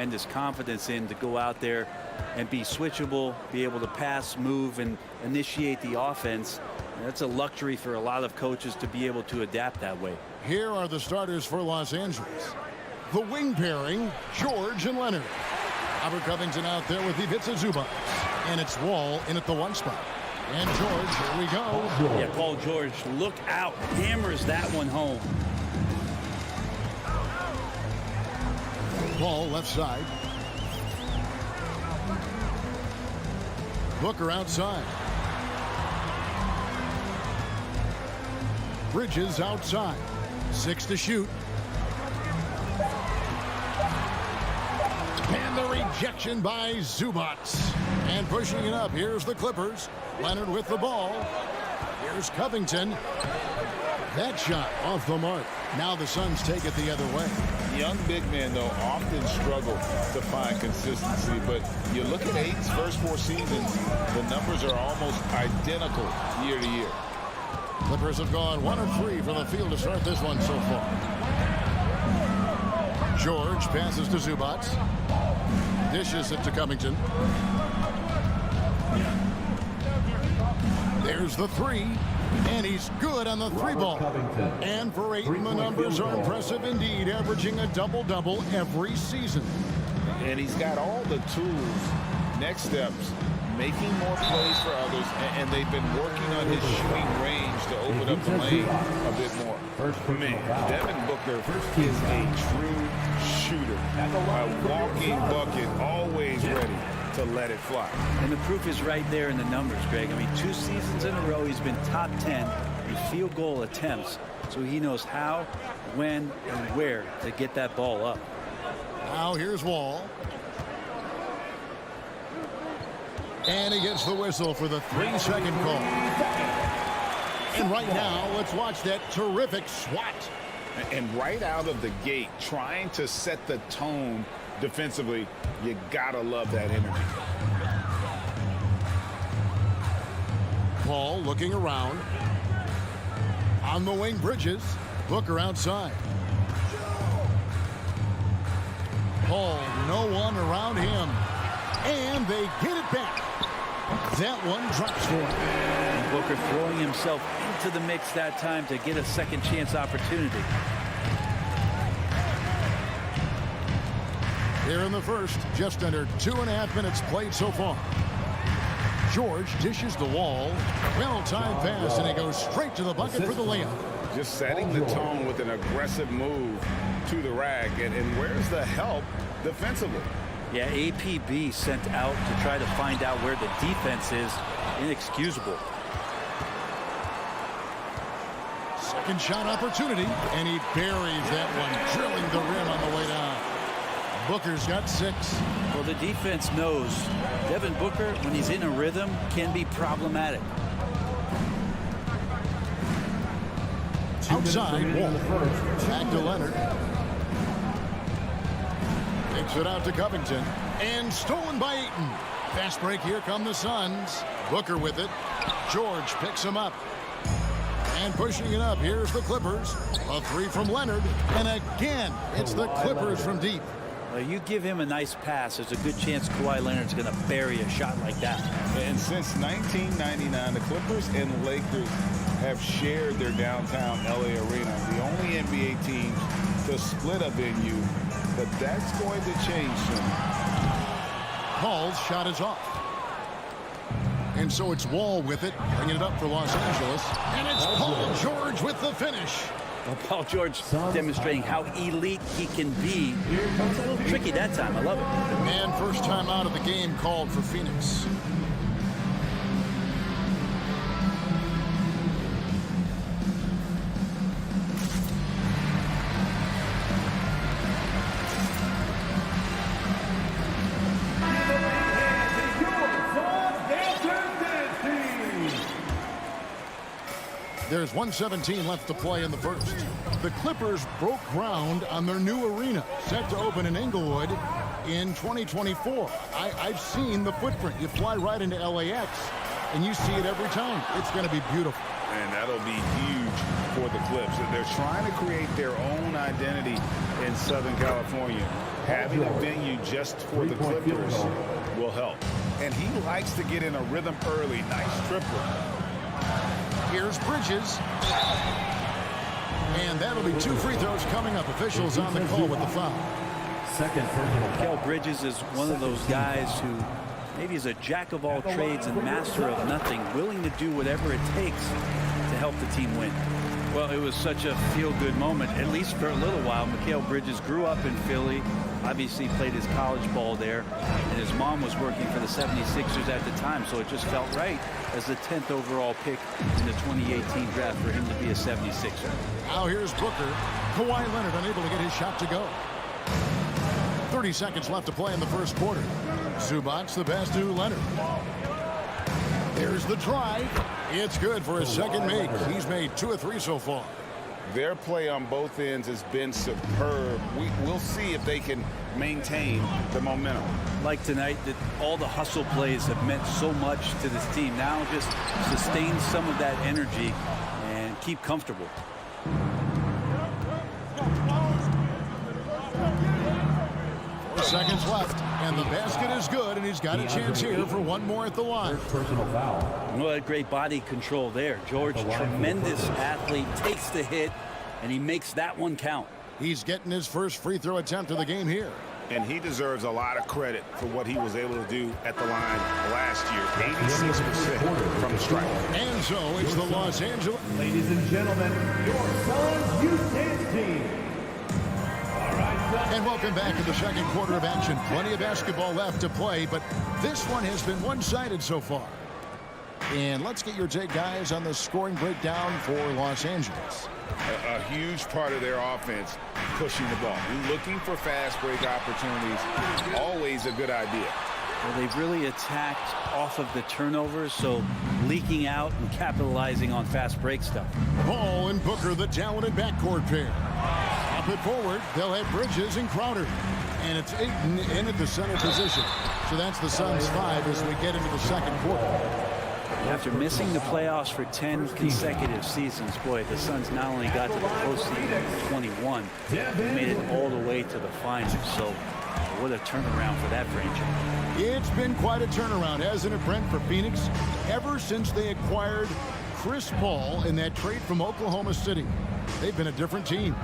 tremendous confidence in to go out there and be switchable, be able to pass, move, and initiate the offense. And that's a luxury for a lot of coaches to be able to adapt that way. Here are the starters for Los Angeles. The wing pairing, George and Leonard. Robert Covington out there with Ivica Zubac. And it's Wall in at the 1 spot. And George, here we go. Yeah, Paul George, look out. Hammers that one home. Ball left side. Booker outside. Bridges outside. 6 to shoot. And the rejection by Zubac. And pushing it up, here's the Clippers. Leonard with the ball. Here's Covington. That shot off the mark. Now the Suns take it the other way. Young big men, though, often struggle to find consistency. But you look at Ayton's first 4 seasons, the numbers are almost identical year to year. Clippers have gone 1 of 3 from the field to start this one so far. George passes to Zubac. Dishes it to Covington. There's the 3. And he's good on the 3-ball. And for Ayton, the numbers are impressive indeed, averaging a double-double every season. And he's got all the tools. Next steps, making more plays for others, and they've been working on his shooting range to open up the lane a bit more. Man, Devin Booker is a true shooter. A walking bucket, always ready to let it fly. And the proof is right there in the numbers, Greg. I mean, 2 seasons in a row, he's been top 10 in field goal attempts. So he knows how, when, and where to get that ball up. Now here's Wall. And he gets the whistle for the 3-second call. And right now, let's watch that terrific swat. And right out of the gate, trying to set the tone defensively, you gotta love that energy. Paul looking around. On the wing, Bridges. Booker outside. Paul, no one around him. And they get it back. That one drops for him. And Booker throwing himself into the mix that time to get a second chance opportunity. Here in the first, just under 2.5 minutes played so far. George dishes the Wall. Well-timed pass, and he goes straight to the bucket for the layup. Just setting the tone with an aggressive move to the rag. And where's the help defensively? Yeah, APB sent out to try to find out where the defense is. Inexcusable. Second shot opportunity, and he buries that one, drilling the rim on the way down. Booker's got 6. Well, the defense knows Devin Booker, when he's in a rhythm, can be problematic. Outside, Wall. Back to Leonard. Takes it out to Covington. And stolen by Ayton. Fast break, here come the Suns. Booker with it. George picks him up. And pushing it up, here's the Clippers. A 3 from Leonard. And again, it's the Clippers from deep. Well, you give him a nice pass, there's a good chance Kawhi Leonard's going to bury a shot like that. And since 1999, the Clippers and Lakers have shared their downtown LA arena. The only NBA team to split a venue, but that's going to change soon. Paul's shot is off. And so it's Wall with it, bringing it up for Los Angeles. And it's Paul George with the finish. Well, Paul George demonstrating how elite he can be. A little tricky that time. I love it. And first time out of the game called for Phoenix. There's 1:17 left to play in the first. The Clippers broke ground on their new arena, set to open in Inglewood in 2024. I've seen the footprint. You fly right into LAX, and you see it every time. It's going to be beautiful. and that'll be huge for the Clips. They're trying to create their own identity in Southern California. Having a venue just for the Clippers will help. And he likes to get in a rhythm early. Nice triple. Here's Bridges. And that'll be 2 free throws coming up. Officials on the call with the foul. Mikhail Bridges is one of those guys who maybe is a jack of all trades and master of nothing, willing to do whatever it takes to help the team win. Well, it was such a feel-good moment, at least for a little while. Mikhail Bridges grew up in Philly, obviously played his college ball there, and his mom was working for the 76ers at the time, so it just felt right as the 10th overall pick in the 2018 draft for him to be a 76er. Now here's Booker. Kawhi Leonard unable to get his shot to go. 30 seconds left to play in the first quarter. Zubac the pass to Leonard. Here's the drive. It's good for his second make. He's made 2 of 3 so far. Their play on both ends has been superb. We'll see if they can maintain the momentum. Like tonight, that all the hustle plays have meant so much to this team. Now just sustain some of that energy and keep comfortable. Seconds left, and the basket is good, and he's got a chance here for one more at the line. Well, great body control there. George, tremendous athlete, takes the hit, and he makes that one count. He's getting his first free throw attempt of the game here. And he deserves a lot of credit for what he was able to do at the line last year. 86% from the stripe. And so it's the Los Angeles. Ladies and gentlemen, your Suns Youth Dance Team. And welcome back to the second quarter of action. Plenty of basketball left to play, but this one has been one-sided so far. And let's get your take, guys, on the scoring breakdown for Los Angeles. A huge part of their offense, pushing the ball. Looking for fast break opportunities, always a good idea. Well, they've really attacked off of the turnovers, so leaking out and capitalizing on fast break stuff. Ball and Booker, the talented backcourt pair. Up it forward, they'll have Bridges and Crowder. And it's Ayton in at the center position. So that's the Suns 5 as we get into the second quarter. After missing the playoffs for 10 consecutive seasons, boy, the Suns not only got to the postseason in 21, they made it all the way to the finals. So what a turnaround for that franchise. It's been quite a turnaround, hasn't it, Brent, for Phoenix? Ever since they acquired Chris Paul in that trade from Oklahoma City, they've been a different team.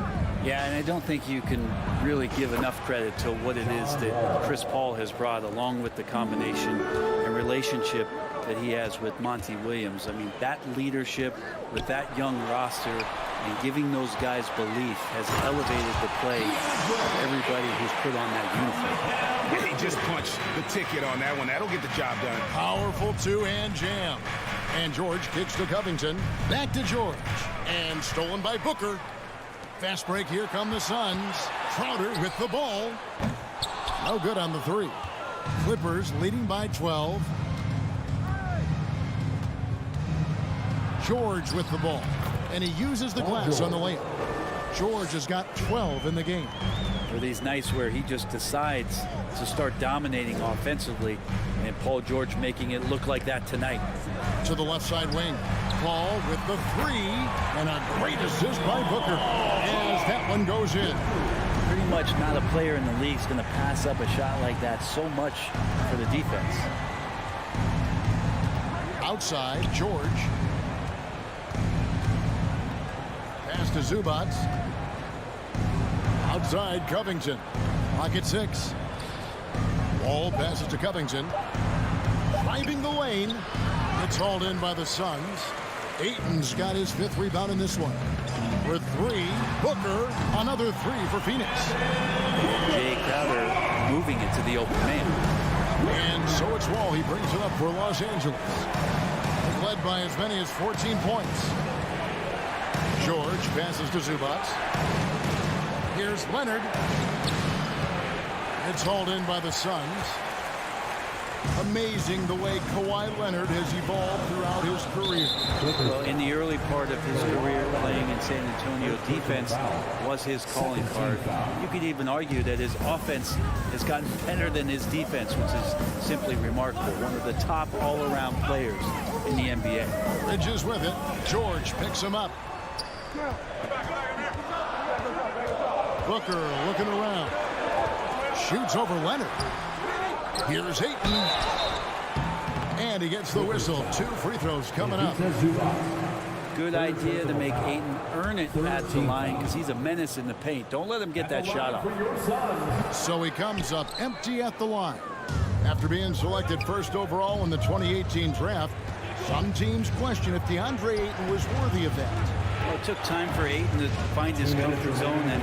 Yeah, and I don't think you can really give enough credit to what it is that Chris Paul has brought, along with the combination and relationship that he has with Monty Williams. I mean, that leadership with that young roster and giving those guys belief has elevated the play of everybody who's put on that uniform. Yeah, he just punched the ticket on that one. That'll get the job done. Powerful two-hand jam. And George kicks to Covington. Back to George. And stolen by Booker. Fast break, here come the Suns. Crowder with the ball. No good on the 3. Clippers leading by 12. George with the ball. And he uses the glass on the layup. George has got 12 in the game. For these nights where he just decides to start dominating offensively, and Paul George making it look like that tonight. To the left side wing. Paul with the 3, and a great assist by Booker as that one goes in. Pretty much not a player in the league is going to pass up a shot like that so much for the defense. Outside, George. Pass to Zubac. Outside, Covington. Pocket 6. Wall passes to Covington. Driving the lane. It's hauled in by the Suns. Ayton's got his 5th rebound in this one. For 3, Booker, another 3 for Phoenix. Jay Crowder moving it to the open man. And so it's Wall. He brings it up for Los Angeles. He's led by as many as 14 points. George passes to Zubac. Here's Leonard. It's hauled in by the Suns. Amazing the way Kawhi Leonard has evolved throughout his career. Well, in the early part of his career playing in San Antonio, defense was his calling card. You could even argue that his offense has gotten better than his defense, which is simply remarkable. One of the top all-around players in the NBA. Bridges with it. George picks him up. Booker looking around. Shoots over Leonard. Here's Ayton. And he gets the whistle. 2 free throws coming up. Good idea to make Ayton earn it at the line because he's a menace in the paint. Don't let him get that shot off. So he comes up empty at the line. After being selected first overall in the 2018 draft, some teams question if DeAndre Ayton was worthy of that. Well, it took time for Ayton to find his comfort zone and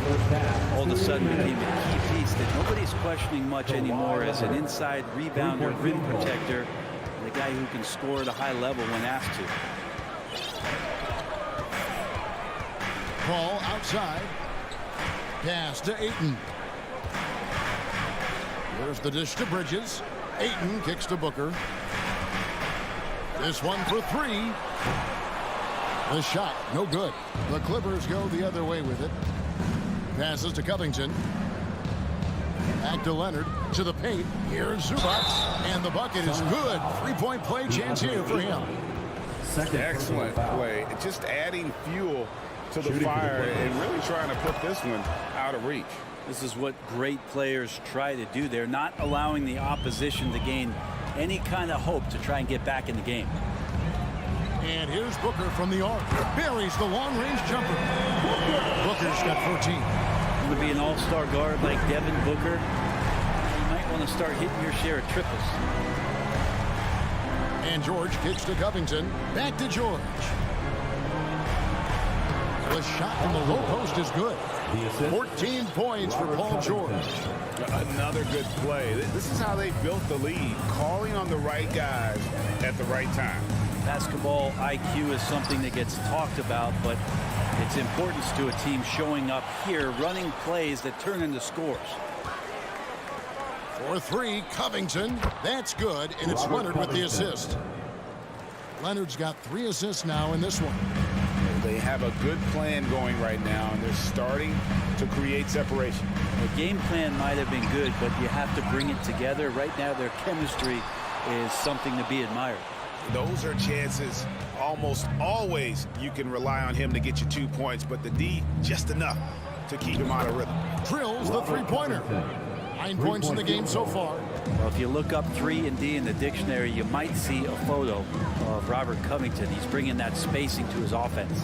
all of a sudden became a key piece that nobody's questioning much anymore as an inside rebounder, rim protector, and a guy who can score at a high level when asked to. Ball outside. Pass to Ayton. Here's the dish to Bridges. Ayton kicks to Booker. This one for 3. The shot, no good. The Clippers go the other way with it. Passes to Covington. Back to Leonard. To the paint. Here's Zubac. And the bucket is good. 3-point play chance here for him. Excellent play. Just adding fuel to the fire and really trying to put this one out of reach. This is what great players try to do. They're not allowing the opposition to gain any kind of hope to try and get back in the game. And here's Booker from the arc. Buries the long-range jumper. Booker's got 14. It would be an all-star guard like Devin Booker. You might want to start hitting your share of triples. And George kicks to Covington. Back to George. The shot from the low post is good. 14 points for Paul George. Another good play. This is how they built the lead, calling on the right guys at the right time. Basketball IQ is something that gets talked about, but its importance to a team showing up here, running plays that turn into scores. For 3, Covington. That's good, and it's Leonard with the assist. Leonard's got 3 assists now in this one. They have a good plan going right now, and they're starting to create separation. The game plan might have been good, but you have to bring it together. Right now, their chemistry is something to be admired. Those are chances almost always you can rely on him to get you 2 points, but the D just enough to keep him out of rhythm. Drills the 3-pointer. 9 points in the game so far. Well, if you look up 3 and D in the dictionary, you might see a photo of Robert Covington. He's bringing that spacing to his offense.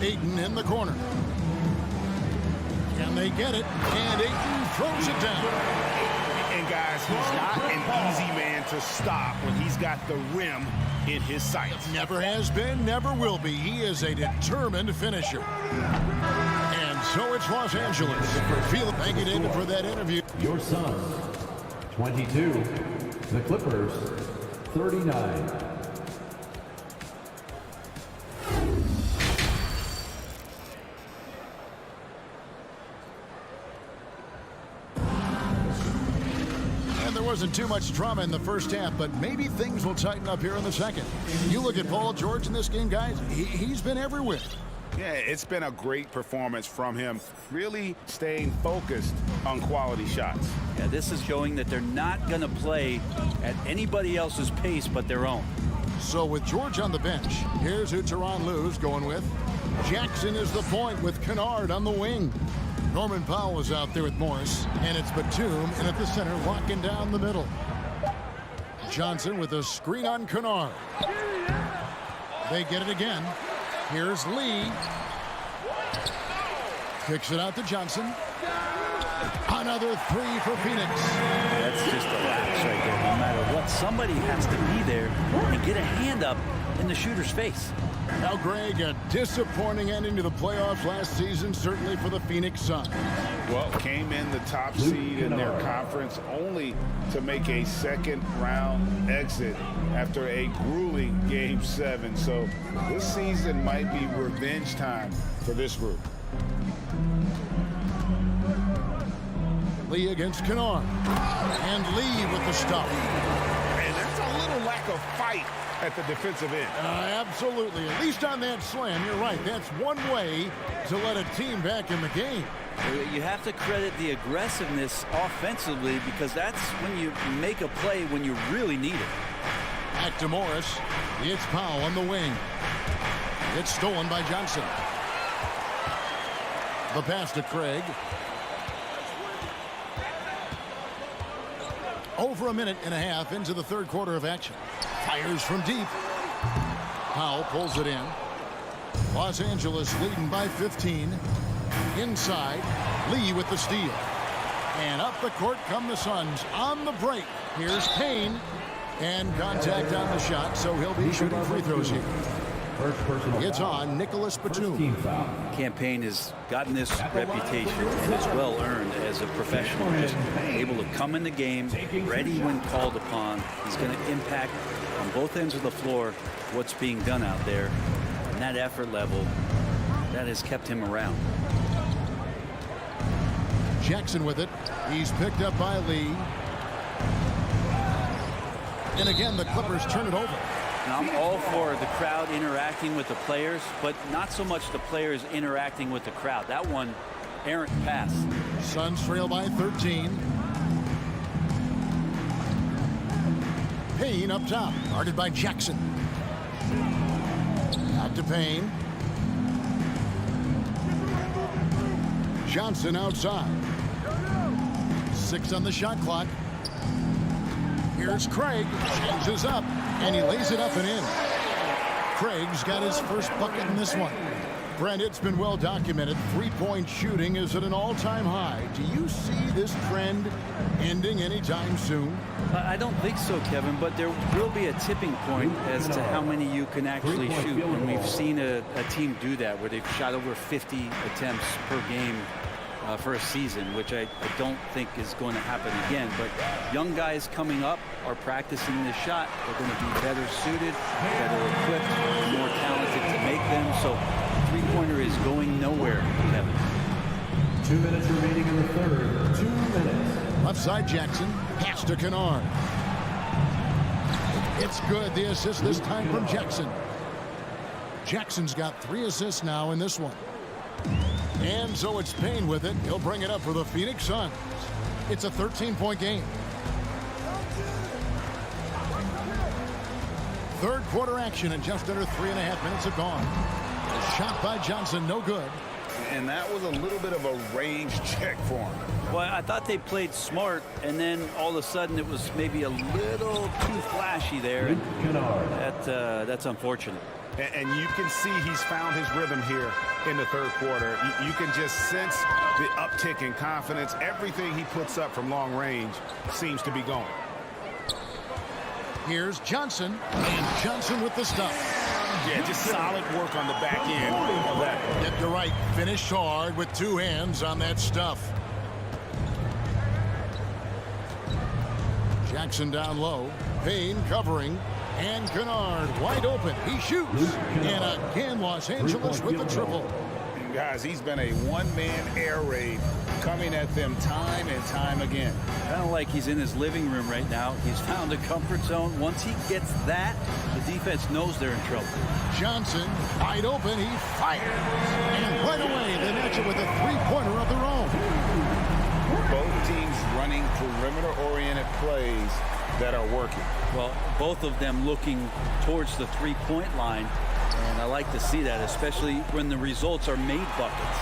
Ayton in the corner. Can they get it? And Ayton throws it down. And guys, he's not an easy man to stop when he's got the rim in his sights. Never has been, never will be. He is a determined finisher. And so it's Los Angeles. Thank you, David, for that interview. Your Suns, 22. The Clippers, 39. Wasn't too much drama in the first half, but maybe things will tighten up here in the second. You look at Paul George in this game, guys, he's been everywhere. Yeah, it's been a great performance from him, really staying focused on quality shots. Yeah, this is showing that they're not going to play at anybody else's pace but their own. So with George on the bench, here's who Tyronn Lue's going with. Jackson is the point with Kennard on the wing. Norman Powell is out there with Morris, and it's Batum in at the center, locking down the middle. Johnson with a screen on Kennard. They get it again. Here's Lee. Kicks it out to Johnson. Another 3 for Phoenix. That's just a lapse right there. No matter what, somebody has to be there and get a hand up in the shooter's face. Now, Greg, a disappointing ending to the playoffs last season, certainly for the Phoenix Suns. Well, came in the top seed in their conference only to make a second-round exit after a grueling Game 7. So this season might be revenge time for this group. Lee against Kennard. And Lee with the stop. And there's a little lack of fight at the defensive end. Absolutely. At least on that slam, you're right. That's one way to let a team back in the game. You have to credit the aggressiveness offensively, because that's when you make a play when you really need it. Back to Morris. It's Powell on the wing. It's stolen by Johnson. The pass to Craig. Over a minute and a half into the third quarter of action. Fires from deep. Powell pulls it in. Los Angeles leading by 15. Inside, Lee with the steal. And up the court come the Suns on the break. Here's Payne. And contact on the shot, so he'll be shooting free throws here. It's on Nicholas Batum. Campaign has gotten this reputation, and it's well earned as a professional. Just able to come in the game, ready when called upon. He's going to impact on both ends of the floor what's being done out there. And that effort level, that has kept him around. Jackson with it. He's picked up by Lee. And again, the Clippers turn it over. And I'm all for the crowd interacting with the players, but not so much the players interacting with the crowd. That one, errant pass. Suns trail by 13. Payne up top, guarded by Jackson. Out to Payne. Johnson outside. 6 on the shot clock. Here's Craig, changes up, and he lays it up and in. Craig's got his first bucket in this one. Brent, it's been well documented. Three-point shooting is at an all-time high. Do you see this trend ending anytime soon? I don't think so, Kevin, but there will be a tipping point as to how many you can actually shoot. And we've seen a team do that, where they've shot over 50 attempts per game for a season, which I don't think is going to happen again. But young guys coming up are practicing this shot. They're going to be better suited, better equipped, more talented to make them. So three-pointer is going nowhere, Kevin. 2 minutes remaining in the third. 2 minutes. Left side Jackson. Pass to Kennard. It's good. The assist this time from Jackson. Jackson's got 3 assists now in this one. And so it's Payne with it. He'll bring it up for the Phoenix Suns. It's a 13-point game. Third quarter action, and just under 3.5 minutes have gone. A shot by Johnson, no good. And that was a little bit of a range check for him. Well, I thought they played smart, and then all of a sudden it was maybe a little too flashy there. And that's unfortunate. And you can see he's found his rhythm here in the third quarter. You can just sense the uptick in confidence. Everything he puts up from long range seems to be going. Here's Johnson, and Johnson with the stuff. Yeah, just solid work on the back end of that. Get to right, finish hard with 2 hands on that stuff. Jackson down low, Payne covering, and Kennard wide open. He shoots, and again Los Angeles with the triple. And guys, he's been a one-man air raid coming at them time and time again. Kind of like he's in his living room right now. He's found a comfort zone. Once he gets that, the defense knows they're in trouble. Johnson wide open. He fires, and right away they match it with a three-pointer of their own. Both teams running perimeter-oriented plays that are working. Well, both of them looking towards the three-point line, and I like to see that, especially when the results are made buckets.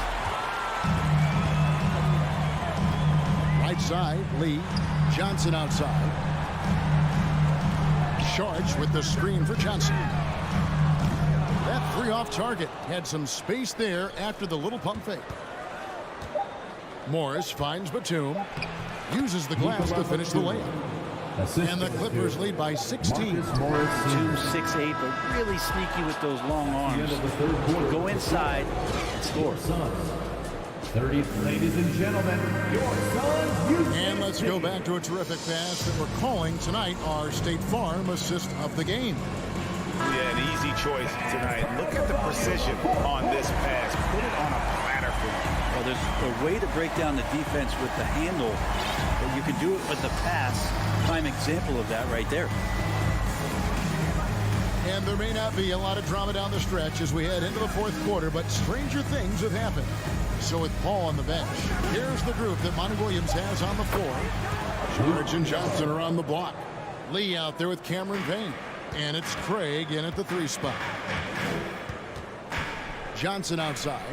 Right side, Lee. Johnson outside. Shorts with the screen for Johnson. That 3 off target had some space there after the little pump fake. Morris finds Batum. Uses the glass to finish the layup. And the Clippers lead by 16. Batum 6'8", but really sneaky with those long arms. Go inside and score. 30, ladies and gentlemen, your Suns. And let's go back to a terrific pass that we're calling tonight our State Farm assist of the game. Yeah, an easy choice tonight. Look at the precision on this pass. Put it on a platter for him. Well, there's a way to break down the defense with the handle, but you can do it with the pass. Prime example of that right there. And there may not be a lot of drama down the stretch as we head into the fourth quarter, but stranger things have happened. So with Paul on the bench, here's the group that Monty Williams has on the floor. George and Johnson are on the block. Lee out there with Cameron Payne. And it's Craig in at the 3 spot. Johnson outside.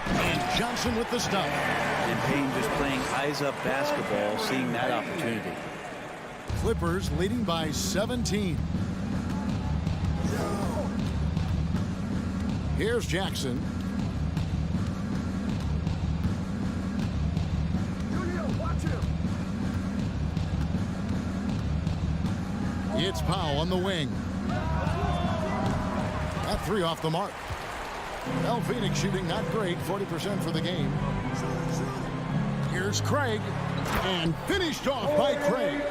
And Johnson with the stop. And Payne just playing eyes-up basketball, seeing that opportunity. Clippers leading by 17. Here's Jackson. It's Powell on the wing. That 3 off the mark. Well, Phoenix shooting not great, 40% for the game. Here's Craig. And finished off by Craig.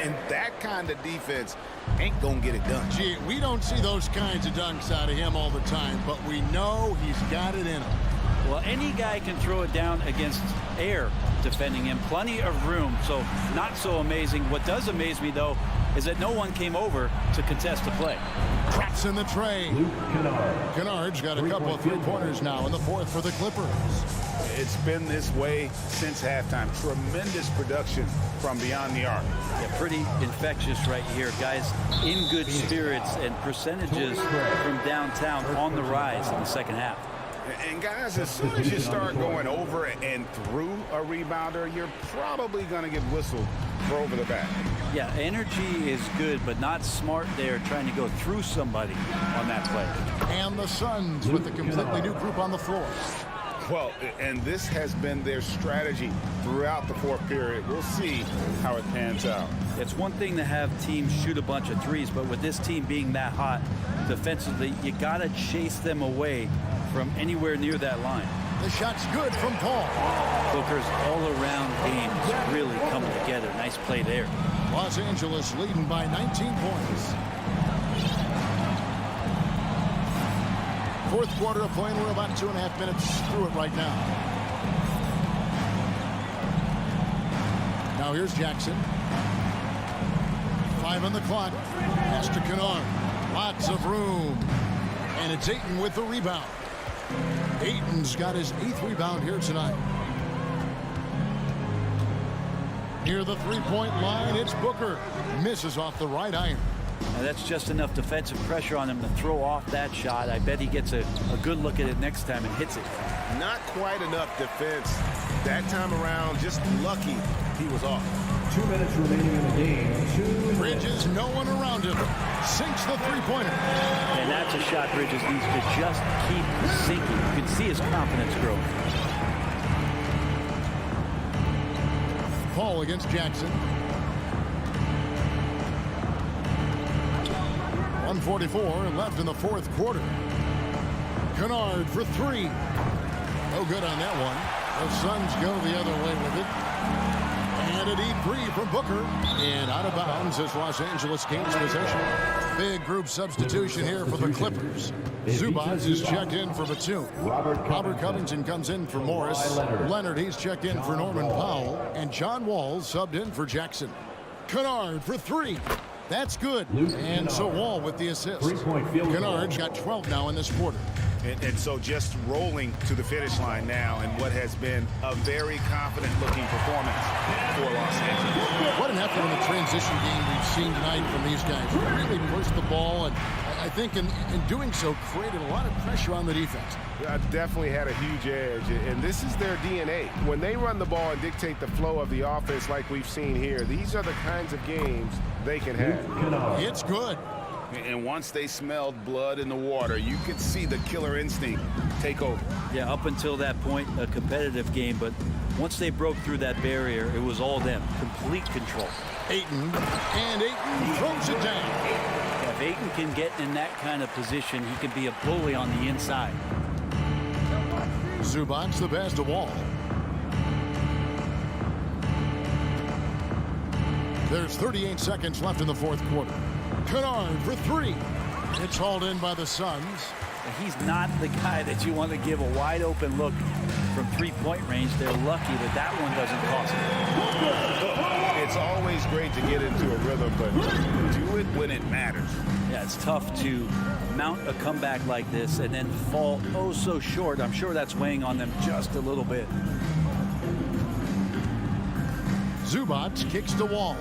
And that kind of defense ain't gonna get it done. Gee, we don't see those kinds of dunks out of him all the time, but we know he's got it in him. Well, any guy can throw it down against air defending him. Plenty of room, so not so amazing. What does amaze me, though, is that no one came over to contest the play. Traps in the tray. Luke Kennard. Kennard's got a couple of three-pointers now in the fourth for the Clippers. It's been this way since halftime. Tremendous production from beyond the arc. Yeah, pretty infectious right here. Guys in good spirits and percentages from downtown on the rise in the second half. And guys, as soon as you start going over and through a rebounder, you're probably going to get whistled for over the back. Yeah, energy is good, but not smart there trying to go through somebody on that play. And the Suns with a completely new group on the floor. Well, and this has been their strategy throughout the fourth period. We'll see how it pans out. It's one thing to have teams shoot a bunch of threes, but with this team being that hot defensively, you got to chase them away from anywhere near that line. The shot's good from Paul. Booker's all-around game is really coming together. Nice play there. Los Angeles leading by 19 points. Fourth quarter of play, and we're about 2.5 minutes through it right now. Now here's Jackson. 5 on the clock. Pass to Kennard. Lots of room. And it's Ayton with the rebound. Ayton's got his 8th rebound here tonight. Near the three-point line, it's Booker. Misses off the right iron. Now that's just enough defensive pressure on him to throw off that shot. I bet he gets a good look at it next time and hits it. Not quite enough defense that time around. Just lucky he was off. 2 minutes remaining in the game. Bridges, no one around him. Sinks the three-pointer. And that's a shot Bridges needs to just keep sinking. You can see his confidence grow. Paul against Jackson. 1:44 left in the fourth quarter. Kennard for 3. No good on that one. The Suns go the other way with it. And a deep 3 from Booker. And out of bounds as Los Angeles gains possession. Big group substitution here for the Clippers. Zubac is checked in for Batum. Robert Covington comes in for Morris. Leonard, he's checked in for Norman Powell. And John Wall subbed in for Jackson. Kennard for 3. That's good. And so Wall with the assist. Kennard's got 12 now in this quarter. And so just rolling to the finish line now in what has been a very confident-looking performance for Los Angeles. What an effort in the transition game we've seen tonight from these guys. Really pushed the ball, and I think in doing so created a lot of pressure on the defense. Definitely had a huge edge, and this is their DNA. When they run the ball and dictate the flow of the offense like we've seen here, these are the kinds of games they can have. It's good. And once they smelled blood in the water, you could see the killer instinct take over. Yeah, up until that point, a competitive game, but once they broke through that barrier, it was all them. Complete control. Ayton, and Ayton throws it down. Yeah, if Ayton can get in that kind of position, he can be a bully on the inside. Zubac's the pass to Wall. There's 38 seconds left in the fourth quarter. Kennard for 3. It's hauled in by the Suns. He's not the guy that you want to give a wide open look from three-point range. They're lucky that that one doesn't cost them. It's always great to get into a rhythm, but do it when it matters. Yeah, it's tough to mount a comeback like this and then fall oh so short. I'm sure that's weighing on them just a little bit. Zubac kicks the wall.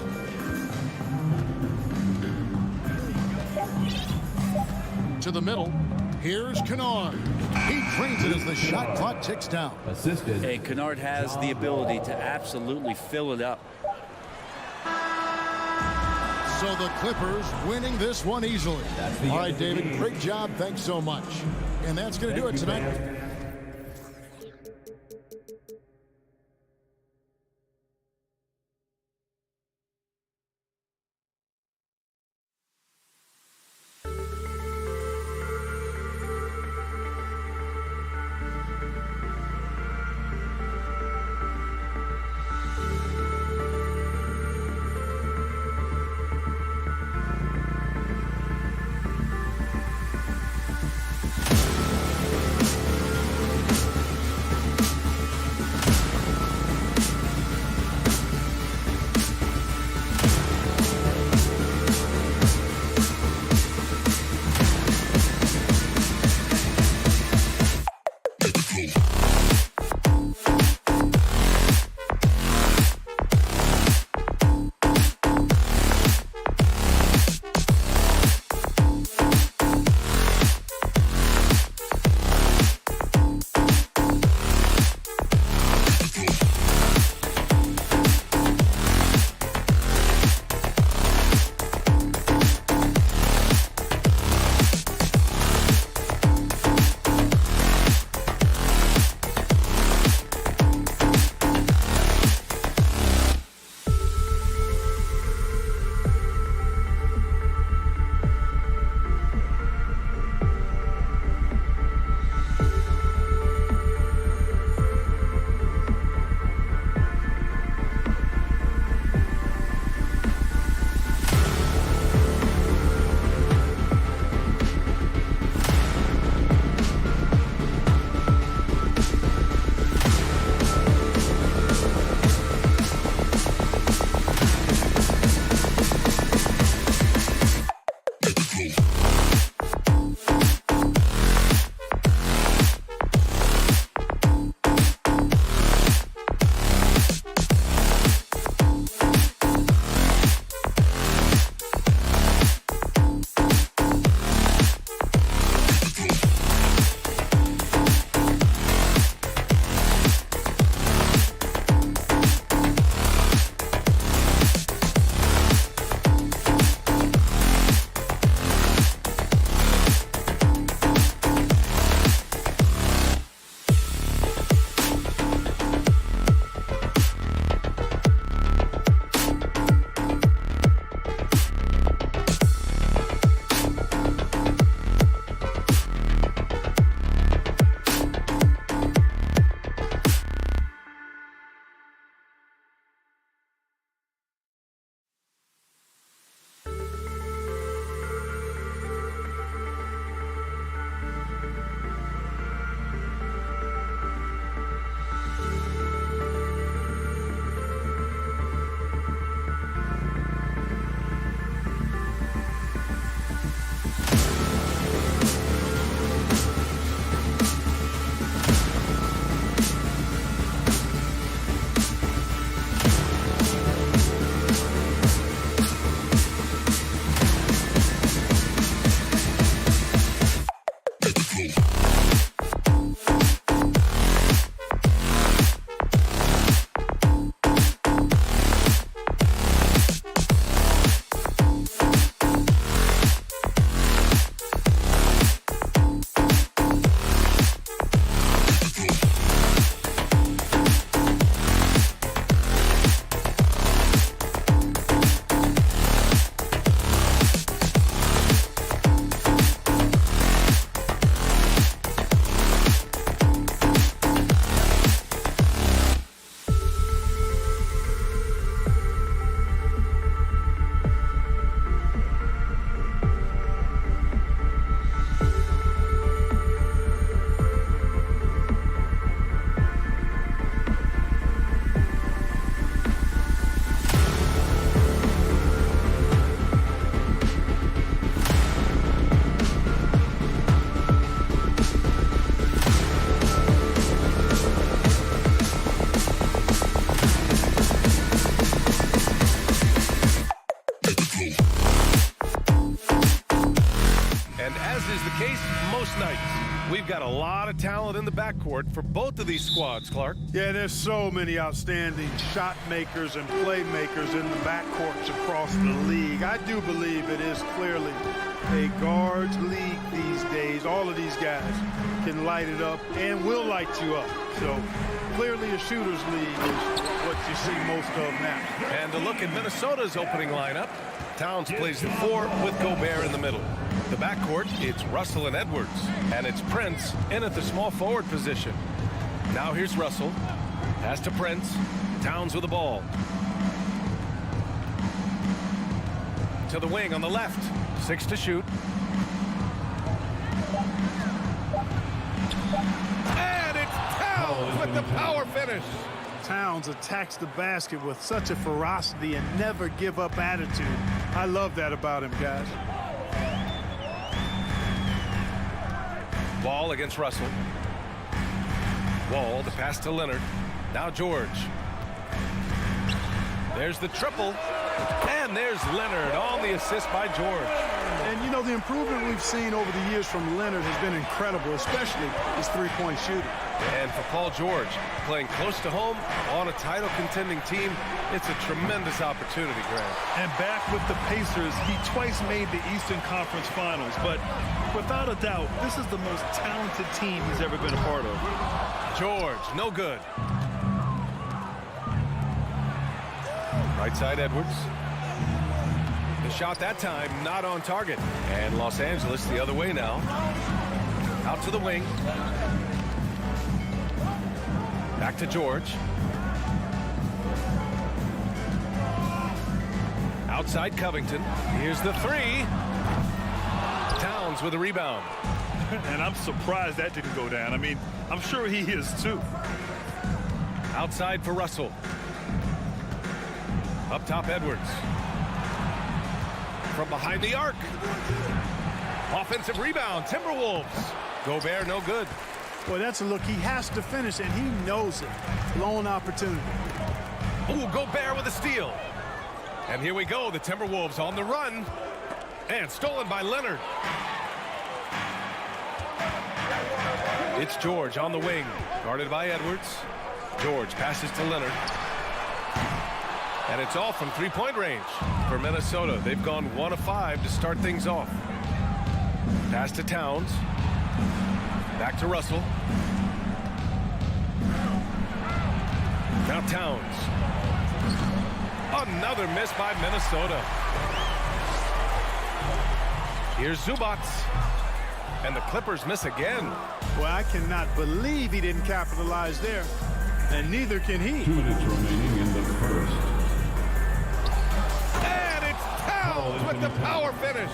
To the middle. Here's Kennard. He drains it as the shot clock ticks down. Assisted. Hey, Kennard has the ability to absolutely fill it up. So the Clippers winning this one easily. All right, David, great job. Thanks so much. And that's going to do it tonight. night. We've got a lot of talent in the backcourt for both of these squads, Clark. Yeah, there's so many outstanding shot makers and playmakers in the backcourts across the league. I do believe it is clearly a guards league these days. All of these guys can light it up and will light you up. So clearly a shooter's league is what you see most of now. And to look at Minnesota's opening lineup, Towns plays the 4 with Gobert in the middle. The backcourt, it's Russell and Edwards. And it's Prince in at the small forward position. Now here's Russell. Pass to Prince. Towns with the ball. To the wing on the left. 6 to shoot. And it's Towns with the power finish. Towns attacks the basket with such a ferocity and never give up attitude. I love that about him, guys. Ball against Russell. Wall, the pass to Leonard. Now George. There's the triple. And there's Leonard on the assist by George. And, you know, the improvement we've seen over the years from Leonard has been incredible, especially his three-point shooting. And for Paul George, playing close to home on a title-contending team, it's a tremendous opportunity, Grant. And back with the Pacers, he twice made the Eastern Conference Finals. But without a doubt, this is the most talented team he's ever been a part of. George, no good. Right side, Edwards. The shot that time, not on target. And Los Angeles the other way now. Out to the wing. Back to George. Outside Covington. Here's the 3. Towns with a rebound. And I'm surprised that didn't go down. I mean, I'm sure he is too. Outside for Russell. Up top, Edwards. From behind the arc. Offensive rebound, Timberwolves. Gobert, no good. Boy, that's a look he has to finish, and he knows it. Blown opportunity. Ooh, Gobert with a steal. And here we go, the Timberwolves on the run. And stolen by Leonard. It's George on the wing, guarded by Edwards. George passes to Leonard. And it's all from three-point range for Minnesota. They've gone 1 of 5 to start things off. Pass to Towns. Back to Russell. Now Towns. Another miss by Minnesota. Here's Zubac. And the Clippers miss again. Well, I cannot believe he didn't capitalize there. And neither can he. 2 minutes remaining in the first. And it's Towns with the power finish.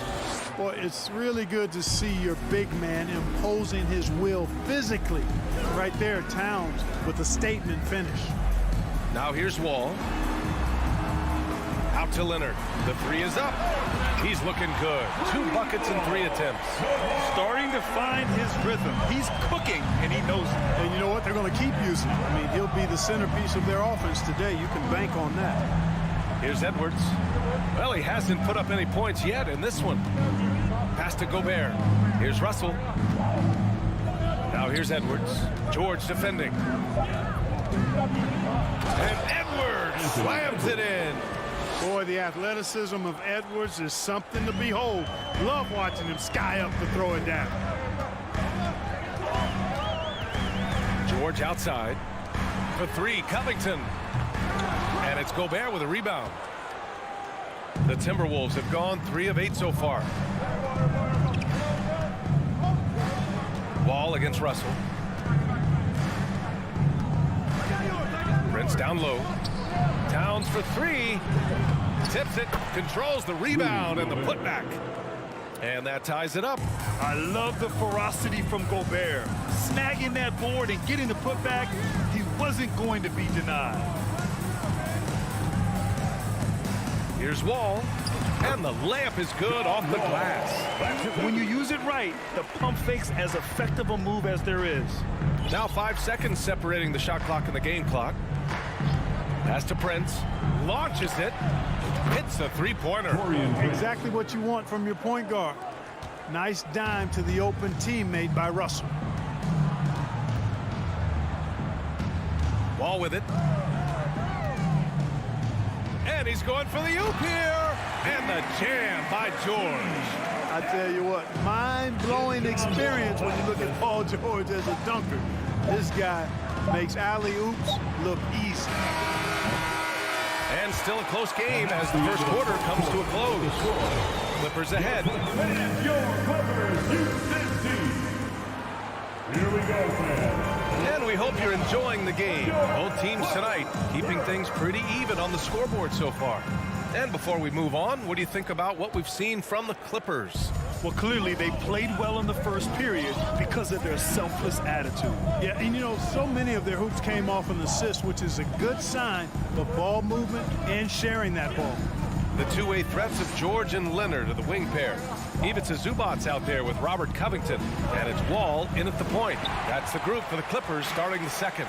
Boy, it's really good to see your big man imposing his will physically. Right there, Towns with a statement finish. Now here's Wall. Out to Leonard. The 3 is up. He's looking good. 2 buckets and 3 attempts. Starting to find his rhythm. He's cooking, and he knows it. And you know what? They're going to keep using him. I mean, he'll be the centerpiece of their offense today. You can bank on that. Here's Edwards. Well, he hasn't put up any points yet in this one. Pass to Gobert. Here's Russell. Now here's Edwards. George defending. And Edwards slams it in. Boy, the athleticism of Edwards is something to behold. Love watching him sky up to throw it down. George outside. For 3, Covington. And it's Gobert with a rebound. The Timberwolves have gone 3 of 8 so far. Wall against Russell. Prince down low. Towns for 3. Tips it. Controls the rebound and the putback. And that ties it up. I love the ferocity from Gobert. Snagging that board and getting the putback, he wasn't going to be denied. Here's Wall. And the layup is good off the glass. When you use it right, the pump fake's as effective a move as there is. Now 5 seconds separating the shot clock and the game clock. Pass to Prince. Launches it. Hits a 3-pointer. Exactly what you want from your point guard. Nice dime to the open teammate by Russell. Wall with it. And he's going for the oop here. And the jam by George. I tell you what, mind-blowing experience when you look at Paul George as a dunker. This guy makes alley-oops look easy. And still a close game as the first quarter comes to a close. Clippers ahead. And your Clippers Houston team. Here we go, fans. And we hope you're enjoying the game. Both teams tonight keeping things pretty even on the scoreboard so far. And before we move on, what do you think about what we've seen from the Clippers? Well, clearly they played well in the first period because of their selfless attitude. Yeah, and you know, so many of their hoops came off an assist, which is a good sign of ball movement and sharing that ball. The two-way threats of George and Leonard are the wing pair. Ivica Zubac's out there with Robert Covington, and it's Wall in at the point. That's the group for the Clippers starting the second.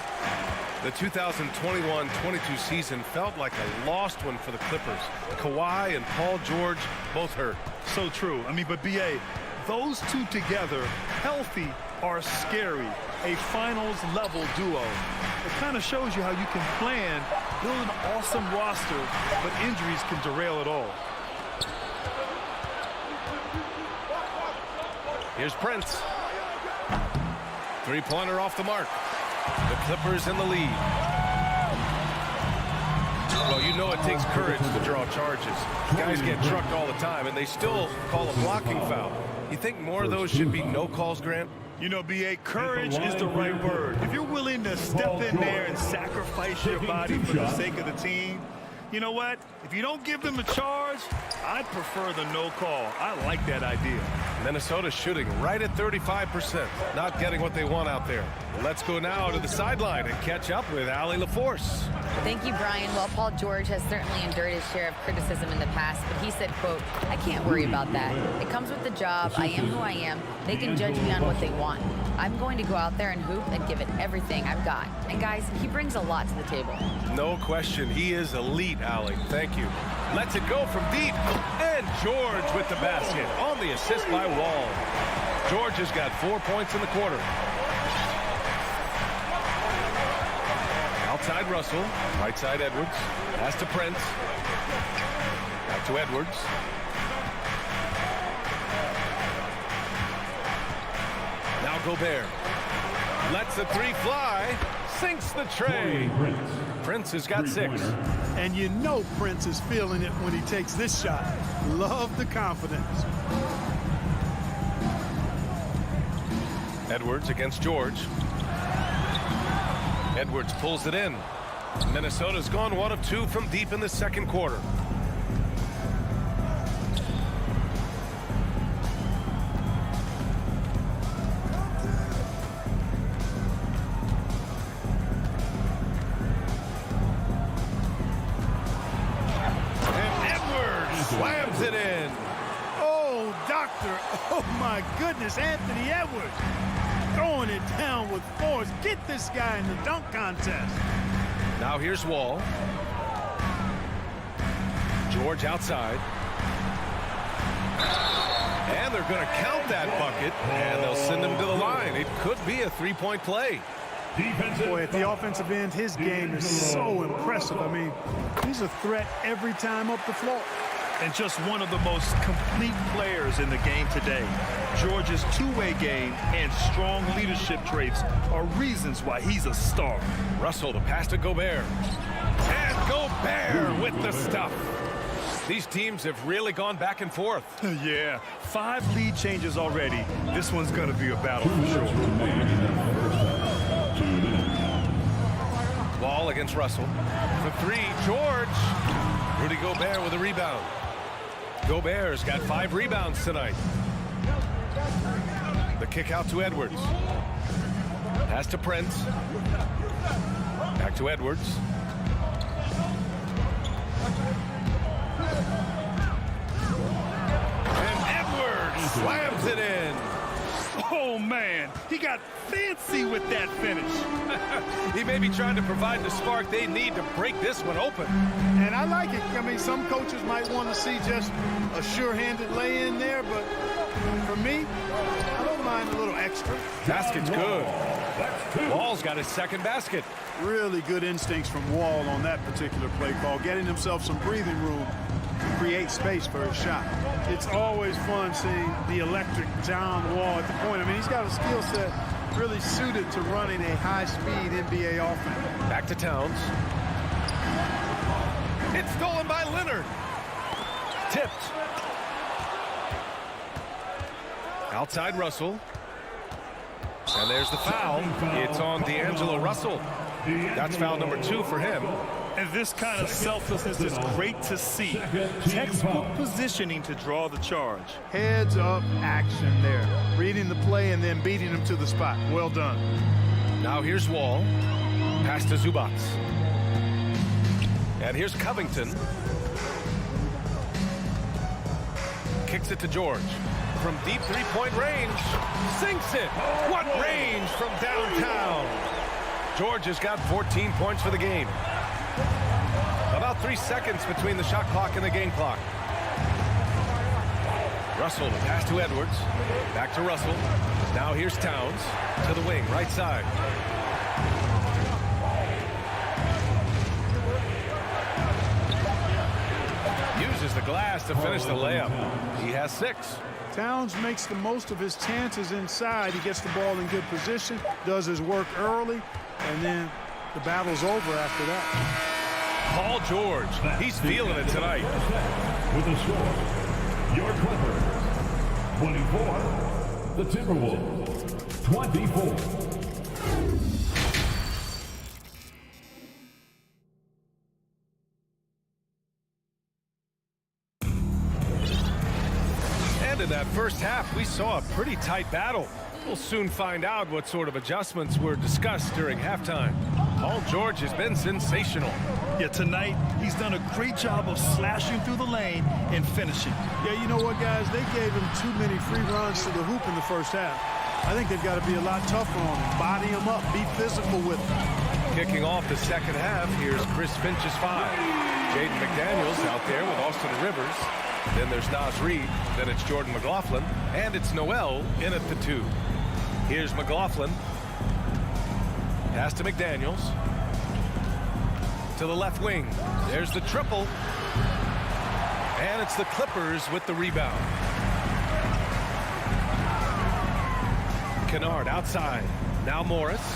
The 2021-22 season felt like a lost one for the Clippers. Kawhi and Paul George both hurt. So true. I mean, but B.A., those two together, healthy, are scary. A finals-level duo. It kind of shows you how you can plan, build an awesome roster, but injuries can derail it all. Here's Prince. Three-pointer off the mark. The Clippers in the lead. Well, you know it takes courage to draw charges. Guys get trucked all the time, and they still call a blocking foul. You think more of those should be no calls, Grant? You know, B.A., courage is the right word. If you're willing to step in there and sacrifice your body for the sake of the team, you know what? If you don't give them a charge, I'd prefer the no call. I like that idea. Minnesota shooting right at 35%. Not getting what they want out there. Let's go now to the sideline and catch up with Allie LaForce. Thank you, Brian. Well, Paul George has certainly endured his share of criticism in the past, but he said, quote, "I can't worry about that. It comes with the job. I am who I am. They can judge me on what they want. I'm going to go out there and hoop and give it everything I've got." And guys, he brings a lot to the table. No question. He is elite, Allie. Thank you. Lets it go from deep. And George with the basket on the assist by Wall. George has got 4 points in the quarter. Outside Russell. Right side Edwards. Pass to Prince. Back to Edwards. Now Gobert. Lets the three fly. Sinks the tray. Prince has got 6. And you know Prince is feeling it when he takes this shot. Love the confidence. Edwards against George. Edwards pulls it in. Minnesota's gone 1 of 2 from deep in the second quarter. Slams it in. Oh, doctor. Oh, my goodness. Anthony Edwards throwing it down with force. Get this guy in the dunk contest. Now here's Wall. George outside. And they're going to count that bucket, and they'll send him to the line. It could be a three-point play. Boy, at the offensive end, his game is so impressive. I mean, he's a threat every time up the floor. And just one of the most complete players in the game today. George's two-way game and strong leadership traits are reasons why he's a star. Russell to pass to Gobert. And Gobert with the stuff. These teams have really gone back and forth. Yeah, 5 lead changes already. This one's going to be a battle for sure. Wall against Russell. For 3, George. Rudy Gobert with a rebound. Gobert's got 5 rebounds tonight. The kick out to Edwards. Pass to Prince. Back to Edwards. And Edwards slams it in. Oh, man, he got fancy with that finish. He may be trying to provide the spark they need to break this one open. And I like it. I mean, some coaches might want to see just a sure-handed lay-in there, but For me, I don't mind a little extra. Basket's good. Wall's got his second basket. Really good instincts from Wall on that particular play call, getting himself some breathing room to create space for his shot. It's always fun seeing the electric John Wall at the point. I mean, he's got a skill set really suited to running a high-speed NBA offense. Back to Towns. It's stolen by Leonard. Tipped. Outside Russell. And there's the foul. It's on D'Angelo Russell. That's foul number 2 for him. And this kind of selflessness is great to see. Textbook positioning to draw the charge. Heads up action there. Reading the play and then beating him to the spot. Well done. Now here's Wall. Pass to Zubac. And here's Covington. Kicks it to George. From deep three-point range. Sinks it. What range from downtown. George has got 14 points for the game. About 3 seconds between the shot clock and the game clock. Russell to pass to Edwards. Back to Russell. Now here's Towns to the wing, right side. Uses the glass to finish the layup. He has 6. Towns makes the most of his chances inside. He gets the ball in good position, does his work early, and then the battle's over after that. Paul George, he's feeling it tonight. With the score, your Clippers 24, the Timberwolves 24. And in that first half, we saw a pretty tight battle. We'll soon find out what sort of adjustments were discussed during halftime. Paul George has been sensational. Yeah, tonight he's done a great job of slashing through the lane and finishing. Yeah, you know what, guys? They gave him too many free runs to the hoop in the first half. I think they've got to be a lot tougher on him. Body him up, be physical with him. Kicking off the second half, here's Chris Finch's 5. Jaden McDaniels out there with Austin Rivers. Then there's Naz Reid. Then it's Jordan McLaughlin. And it's Noel in at the 2. Here's McLaughlin. Pass to McDaniels. To the left wing. There's the triple. And it's the Clippers with the rebound. Kennard outside. Now Morris.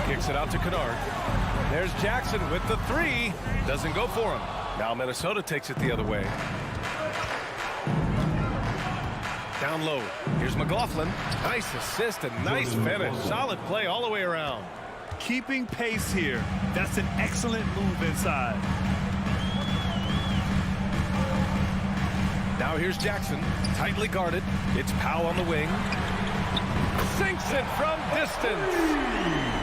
Kicks it out to Kennard. There's Jackson with the 3. Doesn't go for him. Now Minnesota takes it the other way. Down low. Here's McLaughlin. Nice assist and nice finish. Solid play all the way around. Keeping pace here. That's an excellent move inside. Now here's Jackson. Tightly guarded. It's Powell on the wing. Sinks it from distance.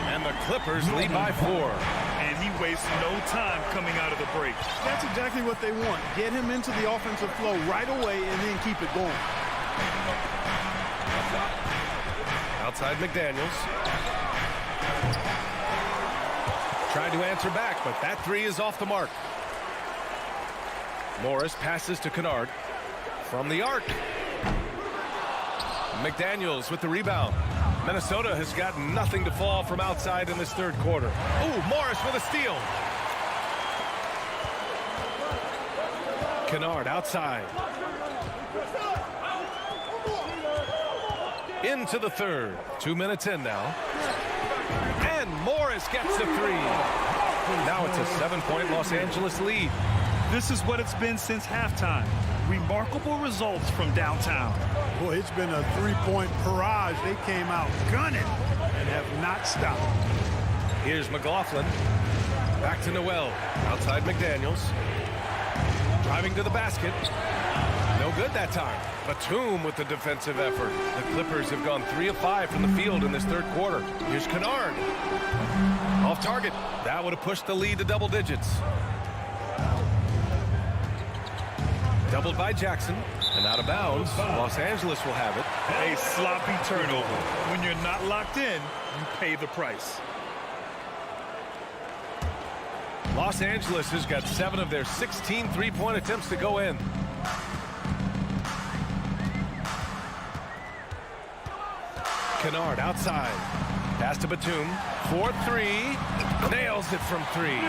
And the Clippers lead by 4. And he wastes no time coming out of the break. That's exactly what they want. Get him into the offensive flow right away and then keep it going. Outside McDaniels. Tried to answer back, but that 3 is off the mark. Morris passes to Kennard. From the arc. McDaniels with the rebound. Minnesota has got nothing to fall from outside in this third quarter. Ooh, Morris with a steal. Kennard outside. Into the third. 2 minutes in now. And Morris gets the 3. Now it's a 7-point Los Angeles lead. This is what it's been since halftime. Remarkable results from downtown. Boy, it's been a 3-point barrage. They came out gunning and have not stopped. Here's McLaughlin. Back to Noel. Outside McDaniels. Driving to the basket. No good that time. Batum with the defensive effort. The Clippers have gone 3 of 5 from the field in this third quarter. Here's Kennard. Off target. That would have pushed the lead to double digits. Doubled by Jackson. And out of bounds. Los Angeles will have it. A sloppy turnover. When you're not locked in, you pay the price. Los Angeles has got 7 of their 16 3-point attempts to go in. Kennard outside. Pass to Batum. 4-3. Nails it from 3.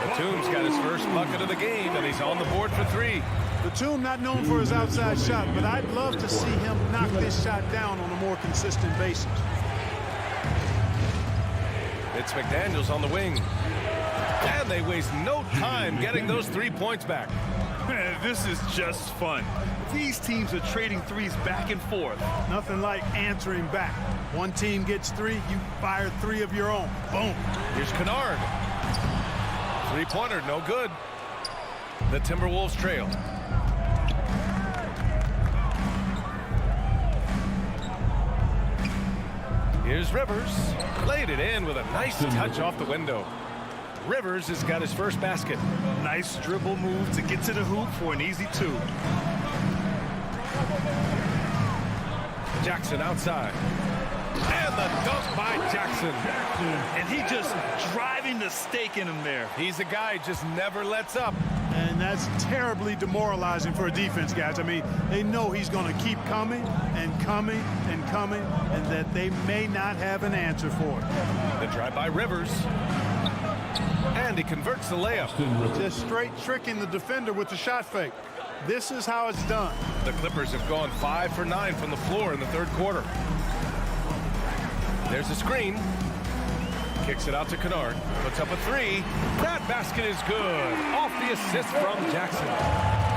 Batum's got his first bucket of the game, and he's on the board for 3. Batum not known for his outside shot, but I'd love to see him knock this shot down on a more consistent basis. It's McDaniels on the wing. And they waste no time getting those 3 points back. Man, this is just fun. These teams are trading threes back and forth. Nothing like answering back. One team gets 3, you fire 3 of your own. Boom. Here's Kennard. 3-pointer, no good. The Timberwolves trail. Here's Rivers. Laid it in with a nice touch off the window. Rivers has got his first basket. Nice dribble move to get to the hoop for an easy 2. Jackson outside. And the dunk by Jackson. And he just driving the stake in him there. He's a guy who just never lets up. And that's terribly demoralizing for a defense, guys. I mean, they know he's going to keep coming and coming and coming, and that they may not have an answer for it. The drive by Rivers. And he converts the layup. Just straight tricking the defender with the shot fake. This is how it's done. The Clippers have gone 5 for 9 from the floor in the third quarter. There's a screen. Kicks it out to Kennard. Puts up a 3. That basket is good. Off the assist from Jackson.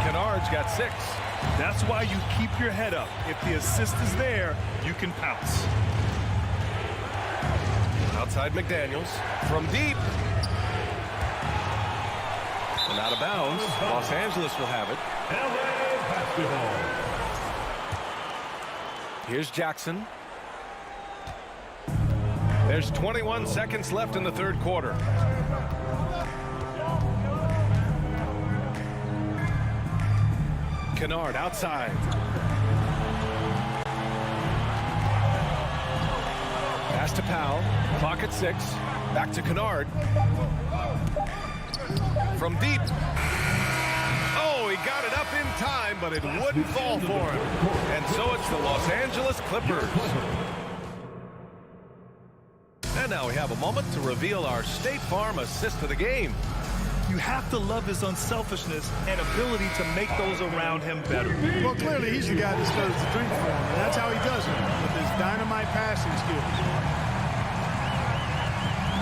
Kennard's got 6. That's why you keep your head up. If the assist is there, you can pounce. Outside McDaniels. From deep. And out of bounds. Los Angeles will have it. LA basketball. Here's Jackson. There's 21 seconds left in the third quarter. Kennard outside. Pass to Powell. Clock at 6. Back to Kennard. From deep. Oh, he got it up in time, but it wouldn't fall for him. And so it's the Los Angeles Clippers. And now we have a moment to reveal our State Farm assist of the game. You have to love his unselfishness and ability to make those around him better. Well, clearly he's the guy that stirs the drink for him, and that's how he does it, with his dynamite passing skills.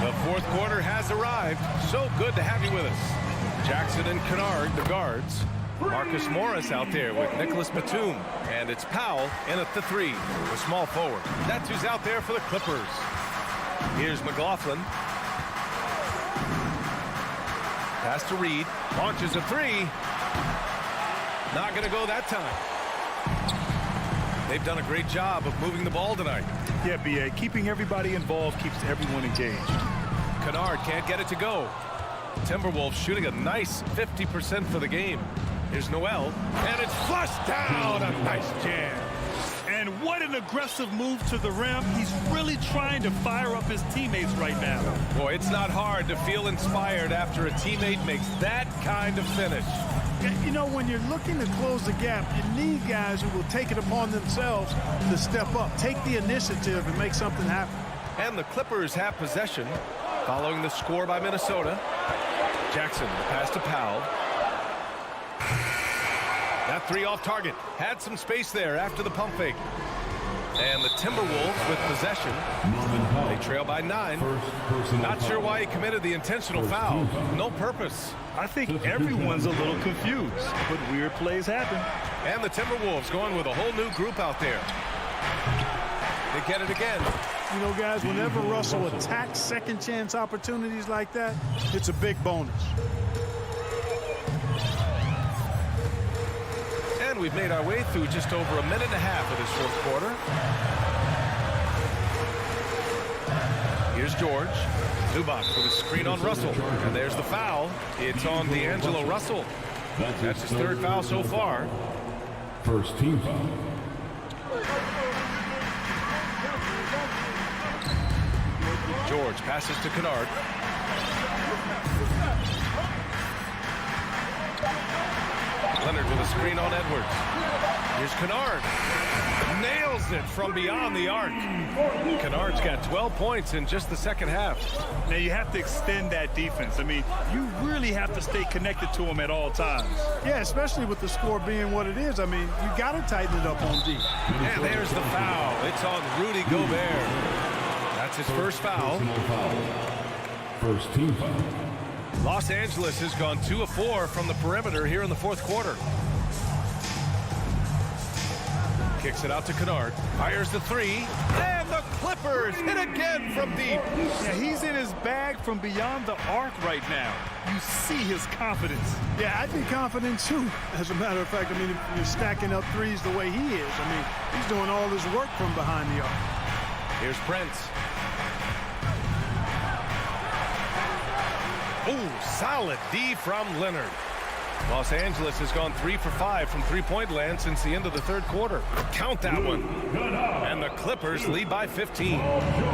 The fourth quarter has arrived. So good to have you with us. Jackson and Kennard, the guards. Marcus Morris out there with Nicholas Batum. And it's Powell in at the 3, the small forward. That's who's out there for the Clippers. Here's McLaughlin. Pass to Reed. Launches a 3. Not going to go that time. They've done a great job of moving the ball tonight. Yeah, B.A. Keeping everybody involved keeps everyone engaged. Kennard can't get it to go. Timberwolves shooting a nice 50% for the game. Here's Noel. And it's flushed down. A nice jam. And what an aggressive move to the rim. He's really trying to fire up his teammates right now. Boy, it's not hard to feel inspired after a teammate makes that kind of finish. You know, when you're looking to close the gap, you need guys who will take it upon themselves to step up, take the initiative, and make something happen. And the Clippers have possession following the score by Minnesota. Jackson, the pass to Powell. That 3 off target. Had some space there after the pump fake. And the Timberwolves with possession. They trail by 9. Not sure why he committed the intentional foul. No purpose. I think everyone's a little confused, but weird plays happen. And the Timberwolves going with a whole new group out there. They get it again. You know, guys, whenever Russell attacks second chance opportunities like that, it's a big bonus. And we've made our way through just over 1.5 minutes of this fourth quarter. Here's George. Zubac for the screen on Russell. And there's the foul. It's on D'Angelo Russell. That's his 3rd foul so far. First team foul. George passes to Kennard. Leonard Leonard with a screen on Edwards. Here's Kennard. Nails it from beyond the arc. Kennard's got 12 points in just the second half. Now you have to extend that defense. I mean, you really have to stay connected to him at all times. Yeah, especially with the score being what it is. I mean, you got to tighten it up on D. And there's the foul. It's on Rudy Gobert. That's his first foul. First team foul. Los Angeles has gone 2 of 4 from the perimeter here in the fourth quarter. Kicks it out to Kennard. Fires the three. And the Clippers hit again from deep. Yeah, he's in his bag from beyond the arc right now. You see his confidence. Yeah, I'd be confident too. As a matter of fact, I mean, if you're stacking up threes the way he is, I mean, he's doing all his work from behind the arc. Here's Prince. Ooh, solid D from Leonard. Los Angeles has gone 3 for 5 from three-point land since the end of the third quarter. Count that one. And the Clippers lead by 15.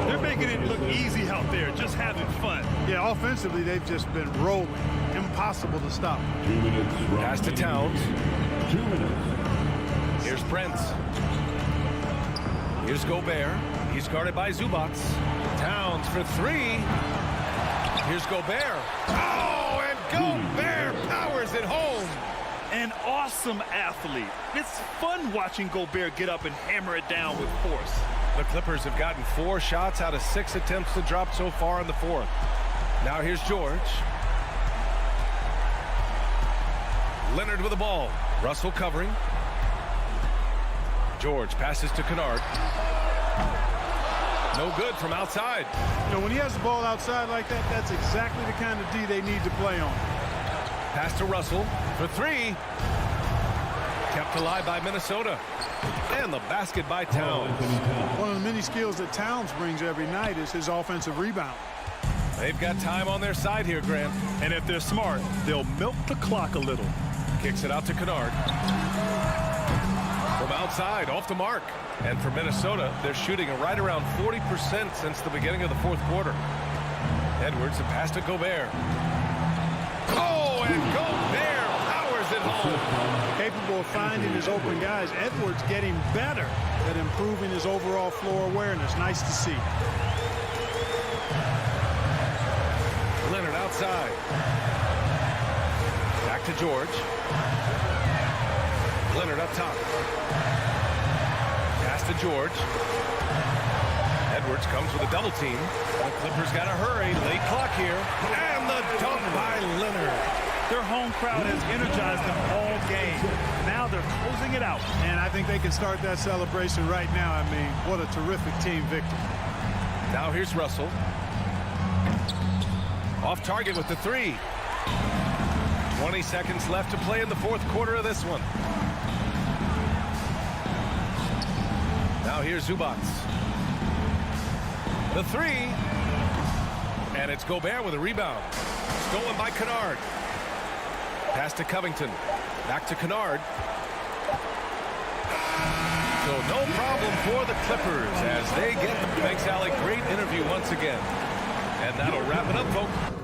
They're making it look easy out there, just having fun. Yeah, offensively, they've just been rolling. Impossible to stop. 2 minutes. Pass to Towns. 2 minutes. Here's Prince. Here's Gobert. He's guarded by Zubac. Towns for three. Here's Gobert. Oh, and Gobert powers it home. An awesome athlete. It's fun watching Gobert get up and hammer it down with force. The Clippers have gotten 4 shots out of 6 attempts to drop so far in the fourth. Now here's George. Leonard with the ball. Russell covering. George passes to Kennard. No good from outside. You know, when he has the ball outside like that, that's exactly the kind of D they need to play on. Pass to Russell for three. Kept alive by Minnesota. And the basket by Towns. One of the many skills that Towns brings every night is his offensive rebound. They've got time on their side here, Grant. And if they're smart, they'll milk the clock a little. Kicks it out to Kennard. From outside, off the mark. And for Minnesota, they're shooting right around 40% since the beginning of the fourth quarter. Edwards, a pass to Gobert. Oh, and Gobert powers it home. Capable of finding his open guys. Edwards getting better at improving his overall floor awareness. Nice to see. Leonard outside. Back to George. Leonard up top. Pass to George. Edwards comes with a double team. The Clippers got to hurry. Late clock here. And the dunk by Leonard. Their home crowd has energized them all game. Now they're closing it out. And I think they can start that celebration right now. I mean, what a terrific team victory. Now here's Russell. Off target with the three. 20 seconds left to play in the fourth quarter of this one. Now here's Zubac. The three. And it's Gobert with a rebound. Stolen by Kennard. Pass to Covington. Back to Kennard. So no problem for the Clippers as they get them. Thanks, Alec. Great interview once again. And that'll wrap it up, folks.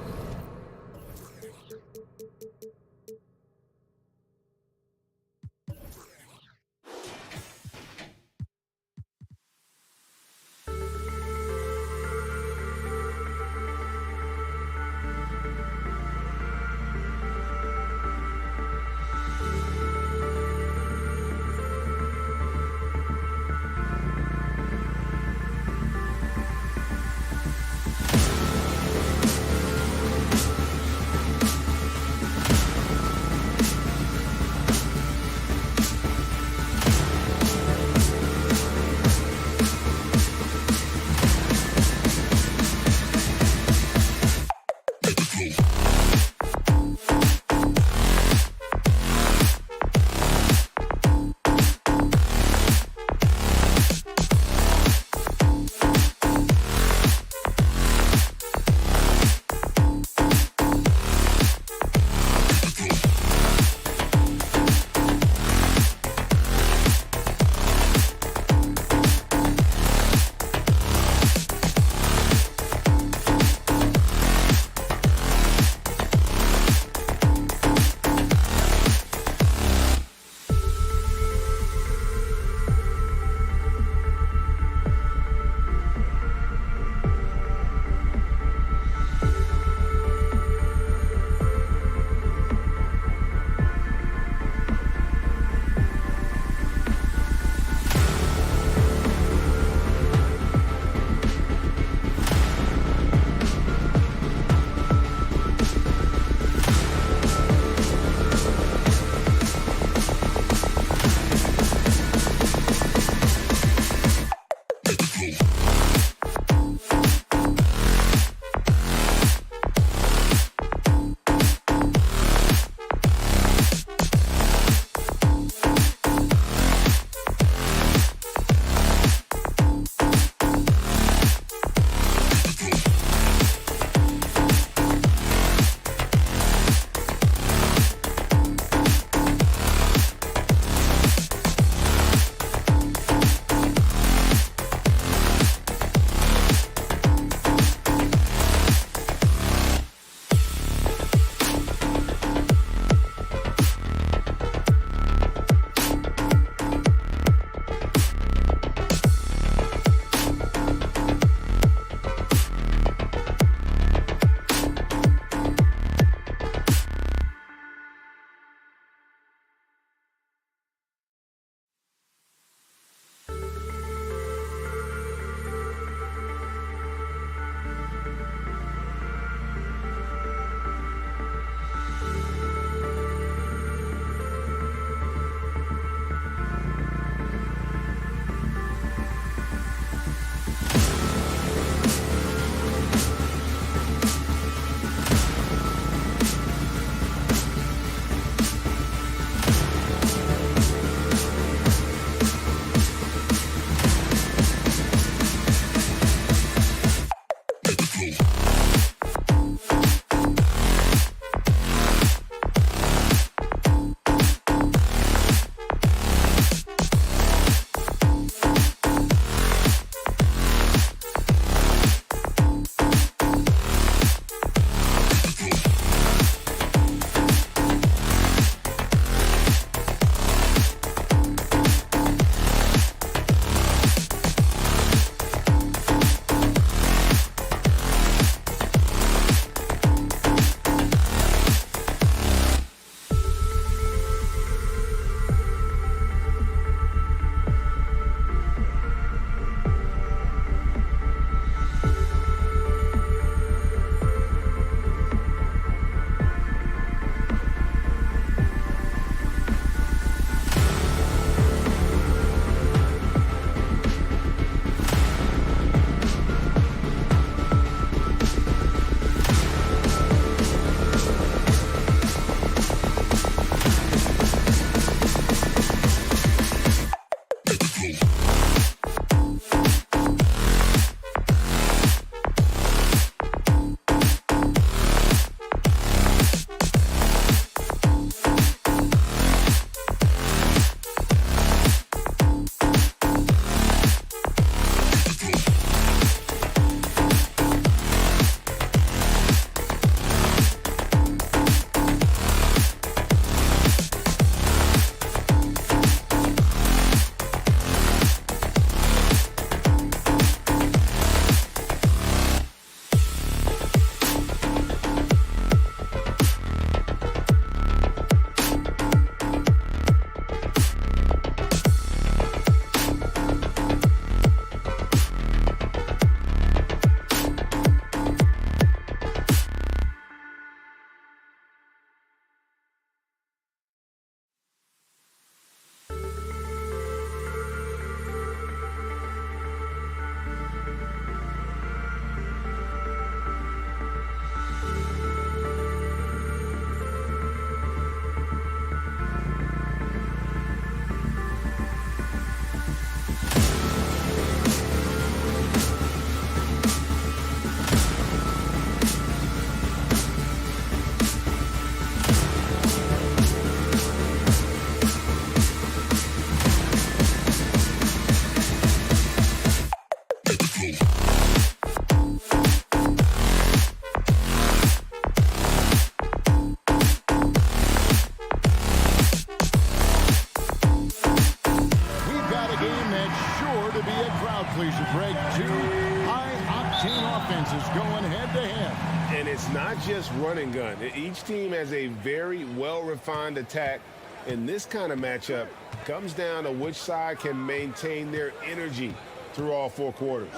not just run and gun. Each team has a very well-refined attack. And this kind of matchup comes down to which side can maintain their energy through all 4 quarters.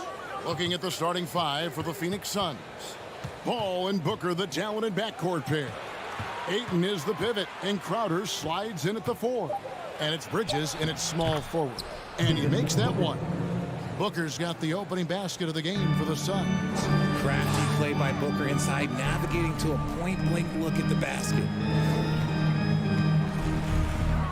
Looking at the starting 5 for the Phoenix Suns. Paul and Booker, the talented backcourt pair. Ayton is the pivot, and Crowder slides in at the 4. And it's Bridges in its small forward. And he makes that one. Booker's got the opening basket of the game for the Suns. Crafty play by Booker inside, navigating to a point-blank look at the basket.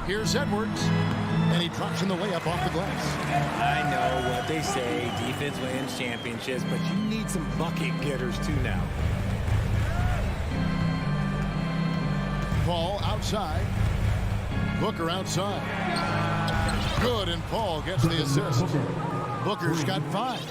Here's Edwards, and he drops in the layup off the glass. I know what they say, defense wins championships, but you need some bucket getters too now. Paul outside. Booker outside. Good, and Paul gets the assist. Booker's got 5.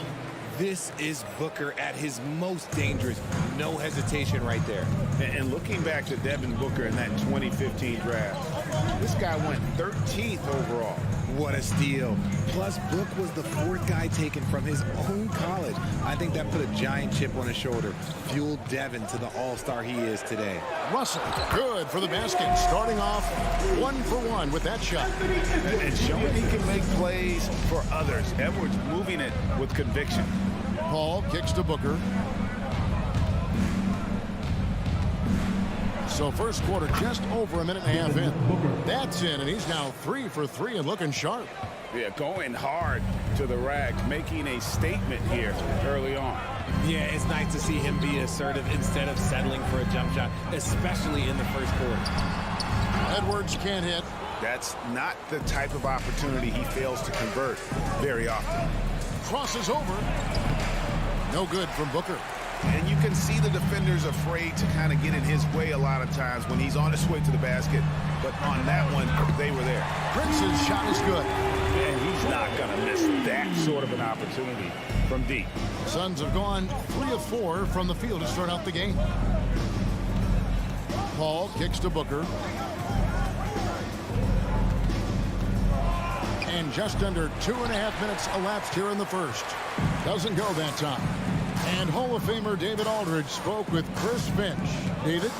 This is Booker at his most dangerous. No hesitation right there. And looking back to Devin Booker in that 2015 draft, this guy went 13th overall. What a steal. Plus, Book was the 4th guy taken from his own college. I think that put a giant chip on his shoulder, fueled Devin to the all-star he is today. Russell, good for the basket. Starting off 1 for 1 with that shot. And showing he can make plays for others. Edwards moving it with conviction. Paul kicks to Booker. So first quarter just over a minute and a half in. That's in, and he's now 3 for 3 and looking sharp. Yeah, going hard to the rack, making a statement here early on. Yeah, it's nice to see him be assertive instead of settling for a jump shot, especially in the first quarter. Edwards can't hit. That's not the type of opportunity he fails to convert very often. Crosses over. No good from Booker. And you can see the defenders afraid to kind of get in his way a lot of times when he's on his way to the basket. But on that one, they were there. Prince's shot is good. And he's not going to miss that sort of an opportunity from deep. Suns have gone 3 of 4 from the field to start out the game. Paul kicks to Booker. And just under 2.5 minutes elapsed here in the first. Doesn't go that time. And Hall of Famer David Aldridge spoke with Chris Finch. David?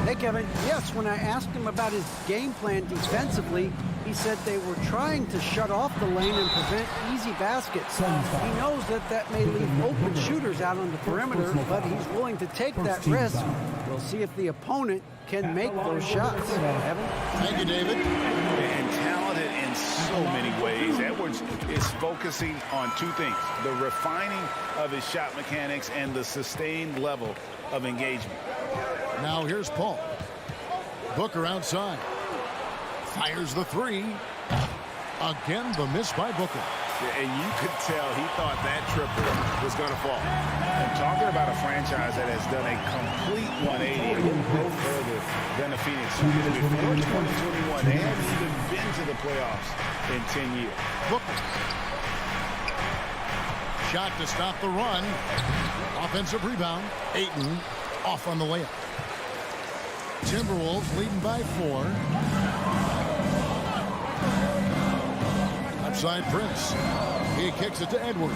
Hey, Kevin. Yes, when I asked him about his game plan defensively, he said they were trying to shut off the lane and prevent easy baskets. He knows that that may leave open shooters out on the perimeter, but he's willing to take that risk. We'll see if the opponent can make those shots. Kevin? Thank you, David. And talented in so many ways. Edwards is focusing on 2 things: the refining of his shot mechanics and the sustained level of engagement. Now here's Paul. Booker outside. Fires the 3. Again, the miss by Booker. Yeah, and you could tell he thought that triple was going to fall. And talking about a franchise that has done a complete 180, no further than the Phoenix Suns. Before 2021, they haven't even been to the playoffs in 10 years. Booker. Shot to stop the run. Offensive rebound. Ayton off on the layup. Timberwolves leading by 4. Upside Prince. He kicks it to Edwards.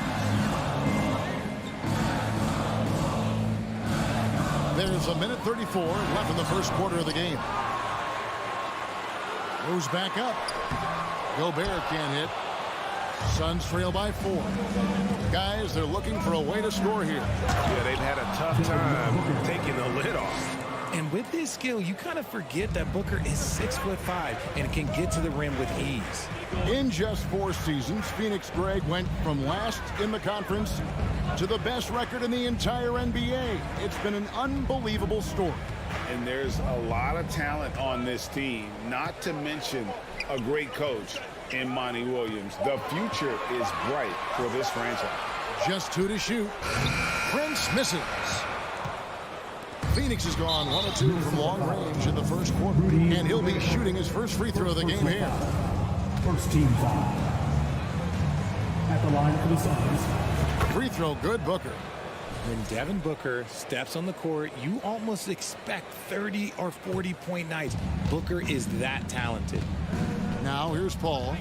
There's a minute 34 left in the first quarter of the game. Moves back up. Gobert can't hit. Suns trail by 4. Guys, they're looking for a way to score here. Yeah, they've had a tough time taking the lid off. And with his skill, you kind of forget that Booker is 6'5" and can get to the rim with ease. In just 4 seasons, Phoenix Greg went from last in the conference to the best record in the entire NBA. It's been an unbelievable story. And there's a lot of talent on this team, not to mention a great coach in Monty Williams. The future is bright for this franchise. Just 2 to shoot. Prince misses. Phoenix has gone 1 of 2 from long range in the first quarter, and he'll be shooting his first free throw of the game here. First team foul. At the line for the Suns. Free throw good, Booker. When Devin Booker steps on the court, you almost expect 30 or 40-point nights. Booker is that talented. Now here's Paul.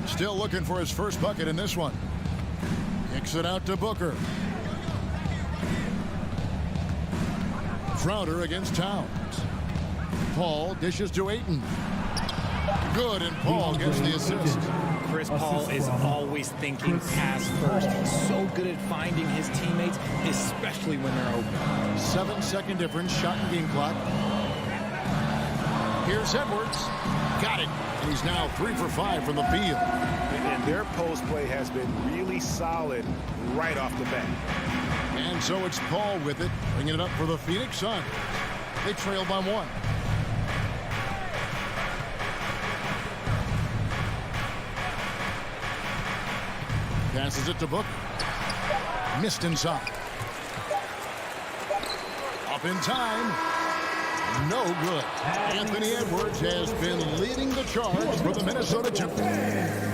Still looking for his first bucket in this one. Kicks it out to Booker. Crowder against Towns. Paul dishes to Ayton. Good, and Paul gets the assist. Chris Paul is always thinking pass first. He's so good at finding his teammates, especially when they're open. 7-second difference, shot and game clock. Here's Edwards. Got it. And he's now 3 for 5 from the field. And their post play has been really solid right off the bat. And so it's Paul with it, bringing it up for the Phoenix Suns. They trail by 1. Passes it to Booker. Missed inside. Up in time. No good. Anthony Edwards has been leading the charge for the Minnesota Timberwolves.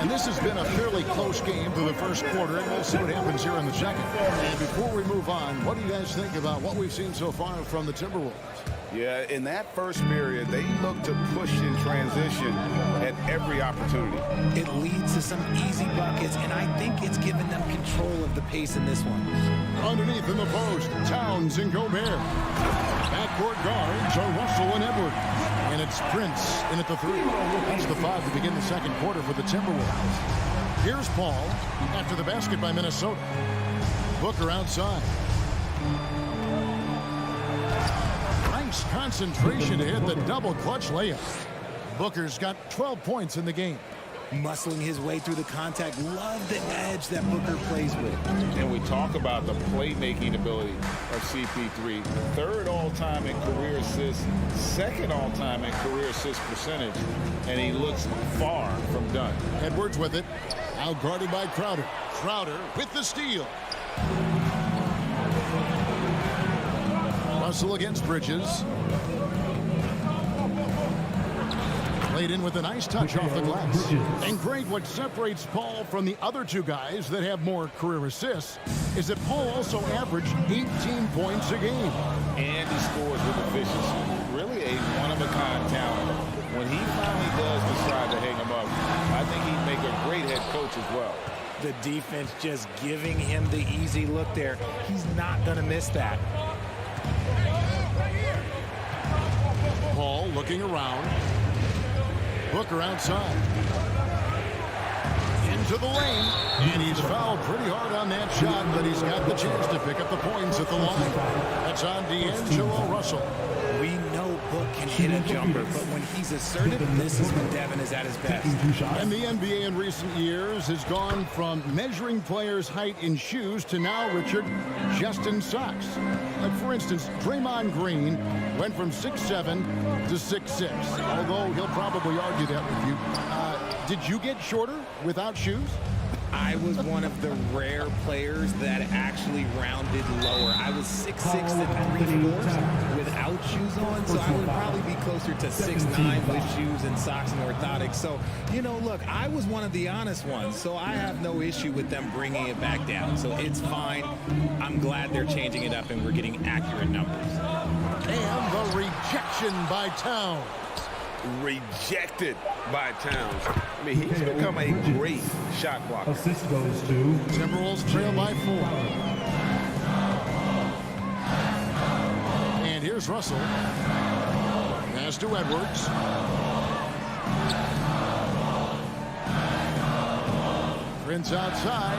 And this has been a fairly close game through the first quarter, and we'll see what happens here in the second. And before we move on, what do you guys think about what we've seen so far from the Timberwolves? Yeah, in that first period, they look to push in transition at every opportunity. It leads to some easy buckets, and I think it's given them control of the pace in this one. Underneath in the post, Towns and Gobert. Backcourt guards are Russell and Edwards. And it's Prince in at the 3. That's the 5 to begin the second quarter for the Timberwolves. Here's Paul after the basket by Minnesota. Booker outside. Nice concentration to hit the double clutch layup. Booker's got 12 points in the game. Muscling his way through the contact. Love the edge that Booker plays with. And we talk about the playmaking ability of CP3. 3rd all-time in career assists, 2nd all-time in career assist percentage, and he looks far from done. Edwards with it. Out guarded by Crowder. Crowder with the steal. Russell against Bridges. Played in with a nice touch off the glass. And great, what separates Paul from the other 2 guys that have more career assists is that Paul also averaged 18 points a game. And he scores with efficiency. Really a one-of-a-kind talent. When he finally does decide to hang him up, I think he'd make a great head coach as well. The defense just giving him the easy look there. He's not going to miss that. Paul looking around. Booker outside. Into the lane. And he's fouled pretty hard on that shot, but he's got the chance to pick up the points at the line. That's on D'Angelo Russell. We know Book can hit a jumper, but when he's assertive, this is when Devin is at his best. And the NBA in recent years has gone from measuring players' height in shoes to now, Richard, just in socks. Like, for instance, Draymond Green went from 6'7" to 6'6", although he'll probably argue that with you. Did you get shorter without shoes? I was one of the rare players that actually rounded lower. I was 6'6" and 3/4 without shoes on, so I would probably be closer to 6'9" with shoes and socks and orthotics. So, you know, look, I was one of the honest ones, so I have no issue with them bringing it back down. So it's fine. I'm glad they're changing it up and we're getting accurate numbers. And the rejection by Towns. Rejected by Towns. I mean, he's become a great shot blocker. Assist goes to Timberwolves trail by 4. And here's Russell. Pass to Edwards. Prince outside.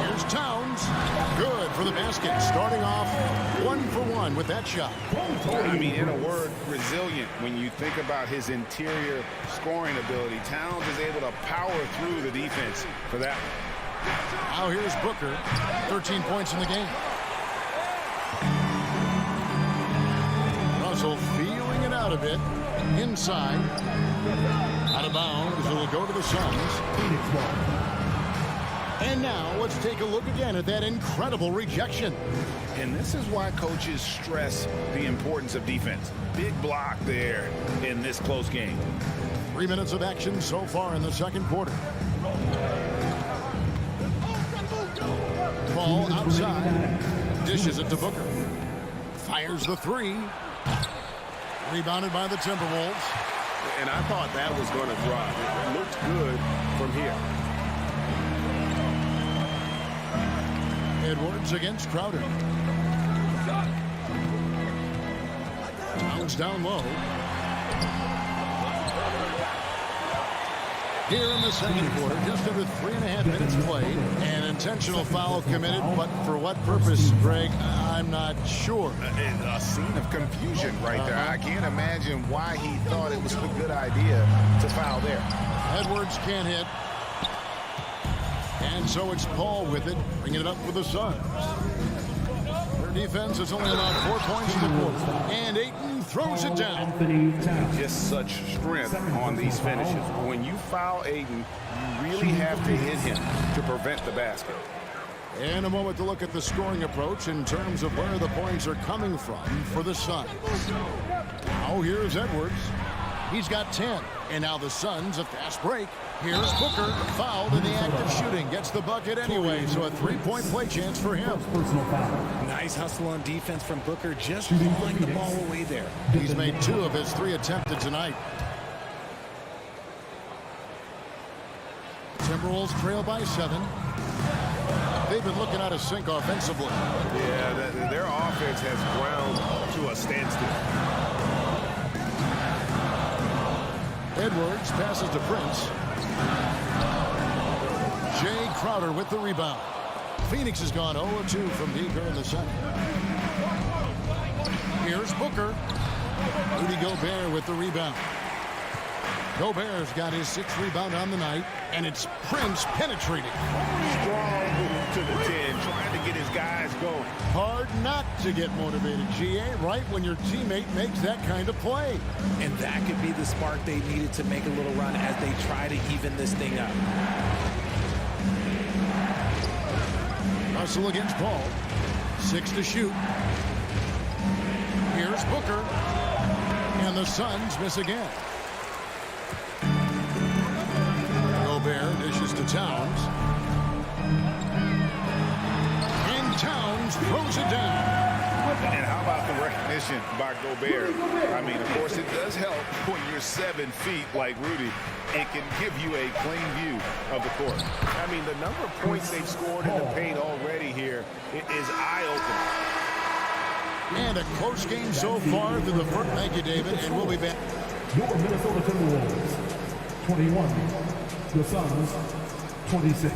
Here's Towns. Good for the basket. Starting off 1 for 1 with that shot. I mean, in a word, resilient. When you think about his interior scoring ability, Towns is able to power through the defense for that one. Now here's Booker. 13 points in the game. Russell feeling it out a bit. Inside. Out of bounds. It'll go to the Suns. And now let's take a look again at that incredible rejection. And this is why coaches stress the importance of defense. Big block there in this close game. 3 minutes of action so far in the second quarter. Ball outside. Dishes it to Booker. Fires the 3. Rebounded by the Timberwolves. And I thought that was going to drop. It looked good from here. Edwards against Crowder. Towns down low. Here in the second quarter, just under 3.5 minutes played. An intentional foul committed, but for what purpose, Greg, I'm not sure. A scene of confusion right there. I can't imagine why he thought it was a good idea to foul there. Edwards can't hit. And so it's Paul with it, bringing it up for the Suns. Their defense has only allowed 4 points in the quarter. And Ayton throws it down. Just such strength on these finishes. When you foul Ayton, you really have to hit him to prevent the basket. And a moment to look at the scoring approach in terms of where the points are coming from for the Suns. Now here's Edwards. He's got 10. And now the Suns, a fast break. Here's Booker, fouled in the act of shooting. Gets the bucket anyway, so a 3-point play chance for him. Nice hustle on defense from Booker, just pulling the ball away there. He's made 2 of his 3 attempted tonight. Timberwolves trail by 7. They've been looking out of sync offensively. Yeah, their offense has ground to a standstill. Edwards passes to Prince. Jay Crowder with the rebound. Phoenix has gone 0-2 from deep here in the second. Here's Booker. Rudy Gobert with the rebound. Gobert's got his 6th rebound on the night, and it's Prince penetrating. Strong move to the 10, trying to get his guys going. Hard not to get motivated, GA, right when your teammate makes that kind of play. And that could be the spark they needed to make a little run as they try to even this thing up. Russell against Paul. 6 to shoot. Here's Booker. And the Suns miss again. Gobert dishes to Towns. And Towns throws it down. And how about the recognition by Gobert? I mean, of course, it does help when you're 7 feet like Rudy. It can give you a clean view of the court. I mean, the number of points they've scored in the paint already here is eye-opening. And a close game so far through the first. Thank you, David, and we'll be back. Your Minnesota Timberwolves, 21. The Suns, 26.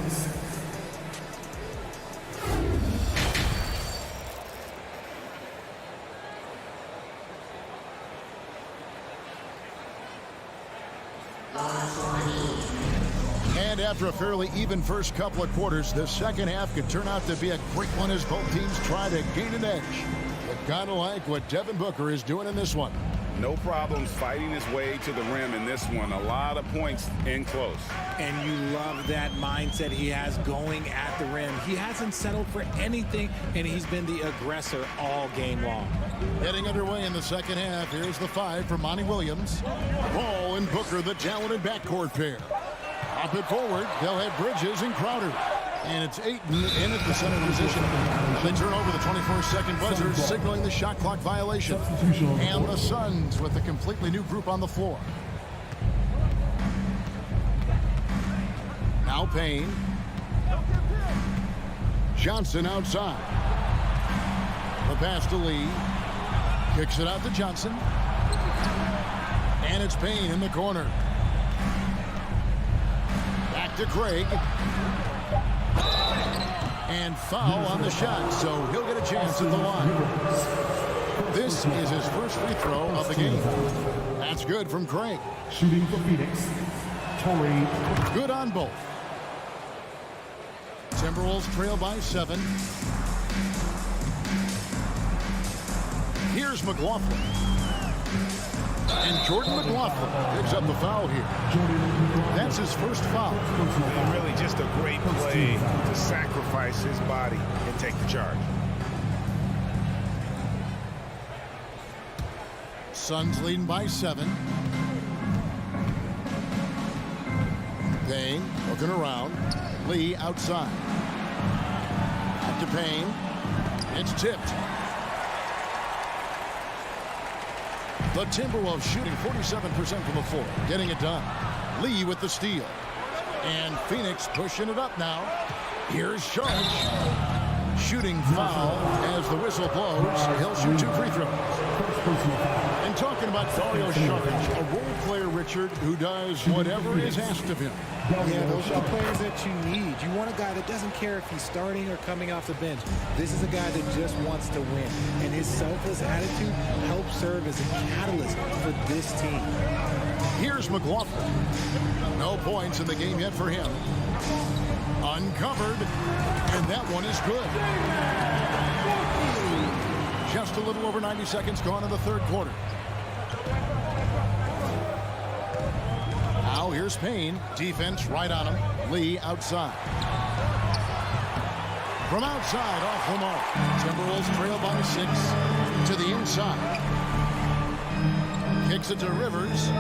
And after a fairly even first couple of quarters, the second half could turn out to be a great one as both teams try to gain an edge. But kind of like what Devin Booker is doing in this one. No problems fighting his way to the rim in this one. A lot of points in close. And you love that mindset he has going at the rim. He hasn't settled for anything, and he's been the aggressor all game long. Getting underway in the second half. Here's the 5 for Monty Williams. Ball and Booker, the talented backcourt pair. Pop it forward. They'll have Bridges and Crowder. And it's Ayton in at the center position. And they turn over the 24-second buzzer, signaling the shot clock violation. And the Suns with a completely new group on the floor. Now Payne. Johnson outside. The pass to Lee. Kicks it out to Johnson. And it's Payne in the corner. Back to Craig. And foul on the shot, so he'll get a chance at the line. This is his first free throw of the game. That's good from Craig. Shooting for Phoenix, Torrey. Good on both. Timberwolves trail by 7. Here's McLaughlin. And Jordan McLaughlin picks up the foul here. That's his first foul. And really just a great play to sacrifice his body and take the charge. Suns leading by 7. Payne looking around. Lee outside. Back to Payne. It's tipped. The Timberwolves shooting 47% from the floor, getting it done. Lee with the steal. And Phoenix pushing it up now. Here's Sharge. shooting foul as the whistle blows. He'll shoot 2 free throws. And talking about Dario Saric, a role player, Richard, who does whatever is asked of him. Yeah, those are the players that you need. You want a guy that doesn't care if he's starting or coming off the bench. This is a guy that just wants to win. And his selfless attitude helps serve as a catalyst for this team. Here's McLaughlin. No points in the game yet for him. Uncovered. And that one is good. Just a little over 90 seconds gone in the third quarter. Now here's Payne. Defense right on him. Lee outside. From outside off the mark. Timberwolves trail by 6 to the inside. Kicks it to Rivers.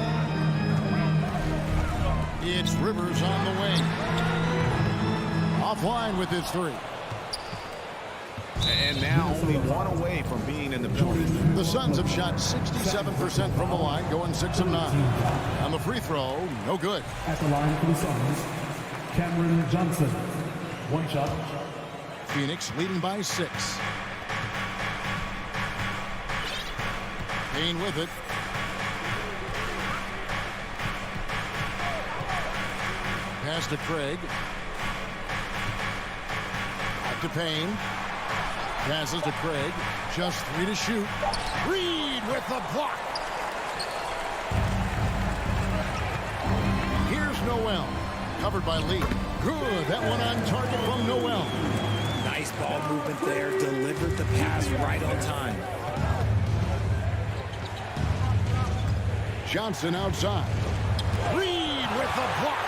It's Rivers on the wing. Offline with his 3. And now only 1 away from being in the penalty. The Suns have shot 67% from the line, going 6 of 9. On the free throw, no good. At the line for the Suns, Cameron Johnson. 1 shot. Phoenix leading by 6. Payne with it. Pass to Craig. Out to Payne. Passes to Craig. Just 3 to shoot. Reed with the block. Here's Noel. Covered by Lee. Good. That one on target from Noel. Nice ball movement there. Delivered the pass right on time. Johnson outside. Reed with the block.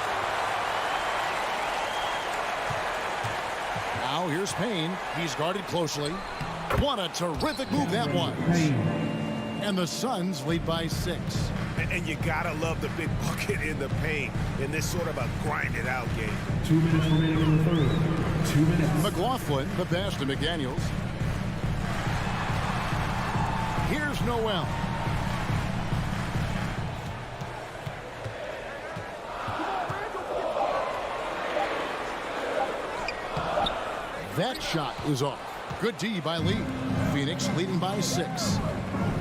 Now here's Payne. He's guarded closely. What a terrific move that was. And the Suns lead by 6. And you gotta love the big bucket in the paint in this sort of a grinded out game. 2 minutes remaining in the third. 2 minutes. McLaughlin, the pass to McDaniels. Here's Noel. That shot is off. Good D by Lee. Phoenix leading by 6.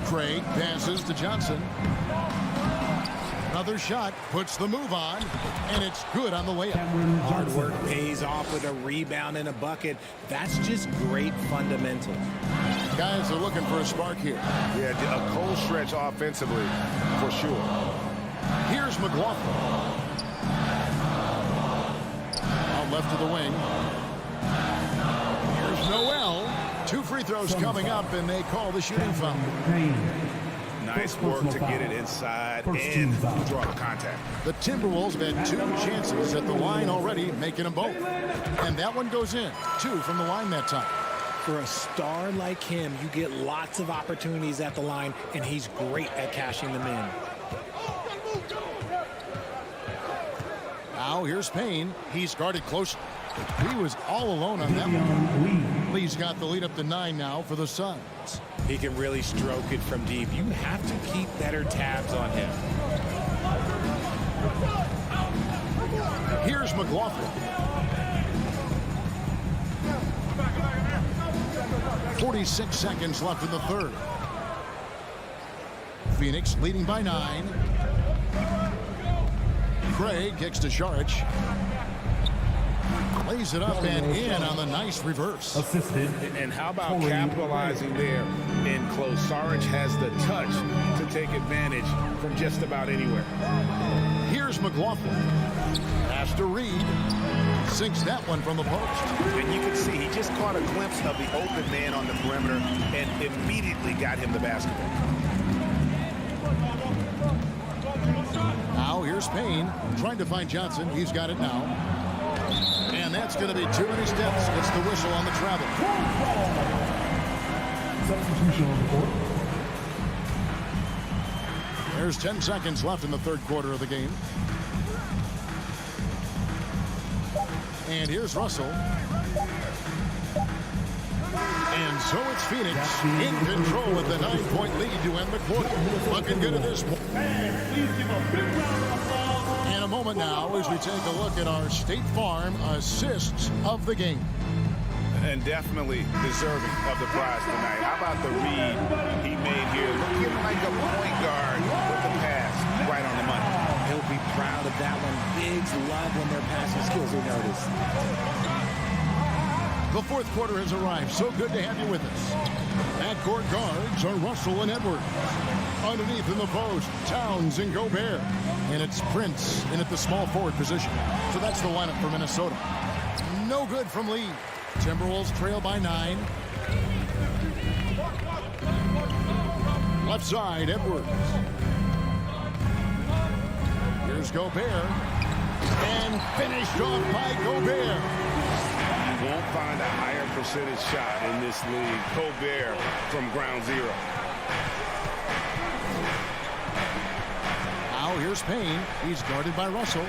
Craig passes to Johnson. Another shot puts the move on, and it's good on the layup. Hard work pays off with a rebound and a bucket. That's just great fundamentals. Guys are looking for a spark here. Yeah, a cold stretch offensively, for sure. Here's McLaughlin. Out left to the wing. Here's Noel. 2 free throws coming up, and they call the shooting foul. Nice work to get it inside and draw the contact. The Timberwolves have had 2 chances at the line already, making them both. And that one goes in. 2 from the line that time. For a star like him, you get lots of opportunities at the line, and he's great at cashing them in. Now here's Payne. He's guarded close. He was all alone on that one. Lee's got the lead up to 9 now for the Suns. He can really stroke it from deep. You have to keep better tabs on him. Here's McLaughlin. 46 seconds left in the third. Phoenix leading by 9. Craig kicks to Saric. Lays it up and in on the nice reverse. Assisted. And how about capitalizing there in close? Saric has the touch to take advantage from just about anywhere. Here's McLaughlin. Pass to Reed. Sinks that one from the post. And you can see he just caught a glimpse of the open man on the perimeter and immediately got him the basketball. Now here's Payne trying to find Johnson. He's got it now. And that's going to be too many steps. It's the whistle on the travel. Substitution on the court. There's 10 seconds left in the third quarter of the game. And here's Russell. And so it's Phoenix in control with the 9-point lead to end the quarter. Looking good at this point. In a moment now as we take a look at our State Farm assists of the game. And definitely deserving of the prize tonight. How about the read he made here? Looking like a point guard with the pass right on the money. He'll be proud of that one. Bigs love when their passing skills are noticed. The fourth quarter has arrived. So good to have you with us. Backcourt guards are Russell and Edwards. Underneath in the post, Towns and Gobert. And it's Prince in at the small forward position. So that's the lineup for Minnesota. No good from Lee. Timberwolves trail by 9. Left side, Edwards. Here's Gobert. And finished off by Gobert. You won't find a higher percentage shot in this league. Gobert from ground zero. Now here's Payne. He's guarded by Russell.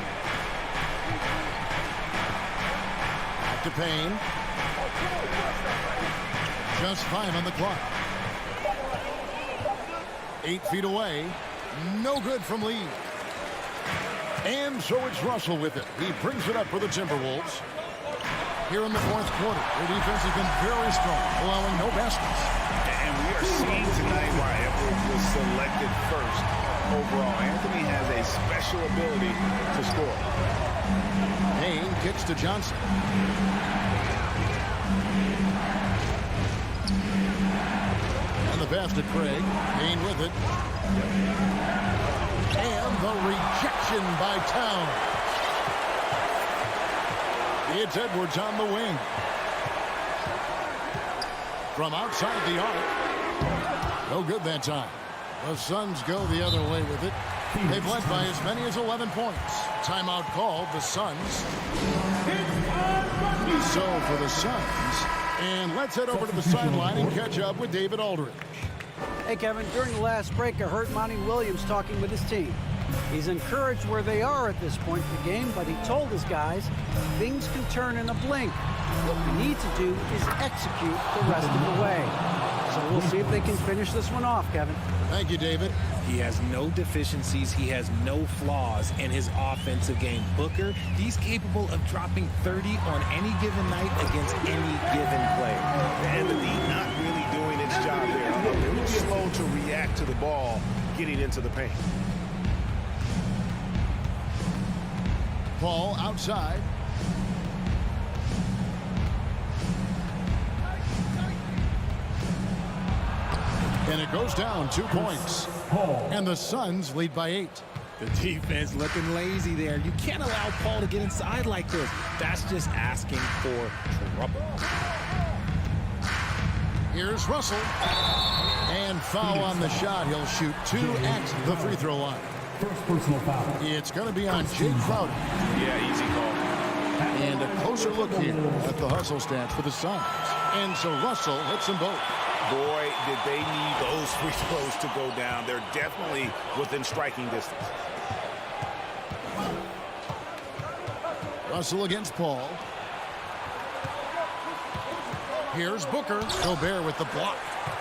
Back to Payne. Just 5 on the clock. 8 feet away. No good from Lee. And so it's Russell with it. He brings it up for the Timberwolves. Here in the fourth quarter, their defense has been very strong, allowing no baskets. And we are seeing tonight why Edwards was selected first overall. Anthony has a special ability to score. Payne kicks to Johnson. And the pass to Craig. Payne with it. And the rejection by Towns. It's Edwards on the wing. From outside the arc. No good that time. The Suns go the other way with it. They've led by as many as 11 points. Timeout called, the Suns. So for the Suns. And let's head over to the sideline and catch up with David Aldridge. Hey, Kevin, during the last break, I heard Monty Williams talking with his team. He's encouraged where they are at this point in the game, but he told his guys things can turn in a blink. What we need to do is execute the rest of the way. So we'll see if they can finish this one off, Kevin. Thank you, David. He has no deficiencies. He has no flaws in his offensive game. Booker, he's capable of dropping 30 on any given night against any given player. And the D not really doing its job there. A little slow to react to the ball getting into the paint. Paul outside. And it goes down 2 points. And the Suns lead by 8. The defense looking lazy there. You can't allow Paul to get inside like this. That's just asking for trouble. Here's Russell. And foul on the shot. He'll shoot 2 at the free throw line. First personal foul. It's going to be on Jake Crowder. Yeah, easy call. And a closer look here at the hustle stats for the Suns. And so Russell hits them both. Boy, did they need those free throws to go down. They're definitely within striking distance. Russell against Paul. Here's Booker. Gobert with the block.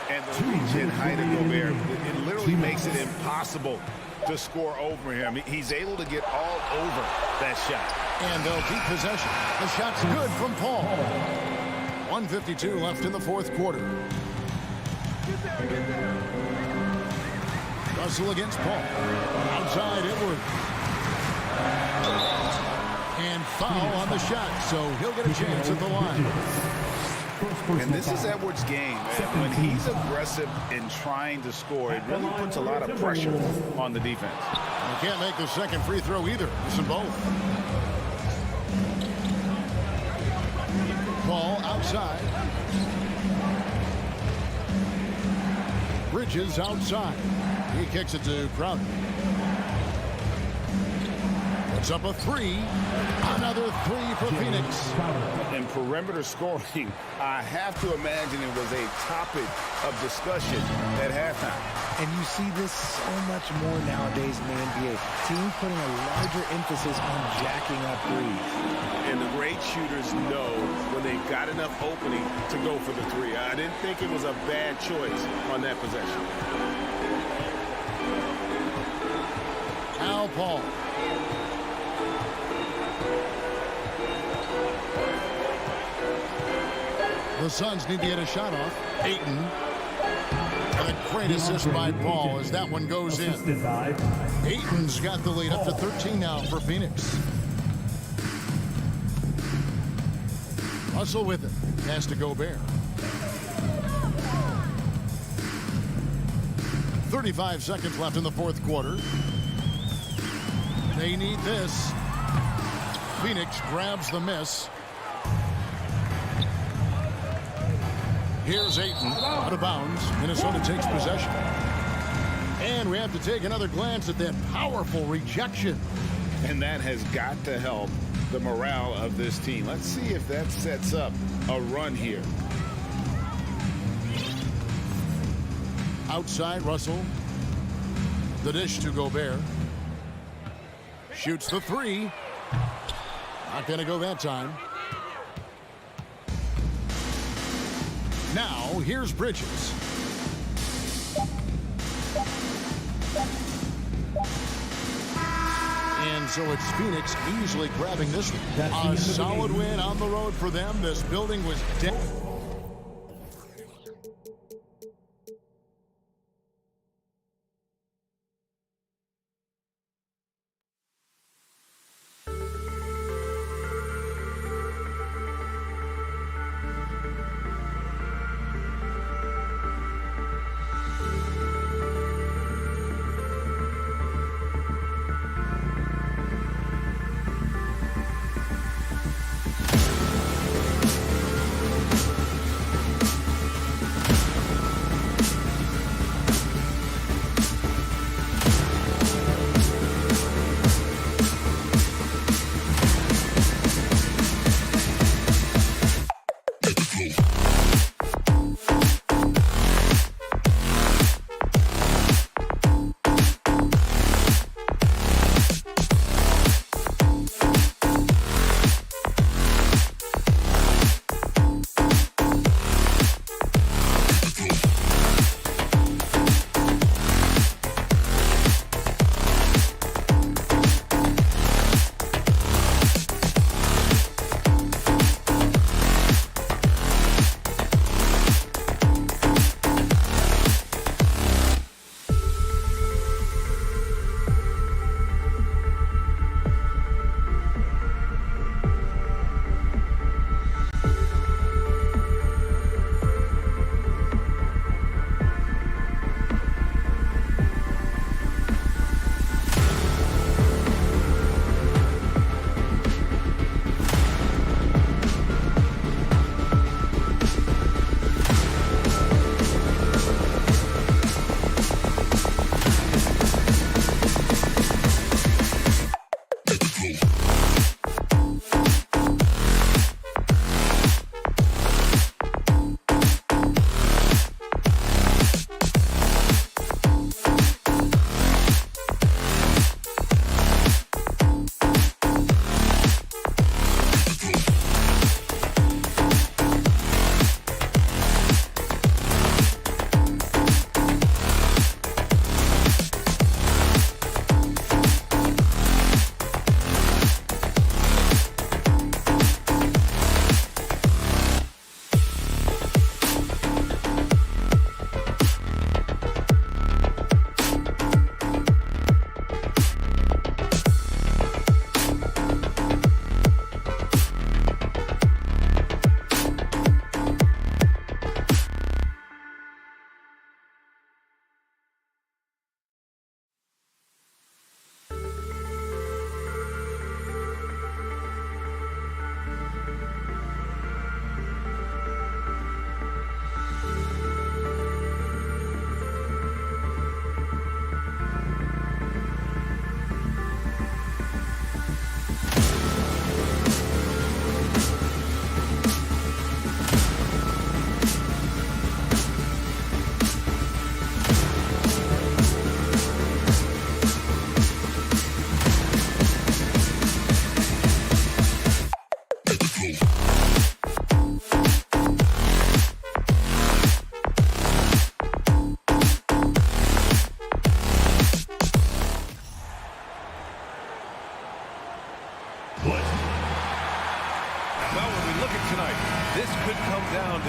And the reach and height of Gobert, it literally makes it impossible to score over him. He's able to get all over that shot. And they'll keep possession. The shot's good from Paul. 1:52 left in the fourth quarter. Russell against Paul. Outside Edwards. And foul on the shot, so he'll get a chance at the line. And this is Edwards' game. And when he's aggressive in trying to score, it really puts a lot of pressure on the defense. He can't make the second free throw either. Miss them both. Paul outside. Bridges outside. He kicks it to Crowder. Puts up a 3. Another 3 for Phoenix. In perimeter scoring, I have to imagine it was a topic of discussion at halftime. And you see this so much more nowadays in the NBA. Teams putting a larger emphasis on jacking up threes. And the great shooters know when they've got enough opening to go for the 3. I didn't think it was a bad choice on that possession. Al Paul. The Suns need to get a shot off. Ayton. And a great assist by Paul as that one goes in. Ayton's got the lead up to 13 now for Phoenix. Russell with it. Pass to Gobert. 35 seconds left in the fourth quarter. They need this. Phoenix grabs the miss. Here's Ayton out of bounds. Minnesota takes possession. And we have to take another glance at that powerful rejection. And that has got to help the morale of this team. Let's see if that sets up a run here. Outside, Russell. The dish to Gobert. Shoots the three. Not going to go that time. Now, here's Bridges. And so it's Phoenix easily grabbing this one. A solid win on the road for them. This building was dead.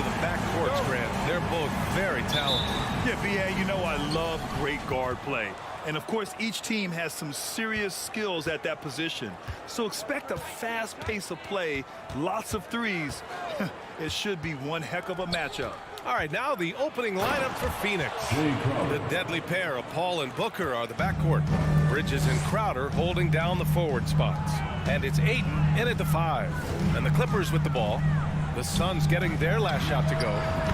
the backcourts, Grant. They're both very talented. Yeah, B.A., you know I love great guard play. And, of course, each team has some serious skills at that position. So expect a fast pace of play, lots of threes. It should be one heck of a matchup. All right, now the opening lineup for Phoenix. The deadly pair of Paul and Booker are the backcourt. Bridges and Crowder holding down the forward spots. And it's Ayton in at the 5. And the Clippers with the ball. The Suns getting their last shot to go.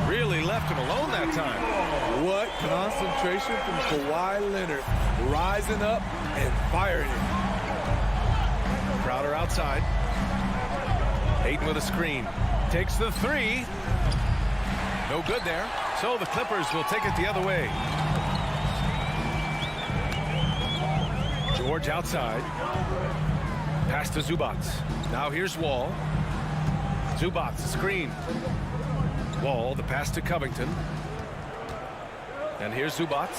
Really left him alone that time. What concentration from Kawhi Leonard. Rising up and firing it. Crowder outside. Ayton with a screen. Takes the 3. No good there. So the Clippers will take it the other way. George outside. Pass to Zubac. Now here's Wall. Zubac, the screen. Wall, the pass to Covington. And here's Zubac.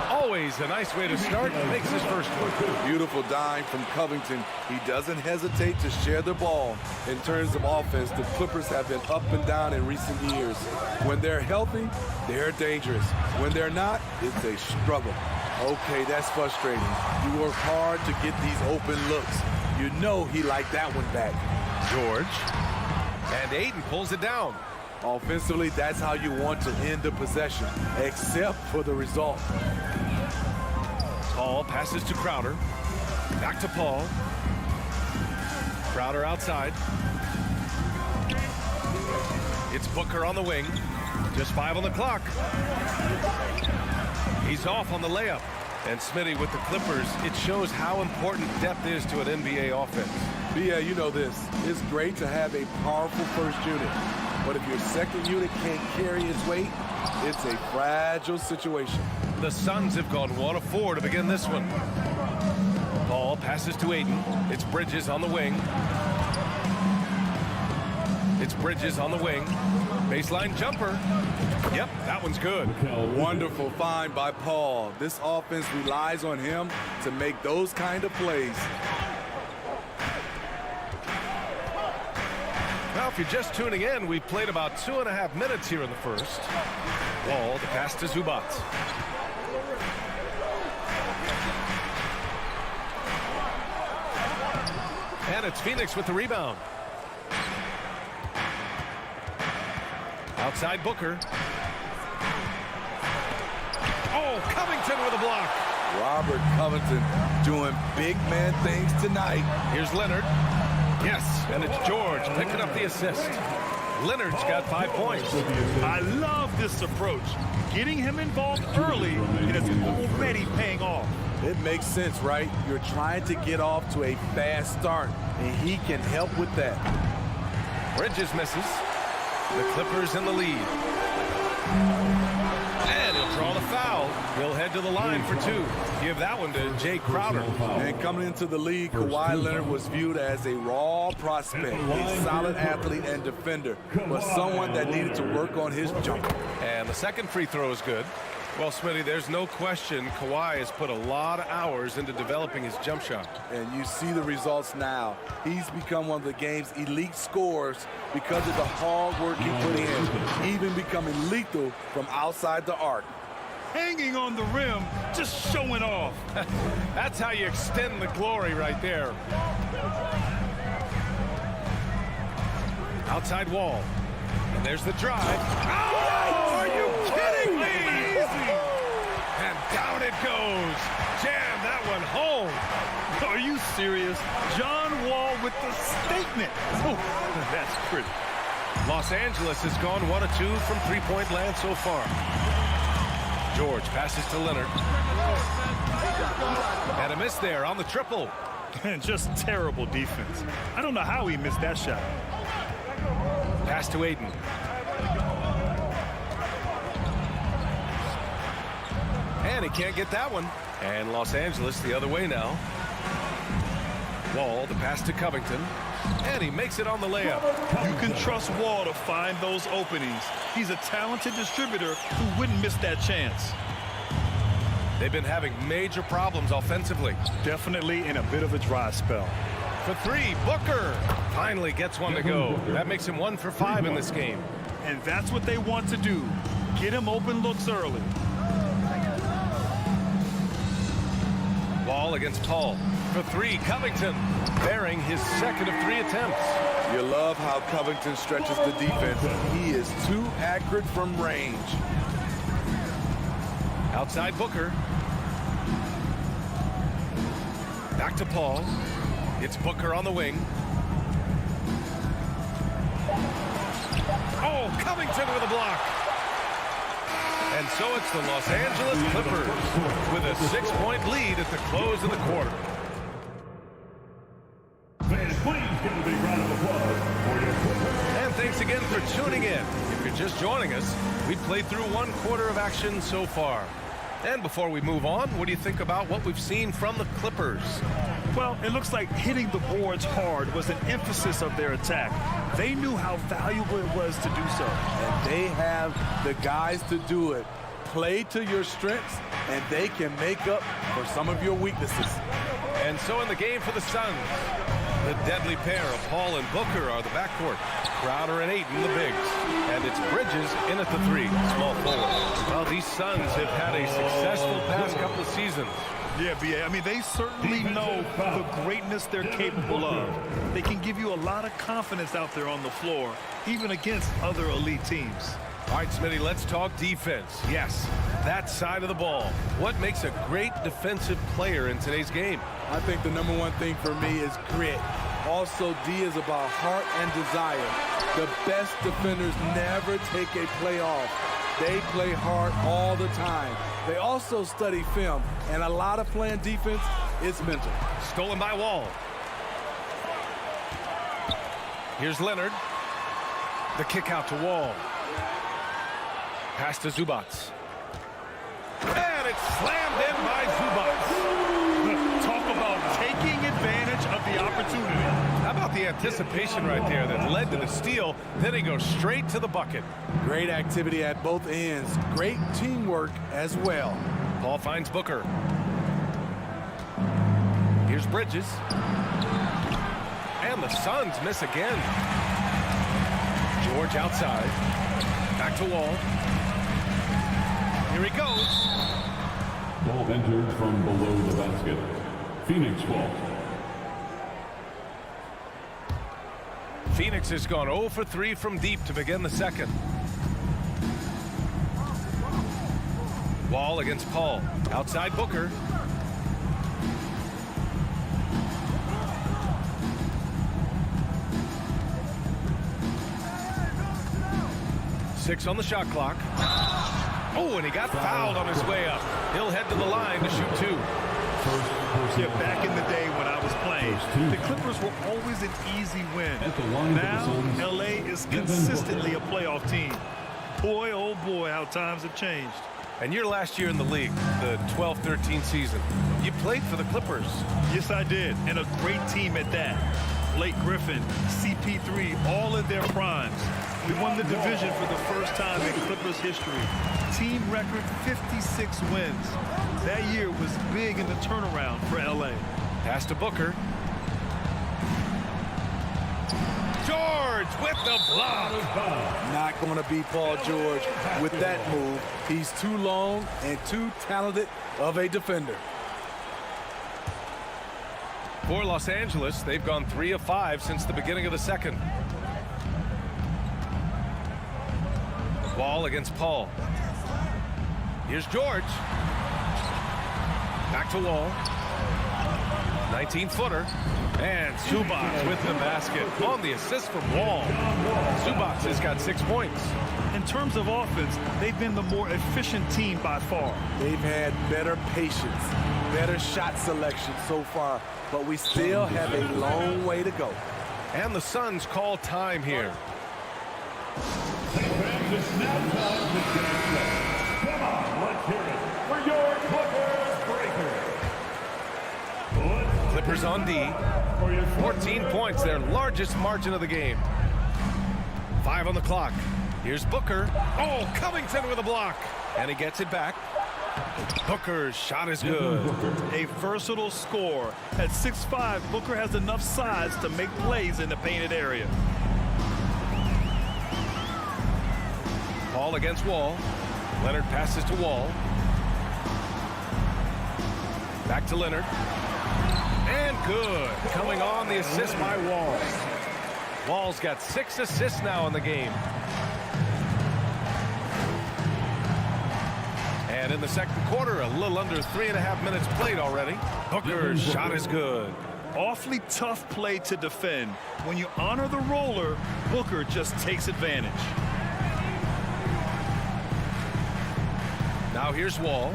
Always a nice way to start. Makes his first one. Beautiful dime from Covington. He doesn't hesitate to share the ball. In terms of offense, the Clippers have been up and down in recent years. When they're healthy, they're dangerous. When they're not, it's a struggle. Okay, that's frustrating. You work hard to get these open looks. You know he liked that one back. George. And Ayton pulls it down. Offensively, that's how you want to end the possession, except for the result. Paul passes to Crowder. Back to Paul. Crowder outside. It's Booker on the wing. Just 5 on the clock. He's off on the layup. And Smitty with the Clippers, it shows how important depth is to an NBA offense. Yeah, you know this. It's great to have a powerful first unit. But if your second unit can't carry its weight, it's a fragile situation. The Suns have gone 1 of 4 to begin this one. Paul passes to Ayton. It's Bridges on the wing. It's Bridges on the wing. Baseline jumper. Yep, that one's good. Wonderful find by Paul. This offense relies on him to make those kind of plays. Now, if you're just tuning in, we've played about 2.5 minutes here in the first. Wall, the pass to Zubac. And it's Phoenix with the rebound. Outside Booker. Oh, Covington with a block. Robert Covington doing big man things tonight. Here's Leonard. Yes, and it's George picking up the assist. Leonard's got 5 points. I love this approach. Getting him involved early, and it's already paying off. It makes sense, right? You're trying to get off to a fast start, and he can help with that. Bridges misses. The Clippers in the lead. And he'll draw the foul. He'll head to the line for 2. Give that one to Jay Crowder. And coming into the league, Kawhi Leonard was viewed as a raw prospect, a solid athlete and defender, but someone that needed to work on his jumper. And the second free throw is good. Well, Smitty, there's no question Kawhi has put a lot of hours into developing his jump shot. And you see the results now. He's become one of the game's elite scorers because of the hard work he put in, even becoming lethal from outside the arc. Hanging on the rim, just showing off. That's how you extend the glory right there. Outside Wall. And there's the drive. Oh, are you kidding me? And down it goes. Jam that one home. Are you serious? John Wall with the statement. Oh, that's pretty. Los Angeles has gone 1 of 2 from three-point land so far. George passes to Leonard. And a miss there on the triple. And just terrible defense. I don't know how he missed that shot. Pass to Ayton. And he can't get that one. And Los Angeles the other way now. Wall, the pass to Covington. And he makes it on the layup. You can trust Wall to find those openings. He's a talented distributor who wouldn't miss that chance. They've been having major problems offensively. Definitely in a bit of a dry spell. For 3, Booker finally gets one to go. That makes him 1 for 5 in this game. and that's what they want to do. Get him open looks early. Wall against Paul. For three, Covington, bearing his second of 3 attempts. You love how Covington stretches the defense. He is too accurate from range. Outside Booker. Back to Paul. It's Booker on the wing. Oh, Covington with a block. And so it's the Los Angeles Clippers with a 6-point lead at the close of the quarter. Fans, please give a big round of applause for your Clippers. And thanks again for tuning in. If you're just joining us, we've played through 1 quarter of action so far. And before we move on, what do you think about what we've seen from the Clippers? Well, it looks like hitting the boards hard was an emphasis of their attack. They knew how valuable it was to do so. And they have the guys to do it. Play to your strengths, and they can make up for some of your weaknesses. And so in the game for the Suns, the deadly pair of Paul and Booker are the backcourt. Crowder and Ayton, the bigs. And it's Bridges in at the 3, small forward. Well, these Suns have had a successful past couple of seasons. Yeah, B.A. I mean, they certainly know the greatness they're capable of. They can give you a lot of confidence out there on the floor, even against other elite teams. All right, Smitty, let's talk defense. Yes, that side of the ball. What makes a great defensive player in today's game? I think the number one thing for me is grit. Also, D is about heart and desire. The best defenders never take a play off. They play hard all the time. They also study film, and a lot of playing defense is mental. Stolen by Wall. Here's Leonard. The kick out to Wall. Pass to Zubats. And it's slammed in by Zubats. Talk about taking advantage of the opportunity. How about the anticipation right there that led to the steal? Then he goes straight to the bucket. Great activity at both ends. Great teamwork as well. Paul finds Booker. Here's Bridges. And the Suns miss again. George outside. Back to Wall. Here he goes. Ball entered from below the basket. Phoenix ball. Phoenix has gone 0 for 3 from deep to begin the second. Wall against Paul. Outside Booker. Six on the shot clock. Oh, and he got fouled on his way up. He'll head to the line to shoot 2. Yeah, back in the day when I was playing, the Clippers were always an easy win. Now, L.A. is consistently a playoff team. Boy, oh boy, how times have changed. And your last year in the league, the 12-13 season, you played for the Clippers. Yes, I did, and a great team at that. Blake Griffin, CP3, all in their primes. We won the division for the first time in Clippers history. Team record 56 wins. That year was big in the turnaround for L.A. Pass to Booker. George with the block. Not going to be Paul George with that move. He's too long and too talented of a defender. For Los Angeles, they've gone 3 of 5 since the beginning of the second. Wall against Paul. Here's George. Back to Wall. 19-footer. And Zubats with the basket on the assist from Wall. Zubats has got 6 points. In terms of offense, they've been the more efficient team by far. They've had better patience, better shot selection so far, but we still have a long way to go. And the Suns call time here. It's now time to get set. Come on, let's hear it for your Clippers Breaker. Clippers on D. 14 points, their largest margin of the game. 5 on the clock. Here's Booker. Oh, Covington with a block. And he gets it back. Booker's shot is good. A versatile scorer. At 6'5", Booker has enough size to make plays in the painted area. Paul against Wall. Leonard passes to Wall. Back to Leonard. And good. Coming on the assist by Wall. Wall's got 6 assists now in the game. And in the second quarter, a little under 3.5 minutes played already. Booker's shot is good. Awfully tough play to defend. When you honor the roller, Booker just takes advantage. Now here's Wall.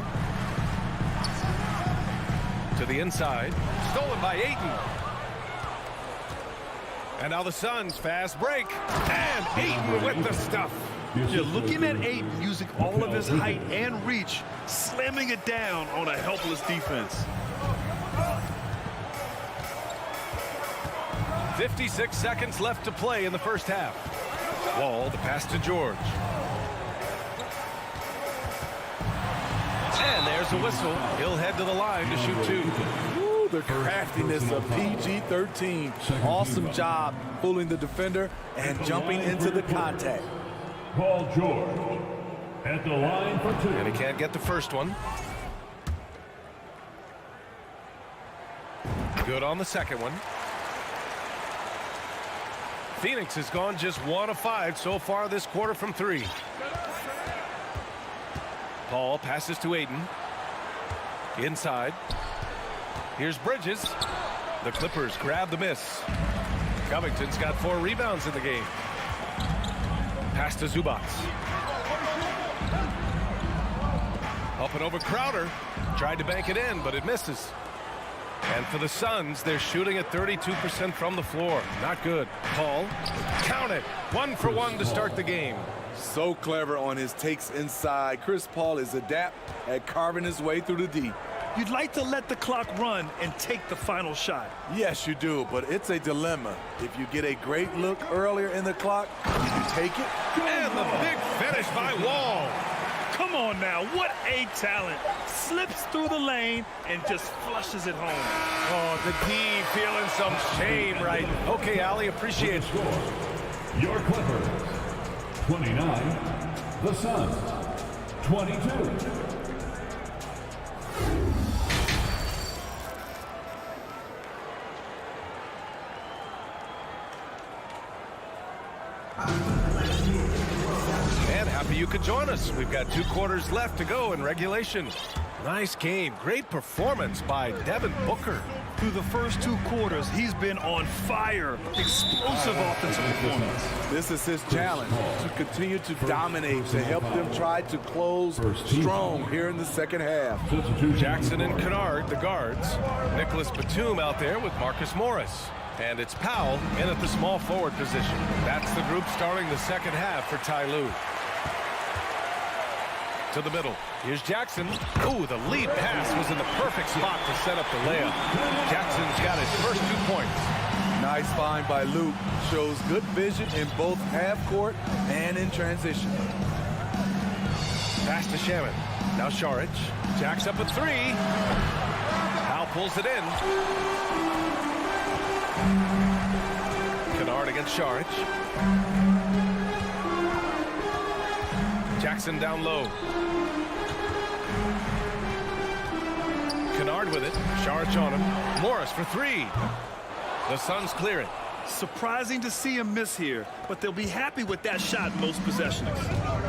To the inside. Stolen by Ayton. And now the Suns fast break. And Ayton with the stuff. You're looking at Ayton using all of his height and reach, slamming it down on a helpless defense. 56 seconds left to play in the first half. Wall, the pass to George. And there's a whistle. He'll head to the line to shoot 2. Ooh, the craftiness of PG-13. Awesome job fooling the defender and jumping into the contact. Paul George at the line for 2. And he can't get the first one. Good on the second one. Phoenix has gone just 1 of 5 so far this quarter from 3. Paul passes to Ayton. Inside. Here's Bridges. The Clippers grab the miss. Covington's got 4 rebounds in the game. Pass to Zubac. Up and over Crowder. Tried to bank it in, but it misses. And for the Suns, they're shooting at 32% from the floor. Not good. Paul, count it. 1 for 1 to start the game. So clever on his takes inside. Chris Paul is adept at carving his way through the D. You'd like to let the clock run and take the final shot. Yes, you do, but it's a dilemma. If you get a great look earlier in the clock, you take it. And the big finish by Wall. Come on now, what a talent. Slips through the lane and just flushes it home. Oh, the D feeling some shame, right? Okay, Ali, appreciate it. Your Clippers, 29. The Suns, 22. And happy you could join us. We've got 2 quarters left to go in regulation. Nice game. Great performance by Devin Booker. Through the first 2 quarters, he's been on fire. Explosive offensive performance. This is his challenge, to continue to dominate, to help them try to close strong here in the second half. Jackson and Kennard, the guards. Nicholas Batum out there with Marcus Morris. And it's Powell in at the small forward position. That's the group starting the second half for Ty Lue. To the middle. Here's Jackson. Ooh, the lead pass was in the perfect spot to set up the layup. Jackson's got his first 2 points. Nice find by Luke. Shows good vision in both half court and in transition. Pass to Shaman. Now Šarić. Jacks up a 3. Powell pulls it in. Kennard against Šarić. Jackson down low. Kennard with it. Šarić on him. Morris for 3. The Suns clear it. Surprising to see him miss here, but they'll be happy with that shot most possessions.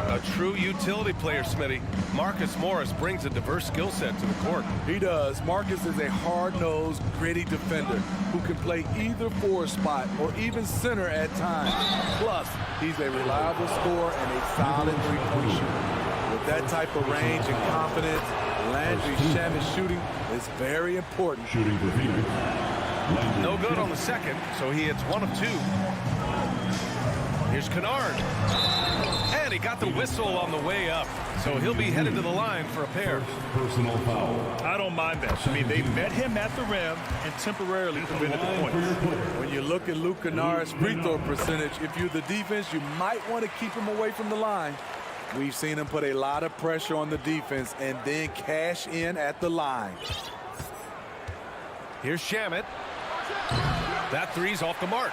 A true utility player, Smitty. Marcus Morris brings a diverse skill set to the court. He does. Marcus is a hard-nosed, gritty defender who can play either 4 spot or even center at times. Plus, he's a reliable scorer and a solid three-point shooter. With that type of range and confidence, Landry Shaman's shooting is very important. Shooting for Phoenix. No good on the second, so he hits 1 of 2. Here's Kennard. And he got the whistle on the way up, so he'll be headed to the line for a pair. Personal foul. I don't mind that. I mean, they met him at the rim and temporarily prevented the points. When you look at Luke Kennard's free throw percentage, if you're the defense, you might want to keep him away from the line. We've seen him put a lot of pressure on the defense and then cash in at the line. Here's Shamet. That 3's off the mark.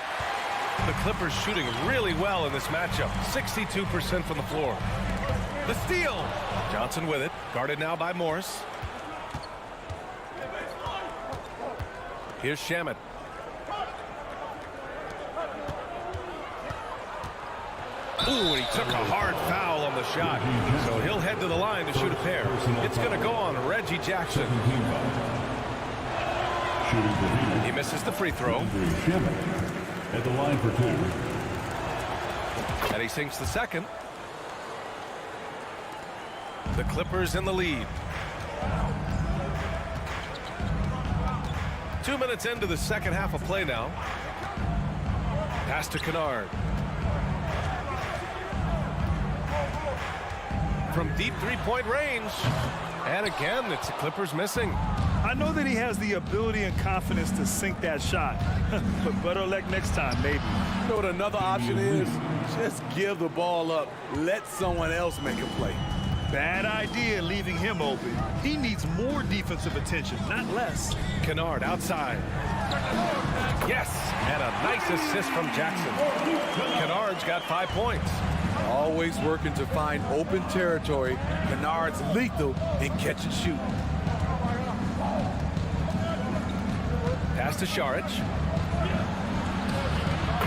The Clippers shooting really well in this matchup. 62% from the floor. The steal. Johnson with it. Guarded now by Morris. Here's Shamet. Ooh, he took a hard foul on the shot. So he'll head to the line to shoot a pair. It's going to go on Reggie Jackson. He misses the free throw. At the line for 2. And he sinks the second. The Clippers in the lead. 2 minutes into the second half of play now. Pass to Kennard. From deep three-point range. And again, it's the Clippers missing. I know that he has the ability and confidence to sink that shot. But better luck next time, maybe. You know what another option is? Just give the ball up. Let someone else make a play. Bad idea leaving him open. He needs more defensive attention, not less. Kennard outside. Yes, and a nice assist from Jackson. Kennard's got 5 points. Always working to find open territory. Kennard's lethal in catch and shoot. Pass to Šarić.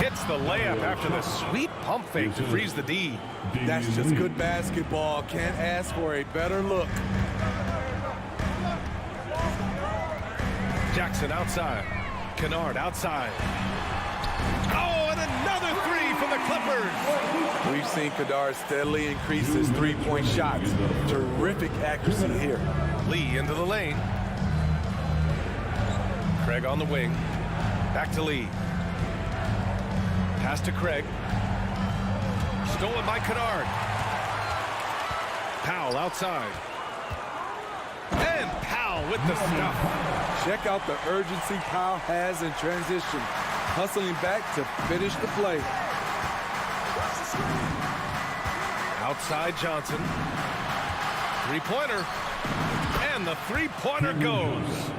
Hits the layup after the sweet pump fake to freeze the D. That's just good basketball. Can't ask for a better look. Jackson outside. Kennard outside. Oh, and another three from the Clippers. We've seen Kennard steadily increase his three-point shots. Terrific accuracy here. Lee into the lane. Craig on the wing. Back to Lee. Pass to Craig. Stolen by Kennard. Powell outside. And Powell with the stuff. Check out the urgency Powell has in transition. Hustling back to finish the play. Outside Johnson. Three-pointer. And the three-pointer goes.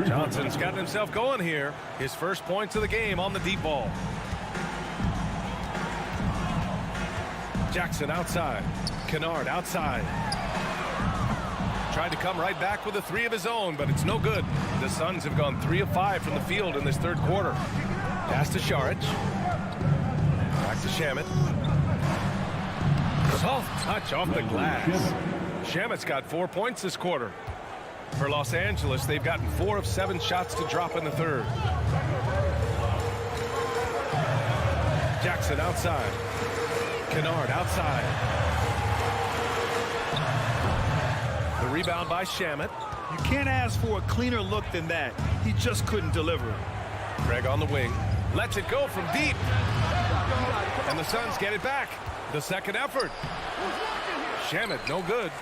Johnson's gotten himself going here. His first points of the game on the deep ball. Jackson outside. Kennard outside. Tried to come right back with a three of his own, but it's no good. The Suns have gone 3 of 5 from the field in this third quarter. Pass to Šarić. Back to Shamet. Soft touch off the glass. Shamet's got 4 points this quarter. For Los Angeles, they've gotten 4 of 7 shots to drop in the third. Jackson outside. Kennard outside. The rebound by Shamet. You can't ask for a cleaner look than that. He just couldn't deliver. Craig on the wing. Lets it go from deep. And the Suns get it back. The second effort. Shamet, no good.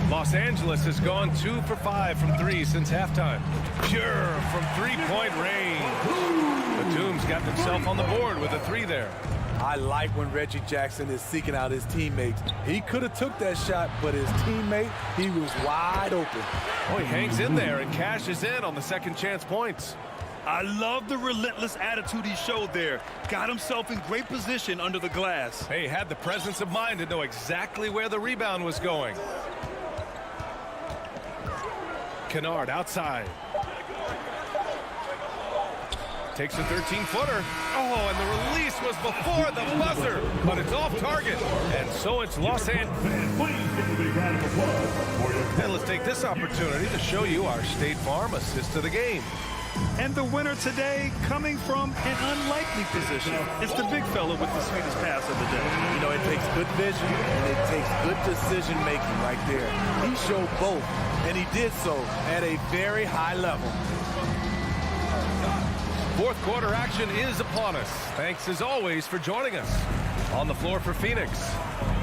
Los Angeles has gone 2 for 5 from 3 since halftime. Pure from three-point range. Batum's got himself on the board with a 3 there. I like when Reggie Jackson is seeking out his teammates. He could have took that shot, but his teammate, he was wide open. Oh, he hangs in there and cashes in on the second chance points. I love the relentless attitude he showed there. Got himself in great position under the glass. Hey, had the presence of mind to know exactly where the rebound was going. Kennard outside. Takes a 13-footer. Oh, and the release was before the buzzer, but it's off target. And so it's Los Angeles. And let's take this opportunity to show you our State Farm assist to the game. And the winner today coming from an unlikely position. It's the big fella with the sweetest pass of the day. You know, it takes good vision and it takes good decision-making right there. He showed both, and he did so at a very high level. Fourth quarter action is upon us. Thanks as always for joining us. On the floor for Phoenix,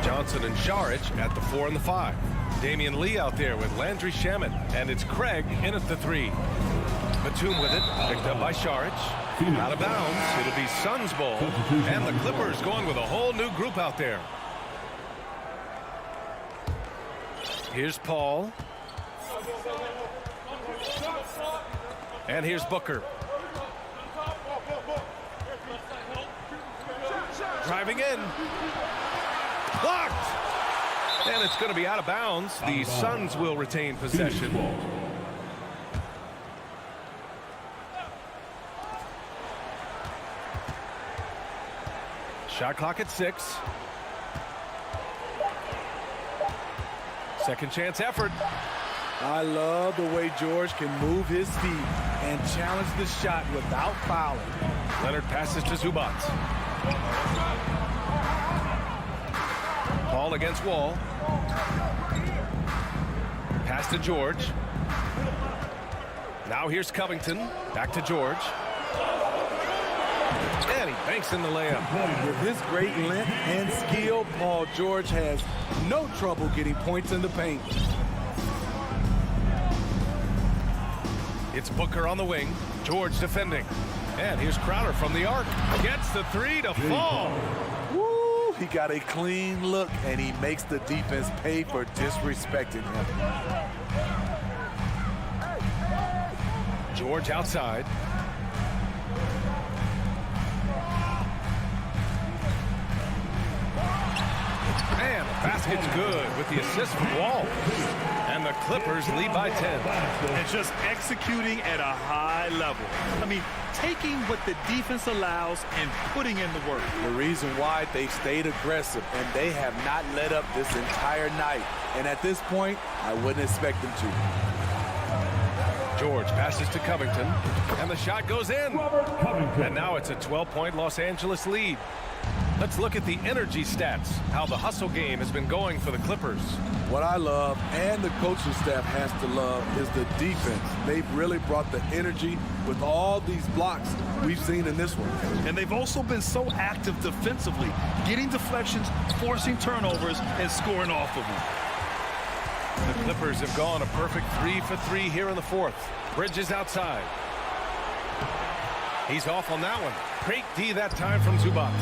Johnson and Šarić at the 4 and the 5. Damian Lee out there with Landry Shamet, and it's Craig in at the 3. Batum with it, picked up by Šarić. Out of bounds, it'll be Suns ball, and the Clippers going with a whole new group out there. Here's Paul. And here's Booker. Driving in. Blocked. And it's going to be out of bounds. The Suns will retain possession. Shot clock at 6. Second chance effort. I love the way George can move his feet and challenge the shot without fouling. Leonard passes to Zubac. Ball against Wall. Pass to George. Now here's Covington. Back to George. And he banks in the layup. With his great length and skill, Paul George has no trouble getting points in the paint. It's Booker on the wing. George defending. And here's Crowder from the arc. Gets the 3 to fall. Woo! He got a clean look, and he makes the defense pay for disrespecting him. George outside. And the basket's good with the assist from Wall. And the Clippers lead by 10. And just executing at a high level. I mean, taking what the defense allows and putting in the work. The reason why they stayed aggressive, and they have not let up this entire night. And at this point, I wouldn't expect them to. George passes to Covington, and the shot goes in. And now it's a 12-point Los Angeles lead. Let's look at the energy stats, how the hustle game has been going for the Clippers. What I love, and the coaching staff has to love, is the defense. They've really brought the energy with all these blocks we've seen in this one. And they've also been so active defensively, getting deflections, forcing turnovers, and scoring off of them. The Clippers have gone a perfect 3 for 3 here in the fourth. Bridges outside. He's off on that one. Great D that time from Zubac.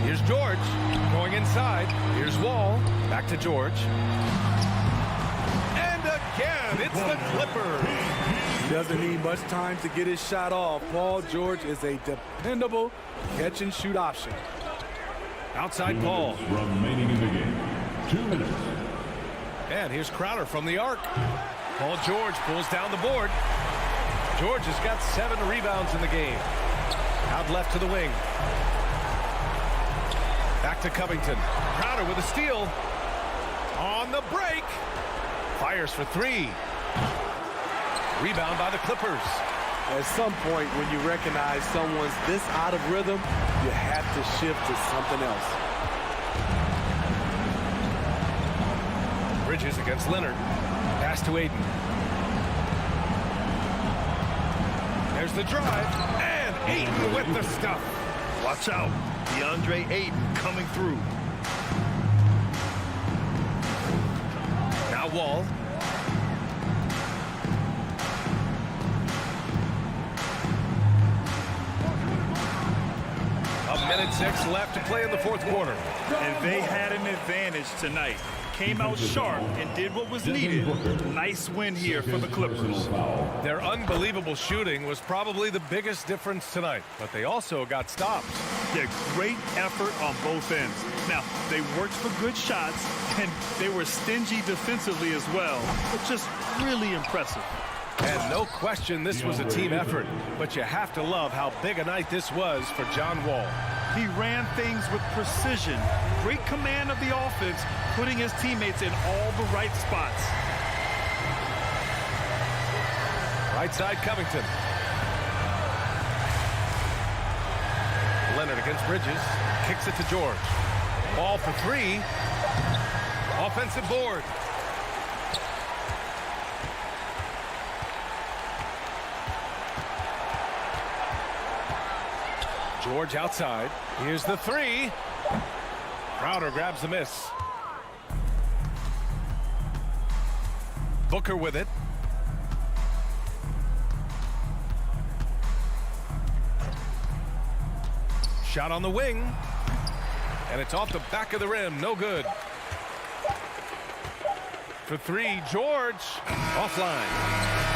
Here's George going inside. Here's Wall. Back to George. And again, it's the Clippers. He doesn't need much time to get his shot off. Paul George is a dependable catch-and-shoot option. Outside Paul. Remaining in the game. 2 minutes. And here's Crowder from the arc. Paul George pulls down the board. George has got 7 rebounds in the game. Out left to the wing. Back to Covington. Crowder with a steal. On the break. Fires for 3. Rebound by the Clippers. At some point, when you recognize someone's this out of rhythm, you have to shift to something else. Bridges against Leonard. Pass to Aiden. There's the drive. And Aiden with the stuff. Watch out. DeAndre Ayton coming through. Now Wall. A minute 6 left to play in the fourth quarter. And they had an advantage tonight. Came out sharp and did what was needed. Nice win here for the Clippers. Their unbelievable shooting was probably the biggest difference tonight, but they also got stopped. Yeah, great effort on both ends. Now, they worked for good shots, and they were stingy defensively as well. But just really impressive. And no question this was a team effort, but you have to love how big a night this was for John Wall. He ran things with precision, great command of the offense, putting his teammates in all the right spots. Right side Covington. Leonard against Bridges, kicks it to George. Ball for 3. Offensive board. George outside. Here's the 3. Crowder grabs the miss. Booker with it. Shot on the wing. And it's off the back of the rim. No good. For 3, George. Offline.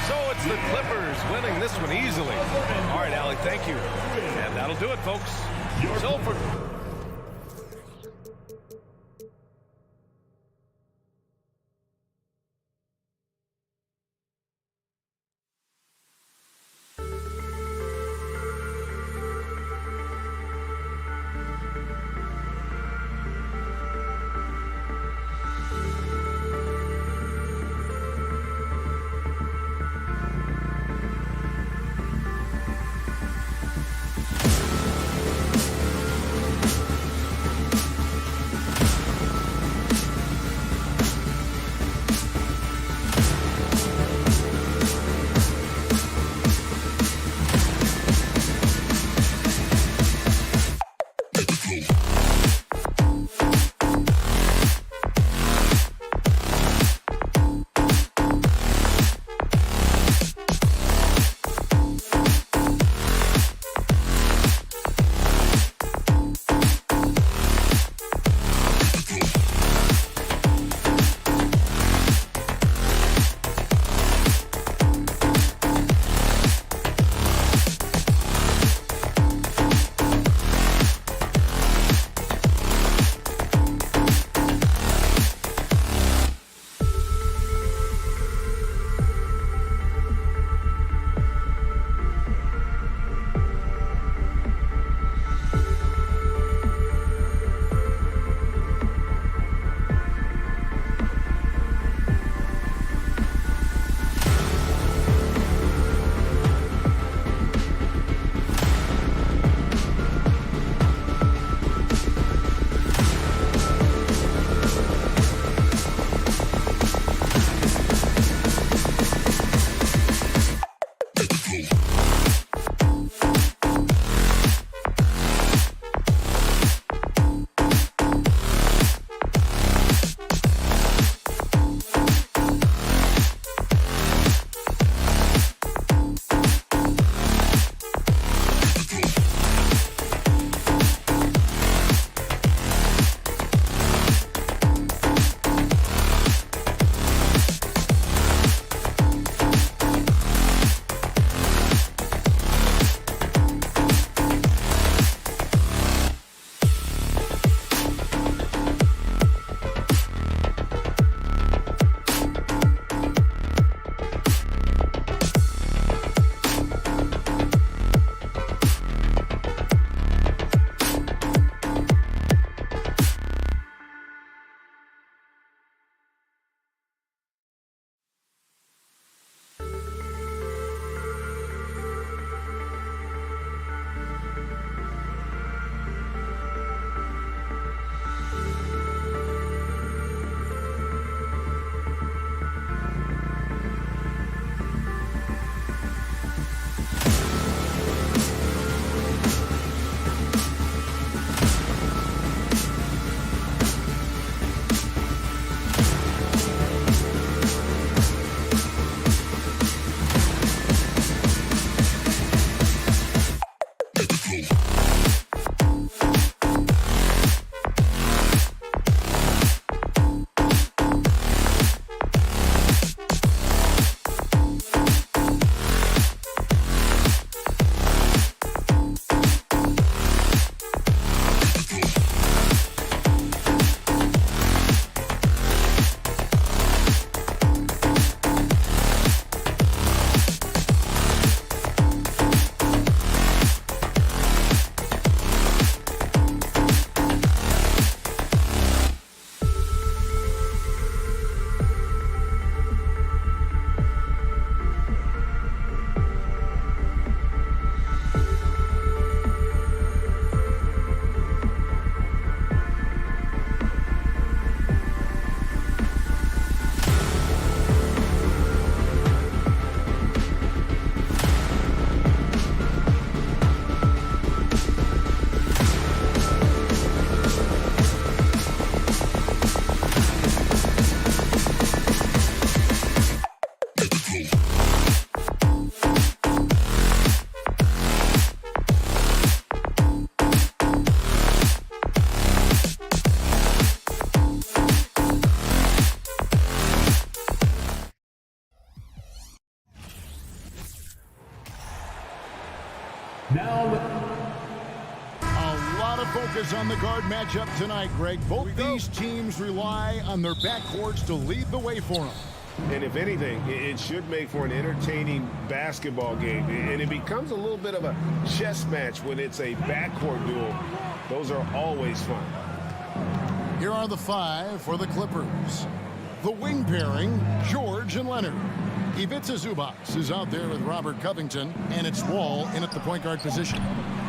So it's the Clippers winning this one easily. All right, Allie, thank you. And that'll do it, folks. So for the focus on the guard matchup tonight, Greg. Both these teams rely on their backcourts to lead the way for them. And if anything, it should make for an entertaining basketball game. And it becomes a little bit of a chess match when it's a backcourt duel. Those are always fun. Here are the 5 for the Clippers. The wing pairing, George and Leonard. Ivica Zubac is out there with Robert Covington, and it's Wall in at the point guard position.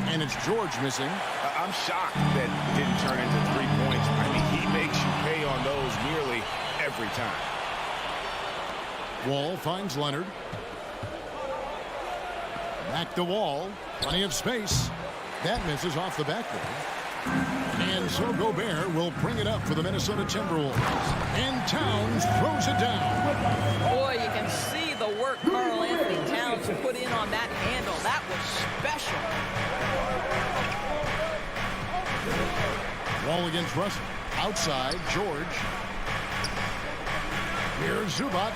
And it's George missing. I'm shocked that it didn't turn into 3 points. I mean, he makes you pay on those nearly every time. Wall finds Leonard. Back to Wall. Plenty of space. That misses off the backboard. And so Gobert will bring it up for the Minnesota Timberwolves. And Towns throws it down. Boy, you can see the work Karl Anthony Towns put in on that handle. That was special. Wall against Russell. Outside, George. Here's Zubac.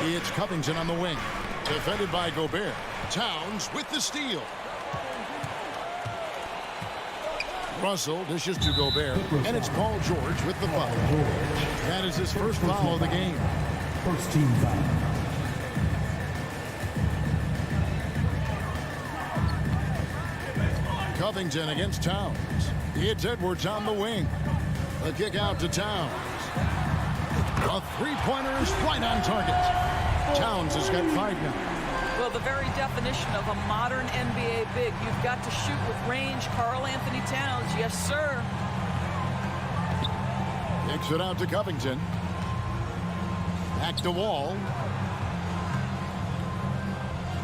It's Covington on the wing. Defended by Gobert. Towns with the steal. Russell dishes to Gobert. And it's Paul George with the foul. That is his first foul of the game. First team foul. Covington against Towns. It's Edwards on the wing. The kick out to Towns. A three-pointer is right on target. Towns has got 5 now. Well, the very definition of a modern NBA big. You've got to shoot with range. Karl Anthony Towns, yes, sir. Kicks it out to Covington. Back to Wall.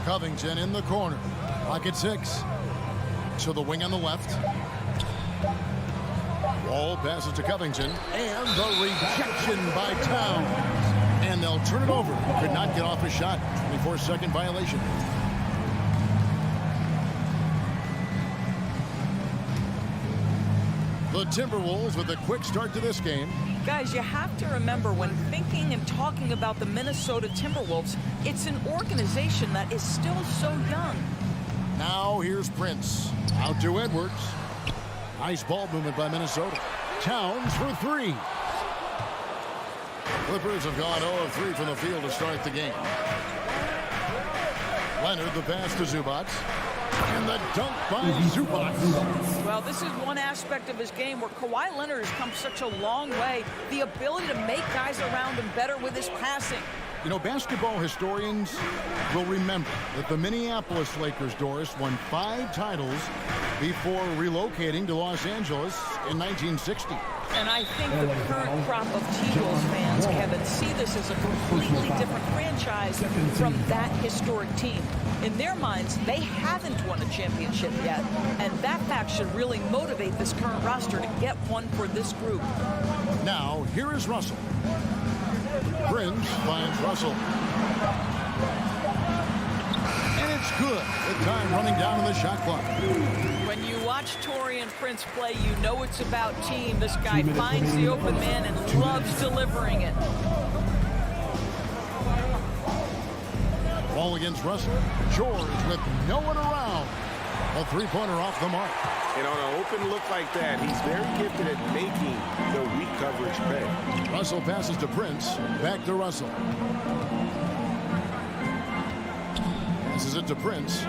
Covington in the corner. Clock at 6. To the wing on the left. Wall passes to Covington. And the rejection by Towns. And they'll turn it over. Could not get off a shot. 24-second violation. The Timberwolves with a quick start to this game. Guys, you have to remember when thinking and talking about the Minnesota Timberwolves, it's an organization that is still so young. Now here's Prince. Out to Edwards. Nice ball movement by Minnesota. Towns for 3. Clippers have gone 0 of 3 from the field to start the game. Leonard the pass to Zubac. And the dunk by Zubac. Well, this is one aspect of his game where Kawhi Leonard has come such a long way. The ability to make guys around him better with his passing. You know, basketball historians will remember that the Minneapolis Lakers, Doris, won 5 titles before relocating to Los Angeles in 1960. And I think the current crop of T-Wolves fans, Kevin, see this as a completely different franchise from that historic team. In their minds, they haven't won a championship yet, and that fact should really motivate this current roster to get one for this group. Now, here is Russell. Prince finds Russell. And it's good. The time running down on the shot clock. When you watch Taurean Prince play, you know it's about team. This guy finds the open man and loves delivering it. Ball against Russell. George with no one around. A three-pointer off the mark. And on an open look like that, he's very gifted at making the weak coverage pay. Russell passes to Prince. Back to Russell. Passes it to Prince.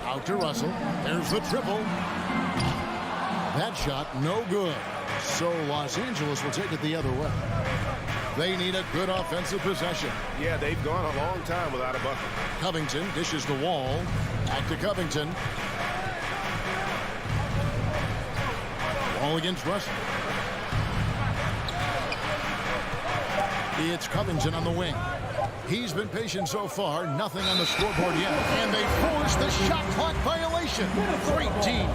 Out to Russell. There's the triple. That shot no good. So Los Angeles will take it the other way. They need a good offensive possession. Yeah, they've gone a long time without a bucket. Covington dishes the Wall. Back to Covington. Wall against Russell. It's Covington on the wing. He's been patient so far. Nothing on the scoreboard yet. And they force the shot clock violation. Great team.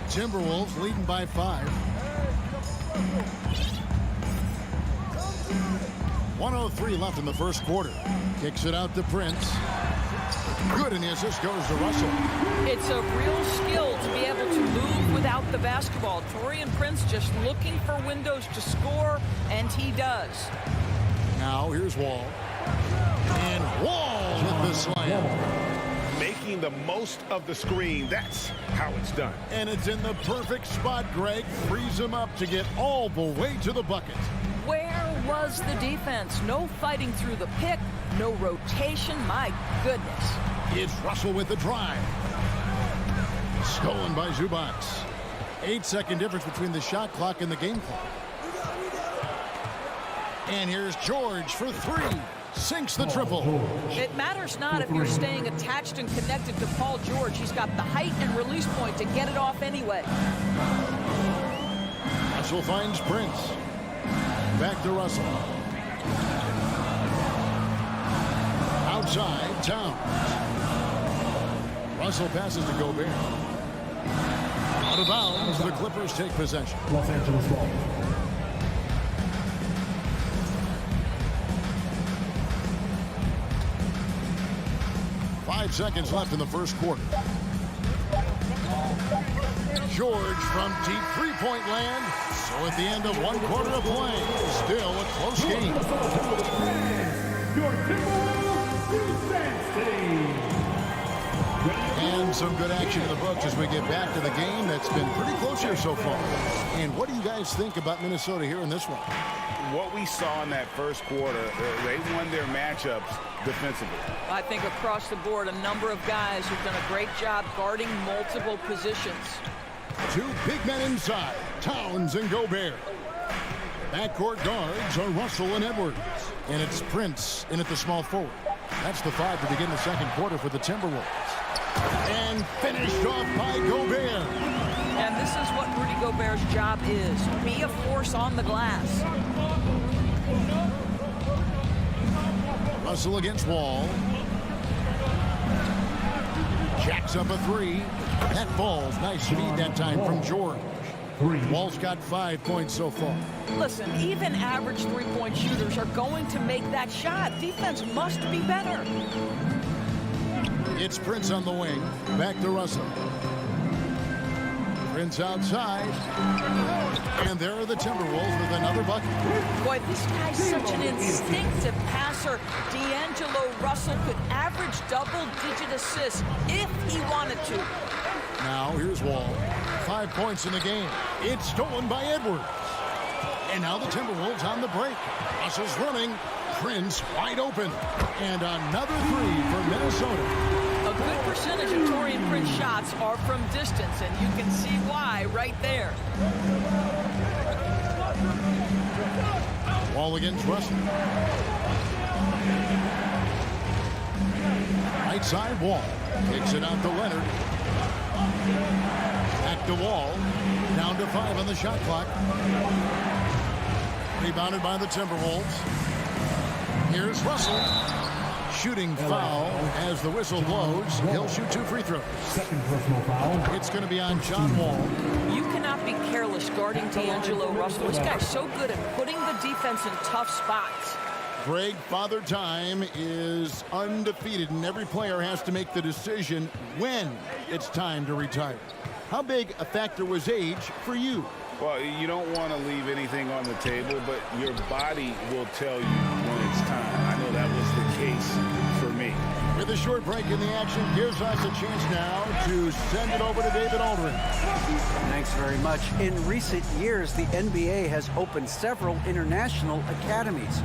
Timberwolves leading by 5. 1:03 left in the first quarter. Kicks it out to Prince. Good, and the assist goes to Russell. It's a real skill to be able to move without the basketball. Taurean Prince just looking for windows to score, and he does. Now here's Wall. And Wall with the slam. Making the most of the screen. That's how it's done. And it's in the perfect spot, Greg. Frees him up to get all the way to the bucket. Where was the defense? No fighting through the pick, no rotation. My goodness. It's Russell with the drive. Stolen by Zubac. 8-second difference between the shot clock and the game clock. And here's George for three. Sinks the triple. It matters not if you're staying attached and connected to Paul George. He's got the height and release point to get it off anyway. Russell finds Prince. Back to Russell. Outside, Towns. Russell passes to Gobert. Out of bounds, the Clippers take possession. Los Angeles ball. Five seconds left in the first quarter. George from deep three-point land. So at the end of one quarter of play, still a close game. Your Timberwolves defense team. And some good action in the books as we get back to the game that's been pretty close here so far. And what do you guys think about Minnesota here in this one? What we saw in that first quarter, they won their matchups defensively. I think across the board, a number of guys who've done a great job guarding multiple positions. Two big men inside, Towns and Gobert. Backcourt guards are Russell and Edwards. And it's Prince in at the small forward. That's the five to begin the second quarter for the Timberwolves. And finished off by Gobert. And this is what Rudy Gobert's job is. Be a force on the glass. Russell against Wall. Jacks up a three. That falls. Nice speed that time from George. Wall's got 5 points so far. Listen, even average three-point shooters are going to make that shot. Defense must be better. It's Prince on the wing. Back to Russell. Prince outside. And there are the Timberwolves with another bucket. Boy, this guy's such an instinctive passer. D'Angelo Russell could average double-digit assists if he wanted to. Now here's Wall. 5 points in the game. It's stolen by Edwards. And now the Timberwolves on the break. Russell's running. Prince wide open. And another three for Minnesota. A good percentage of Taurean Prince shots are from distance, and you can see why right there. Wall against Russell. Right side, Wall. Kicks it out to Leonard. Back to Wall. Down to 5 on the shot clock. Rebounded by the Timberwolves. Here's Russell. Shooting foul as the whistle blows. He'll shoot 2 free throws. Second personal foul. It's going to be on John Wall. You cannot be careless guarding D'Angelo Russell. This guy's so good at putting the defense in tough spots. Greg, Father Time is undefeated, and every player has to make the decision when it's time to retire. How big a factor was age for you? Well, you don't want to leave anything on the table, but your body will tell you when it's time. I know that was the case for me. With a short break in the action, gives us a chance now to send it over to David Aldrin. Thanks very much. In recent years, the NBA has opened several international academies.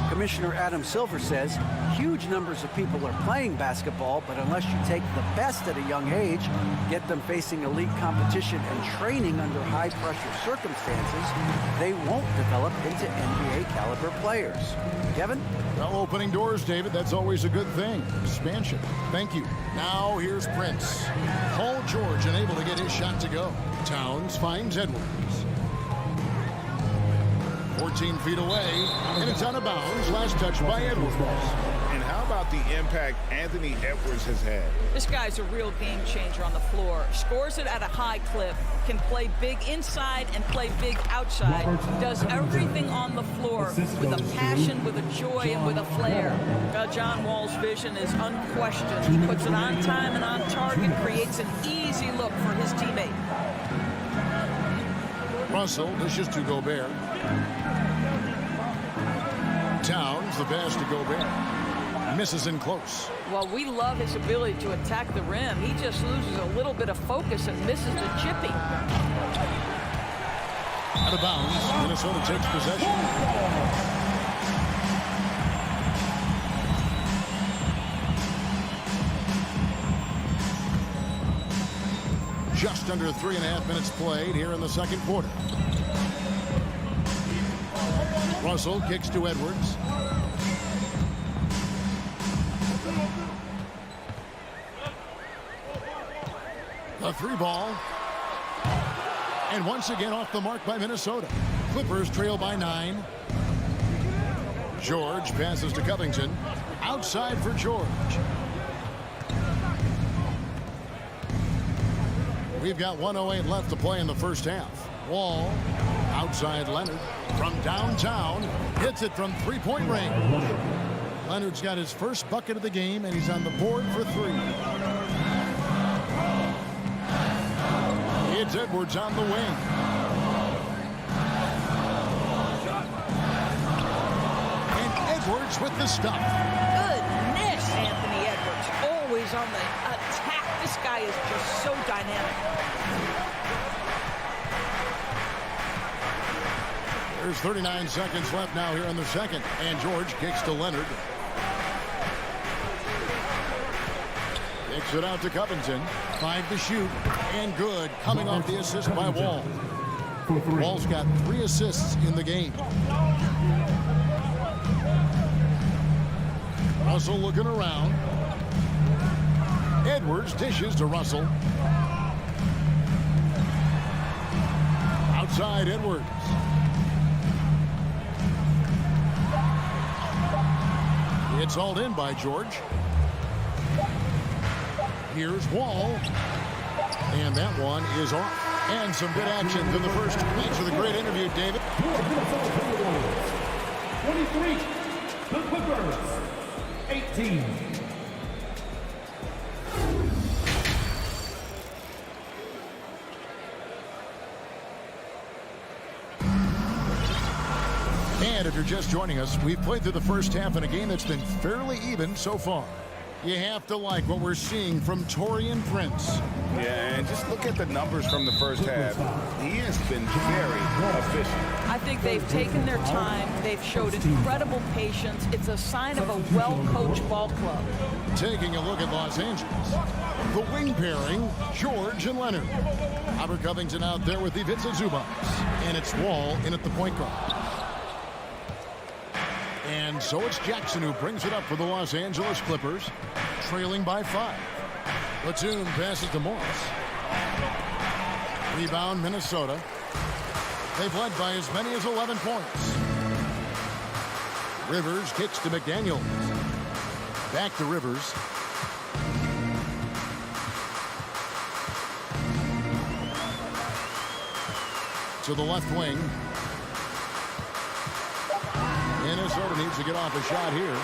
Commissioner Adam Silver says huge numbers of people are playing basketball, but unless you take the best at a young age, get them facing elite competition and training under high-pressure circumstances, they won't develop into NBA-caliber players. Kevin? Well, opening doors, David. That's always a good thing. Expansion. Thank you. Now here's Prince. Paul George unable to get his shot to go. Towns finds Edwards. 14 feet away, and it's out of bounds. Last touch by Edwards. And how about the impact Anthony Edwards has had? This guy's a real game changer on the floor. Scores it at a high clip, can play big inside and play big outside. Does everything on the floor with a passion, with a joy, and with a flair. John Wall's vision is unquestioned. He puts it on time and on target, creates an easy look for his teammate. Russell dishes to Gobert. Towns, the pass to Gobert. Misses in close. Well, we love his ability to attack the rim. He just loses a little bit of focus and misses the chipping. Out of bounds. Minnesota takes possession. Just under 3.5 minutes played here in the second quarter. Russell kicks to Edwards. The three ball. And once again off the mark by Minnesota. Clippers trail by 9. George passes to Covington. Outside for George. We've got 1:08 left to play in the first half. Wall. Outside Leonard. From downtown. Hits it from three-point range. Leonard's got his first bucket of the game, and he's on the board for 3. It's Edwards on the wing. And Edwards with the stop. Goodness, Anthony Edwards. Always on the attack. This guy is just so dynamic. There's 39 seconds left now here in the second. And George kicks to Leonard. Kicks it out to Covington. 5 to shoot. And good. Coming off the assist by Wall. Wall's got 3 assists in the game. Russell looking around. Edwards dishes to Russell. Outside Edwards. It's hauled in by George. Here's Wall. And that one is off. And some good action in the first. Thanks for the great interview, David. 23, the Clippers, 18. And if you're just joining us, we've played through the first half in a game that's been fairly even so far. You have to like what we're seeing from Taurean Prince. Yeah, and just look at the numbers from the first half. He has been very efficient. I think they've taken their time. They've showed incredible patience. It's a sign of a well-coached ball club. Taking a look at Los Angeles. The wing pairing, George and Leonard. Robert Covington out there with Ivica Zubac. And it's Wall in at the point guard. And so it's Jackson who brings it up for the Los Angeles Clippers, trailing by 5. Platoon passes to Morris. Rebound, Minnesota. They've led by as many as 11 points. Rivers kicks to McDaniels. Back to Rivers. To the left wing. Minnesota needs to get off a shot here.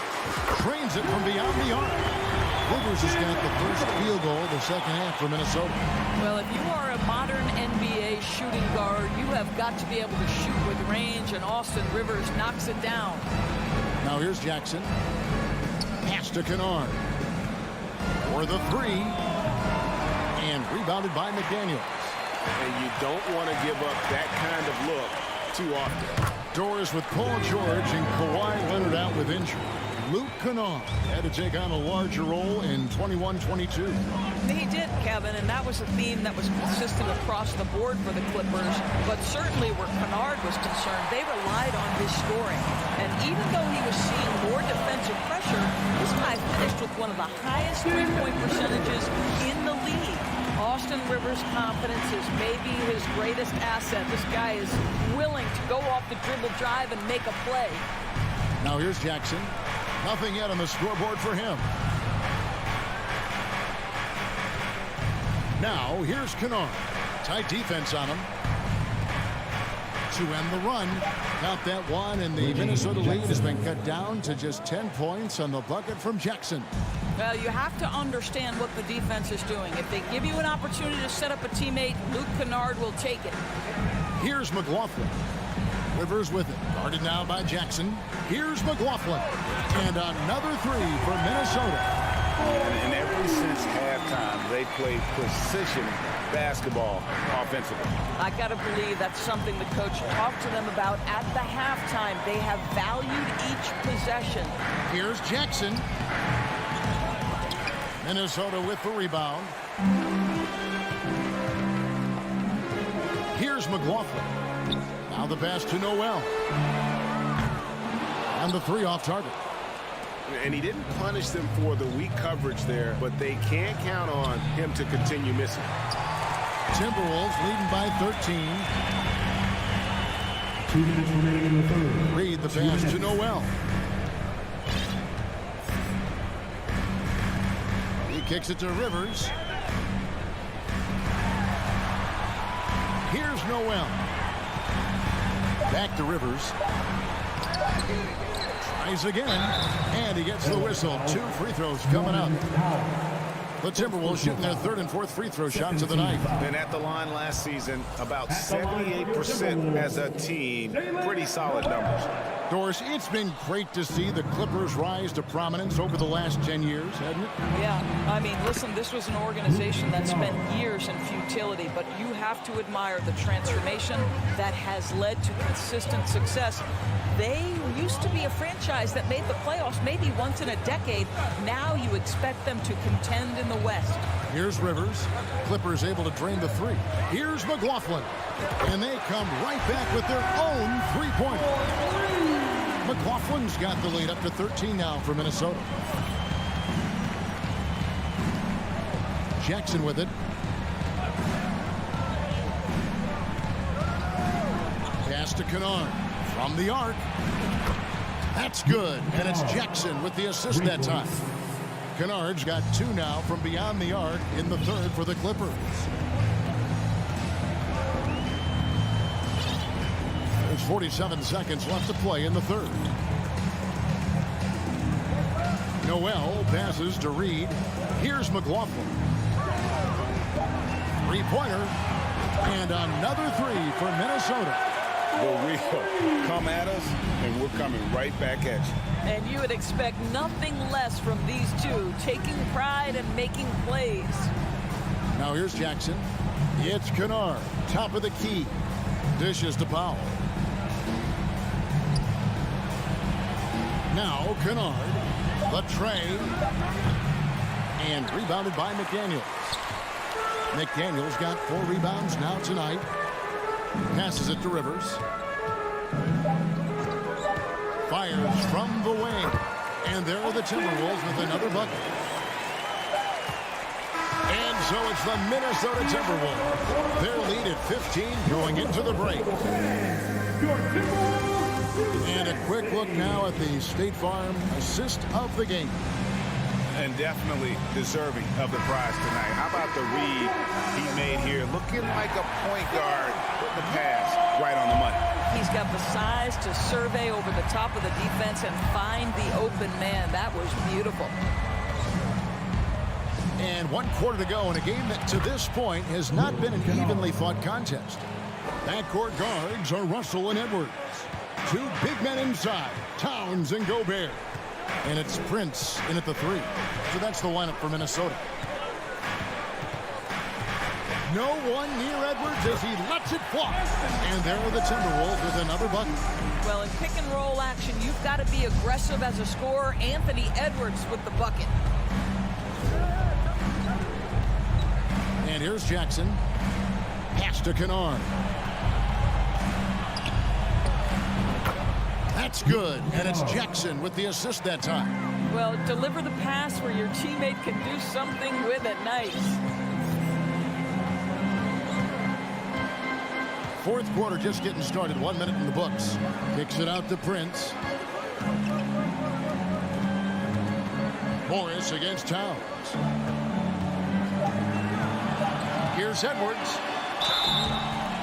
Trains it from beyond the arc. Rivers has got the first field goal of the second half for Minnesota. Well, if you are a modern NBA shooting guard, you have got to be able to shoot with range, and Austin Rivers knocks it down. Now here's Jackson. Pass to Kennard. For the 3. And rebounded by McDaniels. And you don't want to give up that kind of look too often. Doors with Paul George and Kawhi Leonard out with injury. Luke Kennard had to take on a larger role in 21-22. He did, Kevin, and that was a theme that was consistent across the board for the Clippers. But certainly where Kennard was concerned, they relied on his scoring. And even though he was seeing more defensive pressure, this guy finished with one of the highest three-point percentages in the league. Austin Rivers' confidence is maybe his greatest asset. This guy is willing to go off the dribble drive and make a play. Now here's Jackson. Nothing yet on the scoreboard for him. Now here's Kennard. Tight defense on him. To end the run. Got that one, and the Minnesota lead has been cut down to just 10 points on the bucket from Jackson. Well, you have to understand what the defense is doing. If they give you an opportunity to set up a teammate, Luke Kennard will take it. Here's McLaughlin. Rivers with it. Guarded now by Jackson. Here's McLaughlin. And another three for Minnesota. And ever since halftime, they played precision basketball offensively. I got to believe that's something the coach talked to them about at the halftime. They have valued each possession. Here's Jackson. Minnesota with the rebound. Here's McLaughlin. Now the pass to Noel. And the three off target. And he didn't punish them for the weak coverage there, but they can't count on him to continue missing. Timberwolves leading by 13. 2 minutes remaining in the third. Reed the pass to Noel. He kicks it to Rivers. Here's Noel. Back to Rivers. Tries again. And he gets the whistle. 2 free throws coming up. The Timberwolves shooting their third and fourth free throw shots of the night. And at the line last season, about 78% as a team. Pretty solid numbers. Doris, it's been great to see the Clippers rise to prominence over the last 10 years, hasn't it? Yeah, I mean, listen, this was an organization that spent years in futility, but you have to admire the transformation that has led to consistent success. They used to be a franchise that made the playoffs maybe once in a decade. Now you expect them to contend in the West. Here's Rivers. Clippers able to drain the three. Here's McLaughlin. And they come right back with their own three-pointer. McLaughlin's got the lead up to 13 now for Minnesota. Jackson with it. Pass to Kennard. From the arc. That's good. And it's Jackson with the assist that time. Kennard's got 2 now from beyond the arc in the third for the Clippers. There's 47 seconds left to play in the third. Noel passes to Reed. Here's McLaughlin. Three-pointer. And another three for Minnesota. The real come at us, and we're coming right back at you. And you would expect nothing less from these two, taking pride and making plays. Now here's Jackson. It's Kennard, top of the key. Dishes to Powell. Now Kennard, the tray, and rebounded by McDaniels. McDaniels got 4 rebounds now tonight. Passes it to Rivers. Fires from the wing. And there are the Timberwolves with another bucket. And so it's the Minnesota Timberwolves. Their lead at 15 going into the break. And a quick look now at the State Farm assist of the game. And definitely deserving of the prize tonight. How about the read he made here? Looking like a point guard, putting the pass right on the money. He's got the size to survey over the top of the defense and find the open man. That was beautiful. And 1 quarter to go in a game that to this point has not been an evenly fought contest. Backcourt guards are Russell and Edwards. 2 big men inside, Towns and Gobert. And it's Prince in at the 3. So that's the lineup for Minnesota. No one near Edwards as he lets it fly. And there are the Timberwolves with another bucket. Well, in pick and roll action, you've got to be aggressive as a scorer. Anthony Edwards with the bucket. And here's Jackson. Pass to Kennard. That's good. And it's Jackson with the assist that time. Well, deliver the pass where your teammate can do something with it. Nice. Fourth quarter just getting started. 1 minute in the books. Kicks it out to Prince. Morris against Towns. Here's Edwards.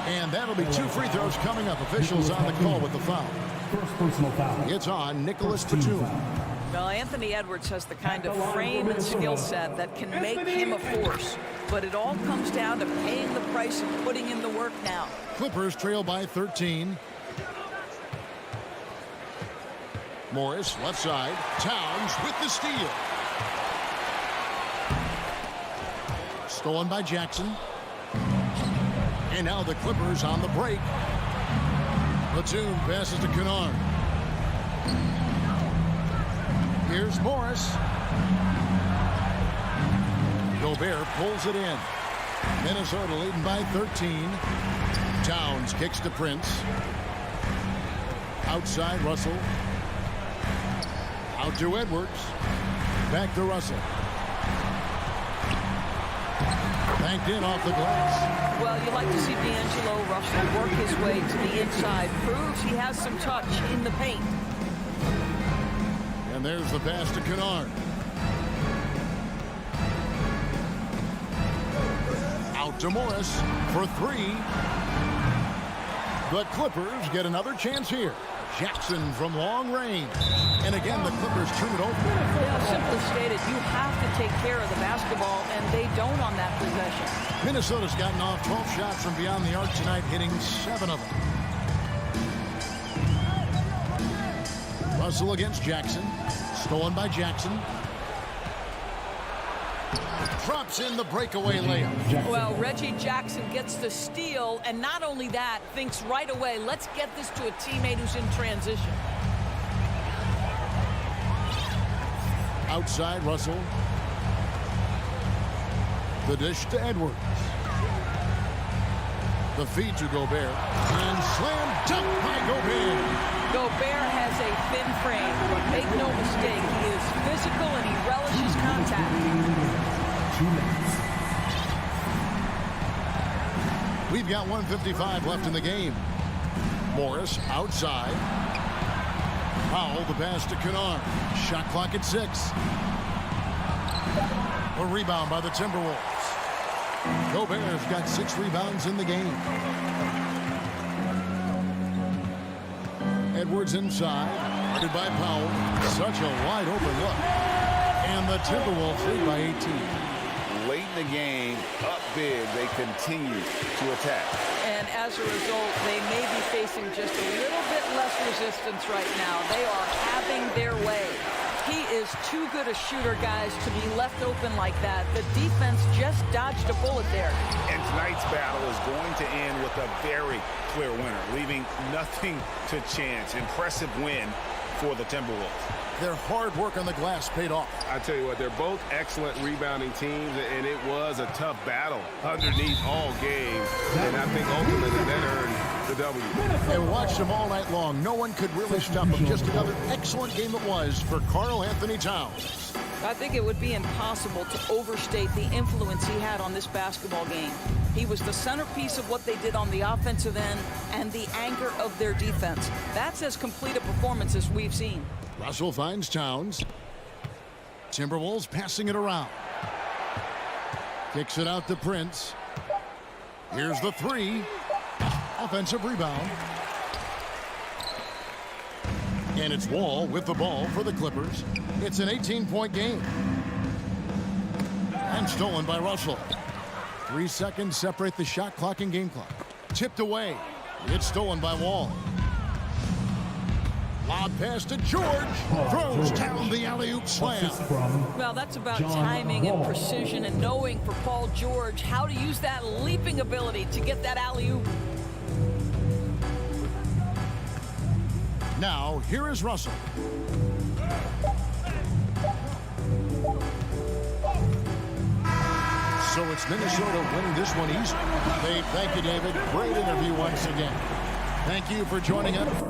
And that'll be 2 free throws coming up. Officials on the call with the foul. First personal foul. It's on Nicholas Batum. Well, Anthony Edwards has the kind of frame and skill set that can make him a force. But it all comes down to paying the price and putting in the work now. Clippers trail by 13. Morris, left side. Towns with the steal. Stolen by Jackson. And now the Clippers on the break. Platoon passes to Kennard. Here's Morris. Gobert pulls it in. Minnesota leading by 13. Towns kicks to Prince. Outside Russell. Out to Edwards. Back to Russell. Banked in off the glass. Well, you like to see D'Angelo Russell work his way to the inside. Proves he has some touch in the paint. And there's the pass to Kennard. Out to Morris for three. The Clippers get another chance here. Jackson from long range. And again, the Clippers turn it over. Yeah, simply stated, you have to take care of the basketball, and they don't on that possession. Minnesota's gotten off 12 shots from beyond the arc tonight, hitting 7 of them. Russell against Jackson. Stolen by Jackson. Drops in the breakaway layup. Well, Reggie Jackson gets the steal, and not only that, thinks right away, let's get this to a teammate who's in transition. Outside Russell. The dish to Edwards. The feed to Gobert. And slam dunk by Gobert. Gobert has a thin frame, but make no mistake, he is physical and he relishes contact. We've got 1:55 left in the game. Morris outside. Powell the pass to Kennard. Shot clock at 6. A rebound by the Timberwolves. Gobert's got 6 rebounds in the game. Edwards inside. Guarded by Powell. Such a wide open look. And the Timberwolves lead by 18. Late in the game, up big, they continue to attack. And as a result, they may be facing just a little bit less resistance right now. They are having their way. He is too good a shooter, guys, to be left open like that. The defense just dodged a bullet there. And tonight's battle is going to end with a very clear winner, leaving nothing to chance. Impressive win for the Timberwolves. Their hard work on the glass paid off. I tell you what, they're both excellent rebounding teams, and it was a tough battle underneath all game. And I think ultimately that earned the W. And watched them all night long. No one could really stop them. Just another excellent game it was for Karl Anthony Towns. I think it would be impossible to overstate the influence he had on this basketball game. He was the centerpiece of what they did on the offensive end and the anchor of their defense. That's as complete a performance as we've seen. Russell finds Towns. Timberwolves passing it around. Kicks it out to Prince. Here's the 3. Offensive rebound. And it's Wall with the ball for the Clippers. It's an 18-point game. And stolen by Russell. 3 seconds separate the shot clock and game clock. Tipped away. It's stolen by Wall. Lob pass to George. Throws down the alley-oop slam. Well, that's about timing and precision and knowing for Paul George how to use that leaping ability to get that alley-oop. Now, here is Russell. So it's Minnesota winning this one easily. Thank you, David. Great interview once again. Thank you for joining us.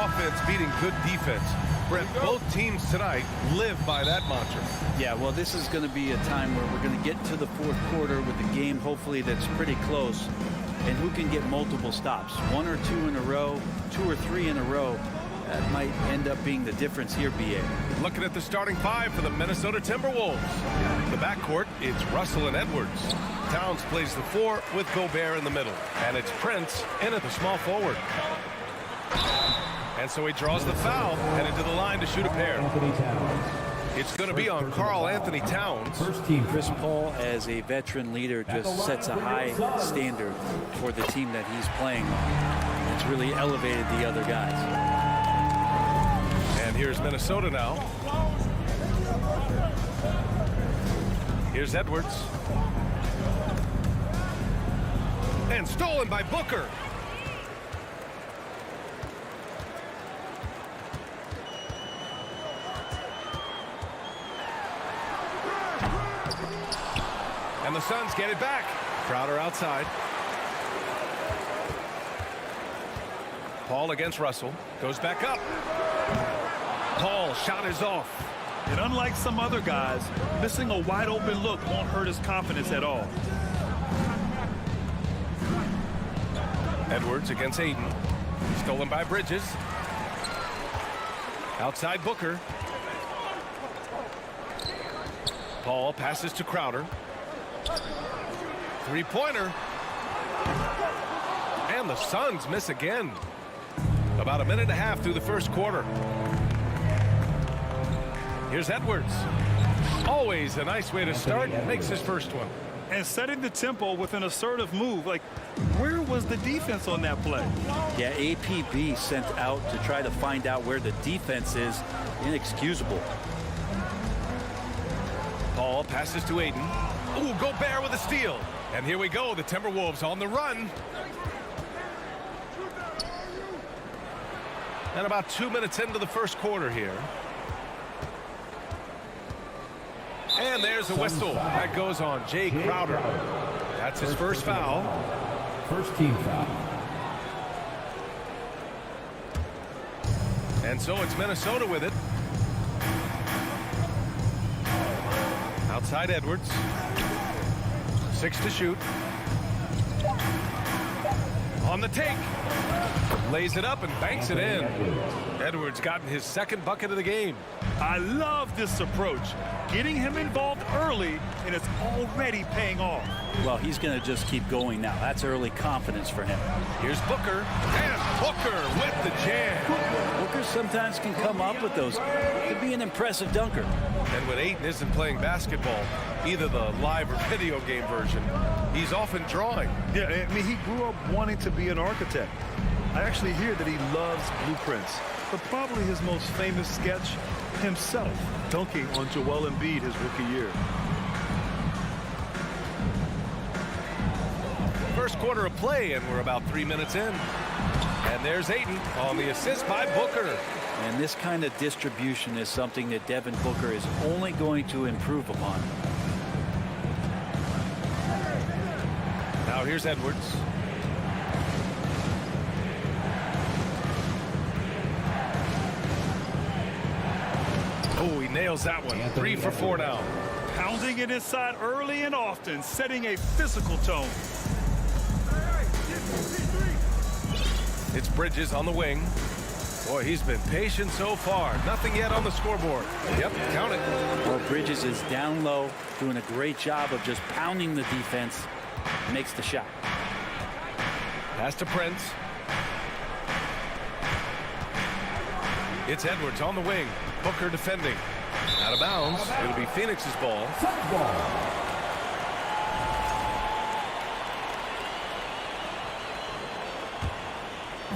offense beating good defense. Brett, both teams tonight live by that mantra. Yeah, well, this is going to be a time where we're going to get to the fourth quarter with the game, hopefully, that's pretty close. And who can get multiple stops? 1 or 2 in a row, 2 or 3 in a row. That might end up being the difference here, B.A. Looking at the starting 5 for the Minnesota Timberwolves. The backcourt, it's Russell and Edwards. Towns plays the 4 with Gobert in the middle. And it's Prince in at the small forward. And so he draws the foul, headed to the line to shoot a pair. It's going to be on Karl Anthony Towns. Chris Paul, as a veteran leader, just sets a high standard for the team that he's playing on. It's really elevated the other guys. And here's Minnesota now. Here's Edwards. And stolen by Booker. And the Suns get it back. Crowder outside. Paul against Russell. Goes back up. Paul shot is off. And unlike some other guys, missing a wide open look won't hurt his confidence at all. Edwards against Aiden. Stolen by Bridges. Outside Booker. Paul passes to Crowder. Three-pointer. And the Suns miss again. About a minute and a half through the first quarter. Here's Edwards. Always a nice way to start. Makes his first one. And setting the tempo with an assertive move. Like, where was the defense on that play? Yeah, APB sent out to try to find out where the defense is. Inexcusable. Paul passes to Aiden. Ooh, Gobert with a steal. And here we go, the Timberwolves on the run. And about 2 minutes into the first quarter here. And there's a whistle. That goes on Jay Crowder. That's his first foul. First team foul. And so it's Minnesota with it. Outside Edwards. 6 to shoot. On the take. Lays it up and banks it in. Edwards gotten his second bucket of the game. I love this approach. Getting him involved early, and it's already paying off. Well, he's going to just keep going now. That's early confidence for him. Here's Booker. And Booker with the jam. Booker sometimes can come up with those. Could be an impressive dunker. And when Ayton isn't playing basketball, either the live or video game version, he's often drawing. Yeah, I mean, he grew up wanting to be an architect. I actually hear that he loves blueprints. But probably his most famous sketch, himself dunking on Joel Embiid his rookie year. First quarter of play, and we're about 3 minutes in. And there's Ayton on the assist by Booker. And this kind of distribution is something that Devin Booker is only going to improve upon. Now here's Edwards. Oh, he nails that one. 3 for 4 now. Pounding it inside early and often, setting a physical tone. It's Bridges on the wing. Boy, he's been patient so far. Nothing yet on the scoreboard. Yep, count it. Well, Bridges is down low, doing a great job of just pounding the defense. Makes the shot. Pass to Prince. It's Edwards on the wing. Booker defending. Out of bounds. It'll be Phoenix's ball.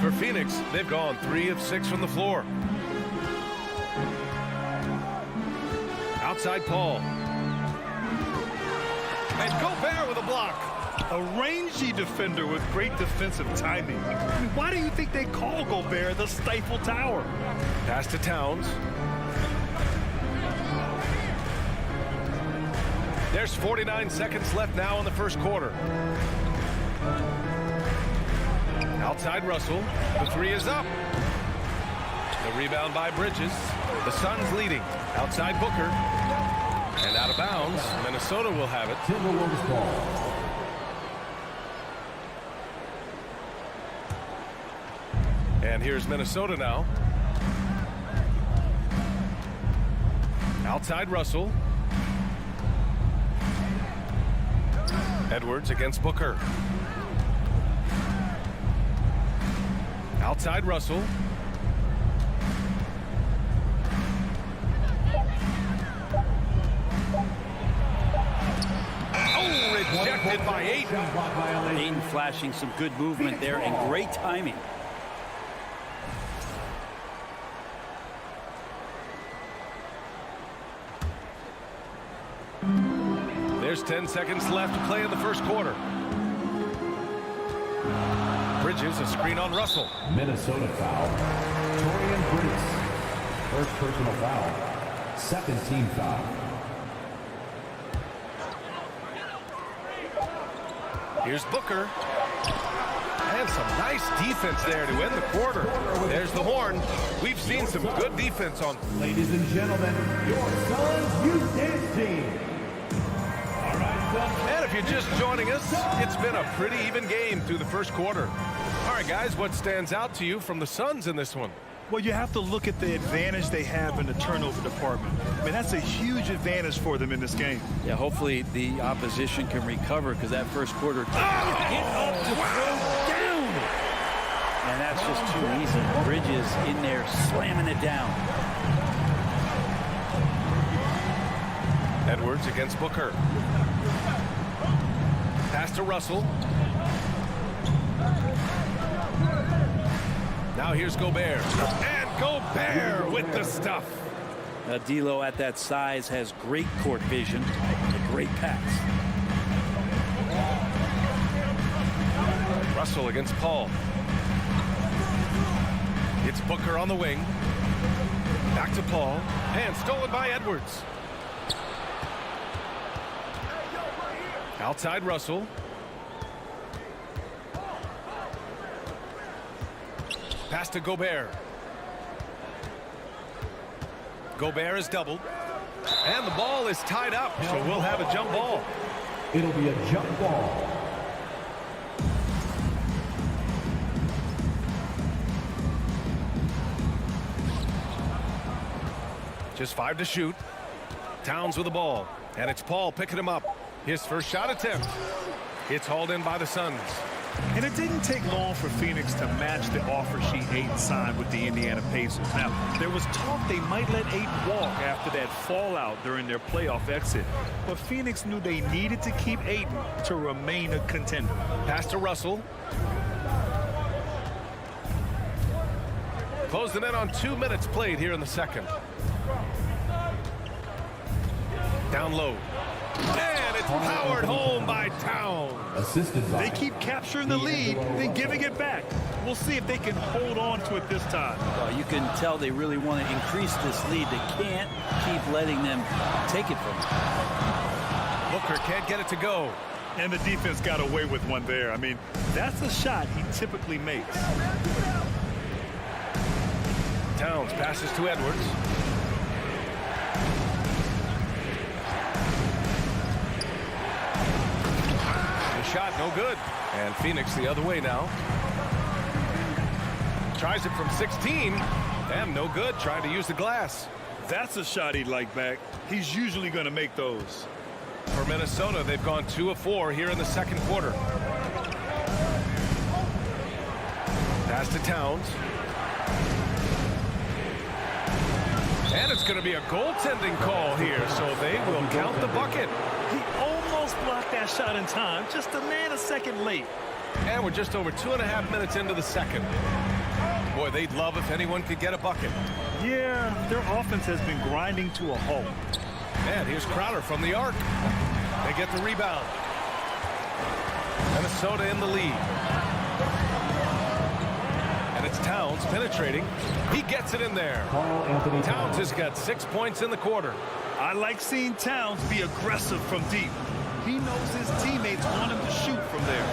For Phoenix, they've gone 3 of 6 from the floor. Outside Paul. And Gobert with a block. A rangy defender with great defensive timing. I mean, why do you think they call Gobert the Stifle Tower? Pass to Towns. There's 49 seconds left now in the first quarter. Outside Russell. The 3 is up. The rebound by Bridges. The Suns leading. Outside Booker. And out of bounds. Minnesota will have it. Timberwolves ball. And here's Minnesota now. Outside Russell. Edwards against Booker. Outside Russell. Oh, rejected by Ayton. Ayton flashing some good movement there and great timing. There's 10 seconds left to play in the first quarter. Bridges, a screen on Russell. Minnesota foul. Torian Bridges. First personal foul. Second team foul. Here's Booker. And some nice defense there to end the quarter. There's the horn. We've seen some good defense on. Ladies and gentlemen, your Suns Youth Dance Team. And if you're just joining us, it's been a pretty even game through the first quarter. All right, guys, what stands out to you from the Suns in this one? Well, you have to look at the advantage they have in the turnover department. I mean, that's a huge advantage for them in this game. Yeah, hopefully the opposition can recover because that first quarter get up to throw down. And that's just too easy. Bridges in there slamming it down. Edwards against Booker. Pass to Russell. Now here's Gobert. And Gobert with the stuff. D'Lo at that size has great court vision. A great pass. Russell against Paul. It's Booker on the wing. Back to Paul. And stolen by Edwards. Outside Russell. Pass to Gobert. Gobert is doubled. And the ball is tied up, so we'll have a jump ball. It'll be a jump ball. Just 5 to shoot. Towns with the ball. And it's Paul picking him up. His first shot attempt. It's hauled in by the Suns. And it didn't take long for Phoenix to match the offer sheet Ayton signed with the Indiana Pacers. Now, there was talk they might let Ayton walk after that fallout during their playoff exit. But Phoenix knew they needed to keep Ayton to remain a contender. Pass to Russell. Close them in on 2 minutes played here in the second. Down low. And it's powered home by Towns. Assisted by. They keep capturing the lead, then giving it back. We'll see if they can hold on to it this time. Well, you can tell they really want to increase this lead. They can't keep letting them take it from them. Booker can't get it to go. And the defense got away with one there. I mean, that's a shot he typically makes. Towns passes to Edwards. Shot no good. And Phoenix the other way now. Tries it from 16 and no good. Trying to use the glass. That's a shot he'd like back. He's usually going to make those. For Minnesota, they've gone 2 of 4 here in the second quarter. Pass to Towns. And it's going to be a goaltending call here, so they will count the bucket. He almost blocked that shot in time, just a second late. And we're just over 2.5 minutes into the second. Boy, they'd love if anyone could get a bucket. Yeah, their offense has been grinding to a halt. And here's Crowder from the arc. They get the rebound. Minnesota in the lead. And it's Towns penetrating. He gets it in there. Towns has got 6 points in the quarter. I like seeing Towns be aggressive from deep. He knows his teammates want him to shoot from there.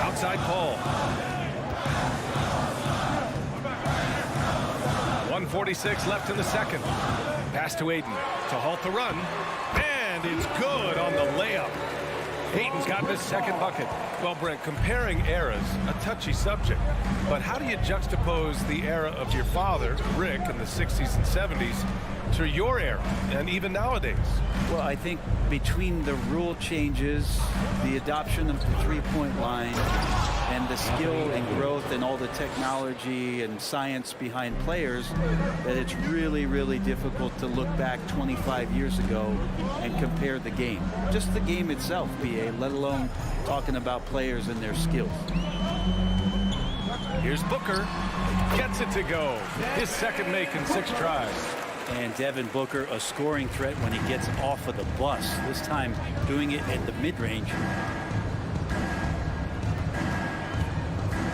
Outside Paul. 1:46 left in the second. Pass to Ayton to halt the run. And it's good on the layup. Ayton's gotten his second bucket. Well, Brent, comparing eras, a touchy subject. But how do you juxtapose the era of your father, Rick, in the 60s and 70s, to your era, and even nowadays? Well, I think between the rule changes, the adoption of the three-point line, and the skill and growth and all the technology and science behind players, that it's really, really difficult to look back 25 years ago and compare the game. Just the game itself, BA, let alone talking about players and their skills. Here's Booker. Gets it to go. His second make in 6 tries. And Devin Booker, a scoring threat when he gets off of the bus. This time doing it at the mid-range.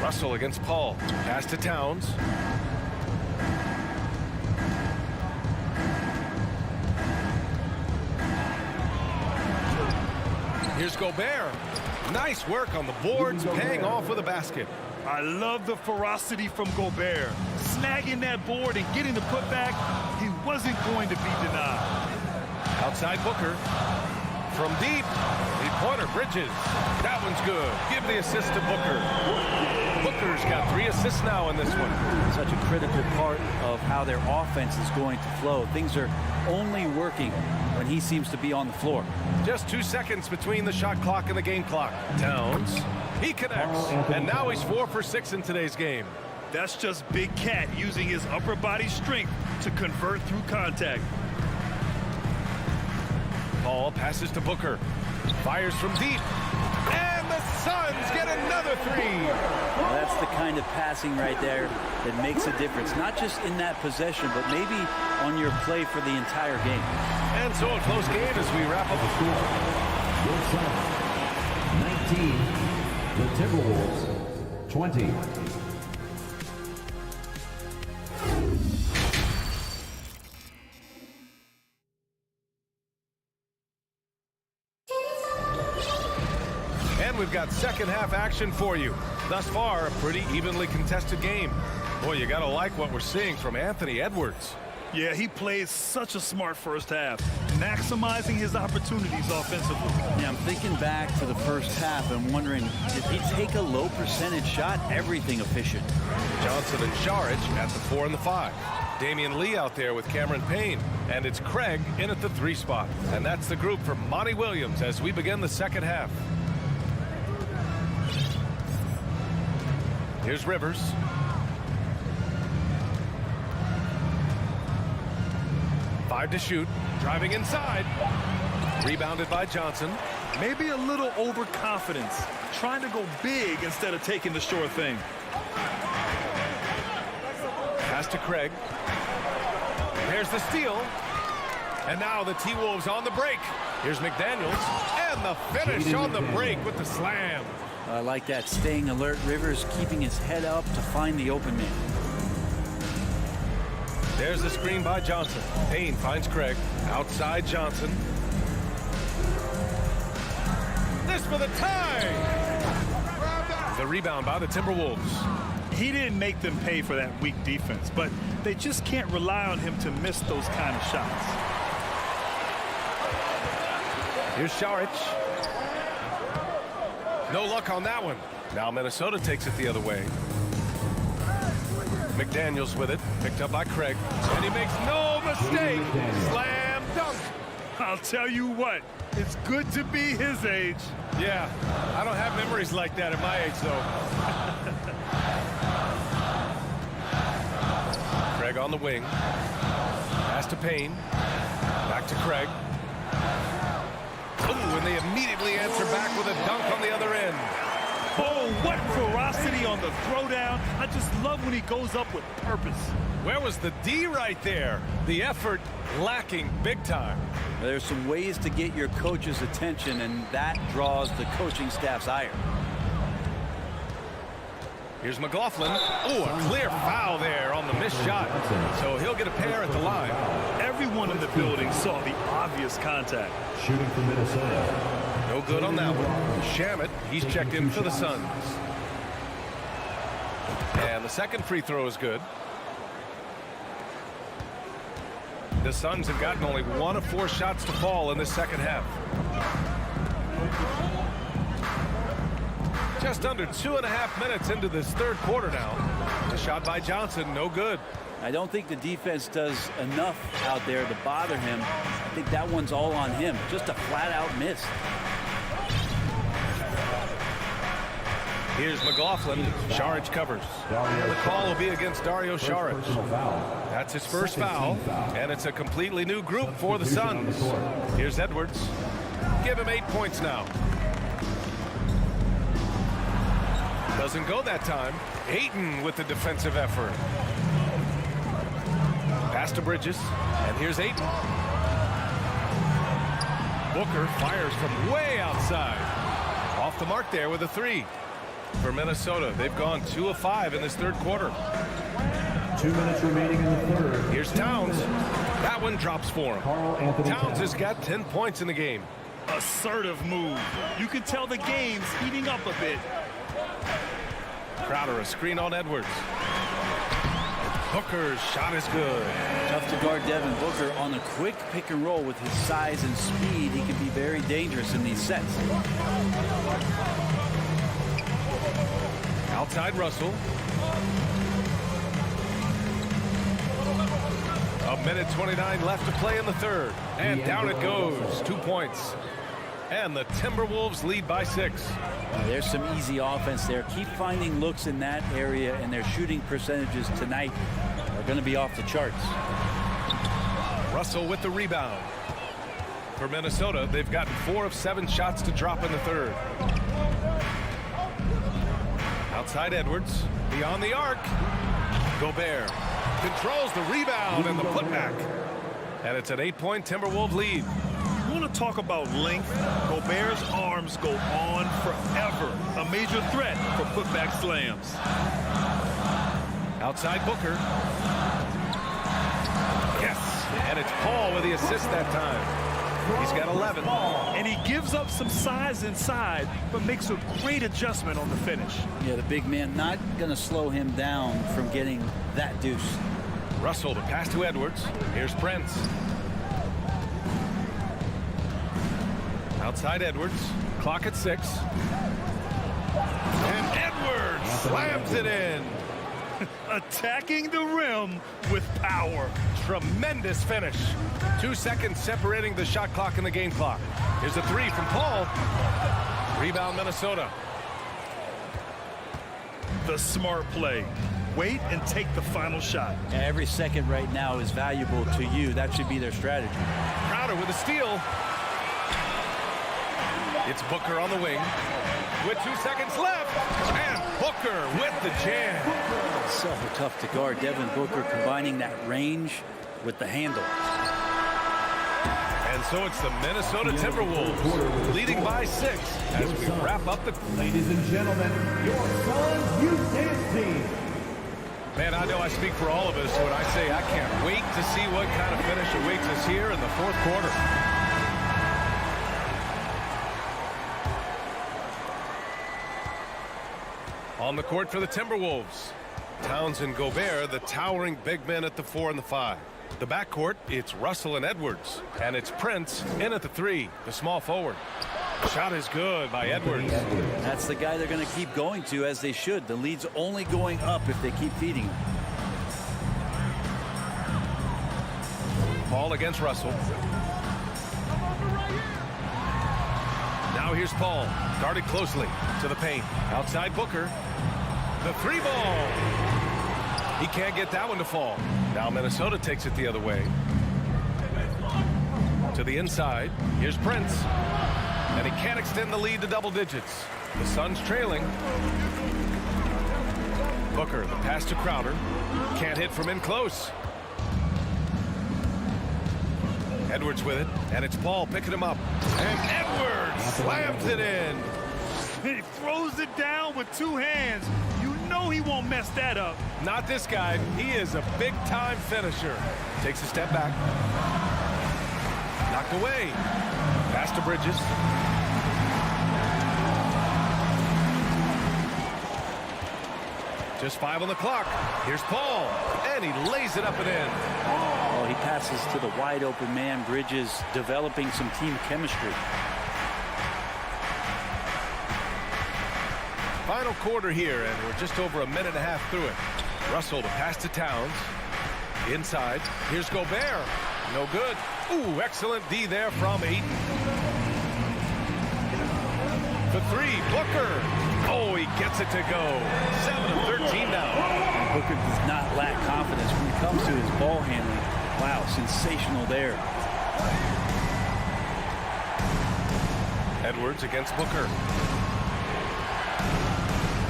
Russell against Paul. Pass to Towns. Here's Gobert. Nice work on the boards, paying off with a basket. I love the ferocity from Gobert. Snagging that board and getting the putback, he wasn't going to be denied. Outside Booker. From deep, three-pointer Bridges. That one's good. Give the assist to Booker. Booker's got 3 assists now in this one. Such a critical part of how their offense is going to flow. Things are only working when he seems to be on the floor. Just 2 seconds between the shot clock and the game clock. Towns, he connects, and now he's 4 for 6 in today's game. That's just Big Cat using his upper body strength to convert through contact. Paul passes to Booker. Fires from deep. And the Suns get another 3. Well, that's the kind of passing right there that makes a difference. Not just in that possession, but maybe on your play for the entire game. And so a close game as we wrap up the score. 19. The Timberwolves. 20. We've got second half action for you. Thus far, a pretty evenly contested game. Boy, you gotta like what we're seeing from Anthony Edwards. Yeah, he played such a smart first half, maximizing his opportunities offensively. Yeah, I'm thinking back to the first half and wondering, did he take a low percentage shot? Everything efficient. Johnson and Saric at the 4 and the 5. Damian Lee out there with Cameron Payne. And it's Craig in at the 3 spot. And that's the group for Monty Williams as we begin the second half. Here's Rivers. Five to shoot. Driving inside. Rebounded by Johnson. Maybe a little overconfidence. Trying to go big instead of taking the sure thing. Pass to Craig. There's the steal. And now the T-Wolves on the break. Here's McDaniels. And the finish on the break with the slam. I like that, staying alert. Rivers keeping his head up to find the open man. There's the screen by Johnson. Payne finds Craig. Outside Johnson. This for the tie. The rebound by the Timberwolves. He didn't make them pay for that weak defense, but they just can't rely on him to miss those kind of shots. Here's Saric. No luck on that one. Now Minnesota takes it the other way. McDaniels with it. Picked up by Craig. And he makes no mistake. Slam dunk. I'll tell you what. It's good to be his age. Yeah. I don't have memories like that at my age, though. Craig on the wing. Pass to Payne. Back to Craig. Ooh, and they immediately answer back with a dunk on the other end. Oh, what ferocity on the throwdown. I just love when he goes up with purpose. Where was the D right there? The effort lacking big time. There's some ways to get your coach's attention, and that draws the coaching staff's ire. Here's McLaughlin. Oh, a clear foul there on the missed shot. So he'll get a pair at the line. Everyone in the building saw the obvious contact. Shooting for Minnesota. No good on that one. Shamet, he's checked in for the Suns. And the second free throw is good. The Suns have gotten only 1 of 4 shots to fall in this second half. Just under 2.5 minutes into this third quarter now. A shot by Johnson, no good. I don't think the defense does enough out there to bother him. I think that one's all on him. Just a flat-out miss. Here's McLaughlin. Saric covers. The call will be against Dario Saric. That's his first foul, and it's a completely new group for the Suns. Here's Edwards. Give him 8 points now. Doesn't go that time. Ayton with the defensive effort. Pass to Bridges, and here's Ayton. Booker fires from way outside. Off the mark there with a 3. For Minnesota, they've gone 2 of 5 in this third quarter. 2 minutes remaining in the third. Here's Towns. That one drops for him. Towns has got 10 points in the game. Assertive move. You can tell the game's heating up a bit. Crowder, a screen on Edwards. Booker's shot is good. Tough to guard Devin Booker on a quick pick and roll with his size and speed. He can be very dangerous in these sets. Outside Russell. 1:29 left to play in the third. And down it goes. 2 points. And the Timberwolves lead by 6. There's some easy offense there. Keep finding looks in that area, and their shooting percentages tonight are going to be off the charts. Russell with the rebound. For Minnesota, they've gotten 4 of 7 shots to drop in the third. Outside Edwards. Beyond the arc. Gobert controls the rebound and the putback. And it's an 8-point Timberwolves lead. You want to talk about length? Gobert's arms go on forever. A major threat for putback slams. Outside Booker. Yes, and it's Paul with the assist that time. He's got 11. And he gives up some size inside, but makes a great adjustment on the finish. Yeah, the big man not going to slow him down from getting that deuce. Russell to pass to Edwards. Here's Prince. Outside Edwards. Clock at 6. And Edwards slams it in. Attacking the rim with power. Tremendous finish. 2 seconds separating the shot clock and the game clock. Here's a 3 from Paul. Rebound Minnesota. The smart play. Wait and take the final shot. Every second right now is valuable to you. That should be their strategy. Crowder with a steal. It's Booker on the wing with 2 seconds left. And Booker with the jam. So tough to guard. Devin Booker combining that range with the handle. And so it's the Minnesota Timberwolves leading by 6 as we wrap up the... Ladies and gentlemen, your Suns U10 team. Man, I know I speak for all of us when I say I can't wait to see what kind of finish awaits us here in the fourth quarter. On the court for the Timberwolves, Towns and Gobert, the towering big men at the 4 and the 5. The backcourt, it's Russell and Edwards. And it's Prince in at the 3, the small forward. Shot is good by Edwards. That's the guy they're going to keep going to, as they should. The lead's only going up if they keep feeding him. Paul against Russell. Now here's Paul, guarded closely to the paint. Outside Booker. The 3 ball. He can't get that one to fall. Now Minnesota takes it the other way. To the inside. Here's Prince. And he can't extend the lead to double digits. The Suns trailing. Booker, the pass to Crowder. Can't hit from in close. Edwards with it. And it's Paul picking him up. And Edwards slams it in. He throws it down with 2 hands. You know he won't mess that up. Not this guy. He is a big-time finisher. Takes a step back. Knocked away. Pass to Bridges. Just 5 on the clock. Here's Paul. And he lays it up and in. Oh, he passes to the wide open man. Bridges developing some team chemistry. Final quarter here, and we're just over a minute and a half through it. Russell to pass to Towns. Inside. Here's Gobert. No good. Ooh, excellent D there from Ayton. For three, Booker. Oh, he gets it to go. 7 of 13 now. Booker does not lack confidence when it comes to his ball handling. Wow, sensational there. Edwards against Booker.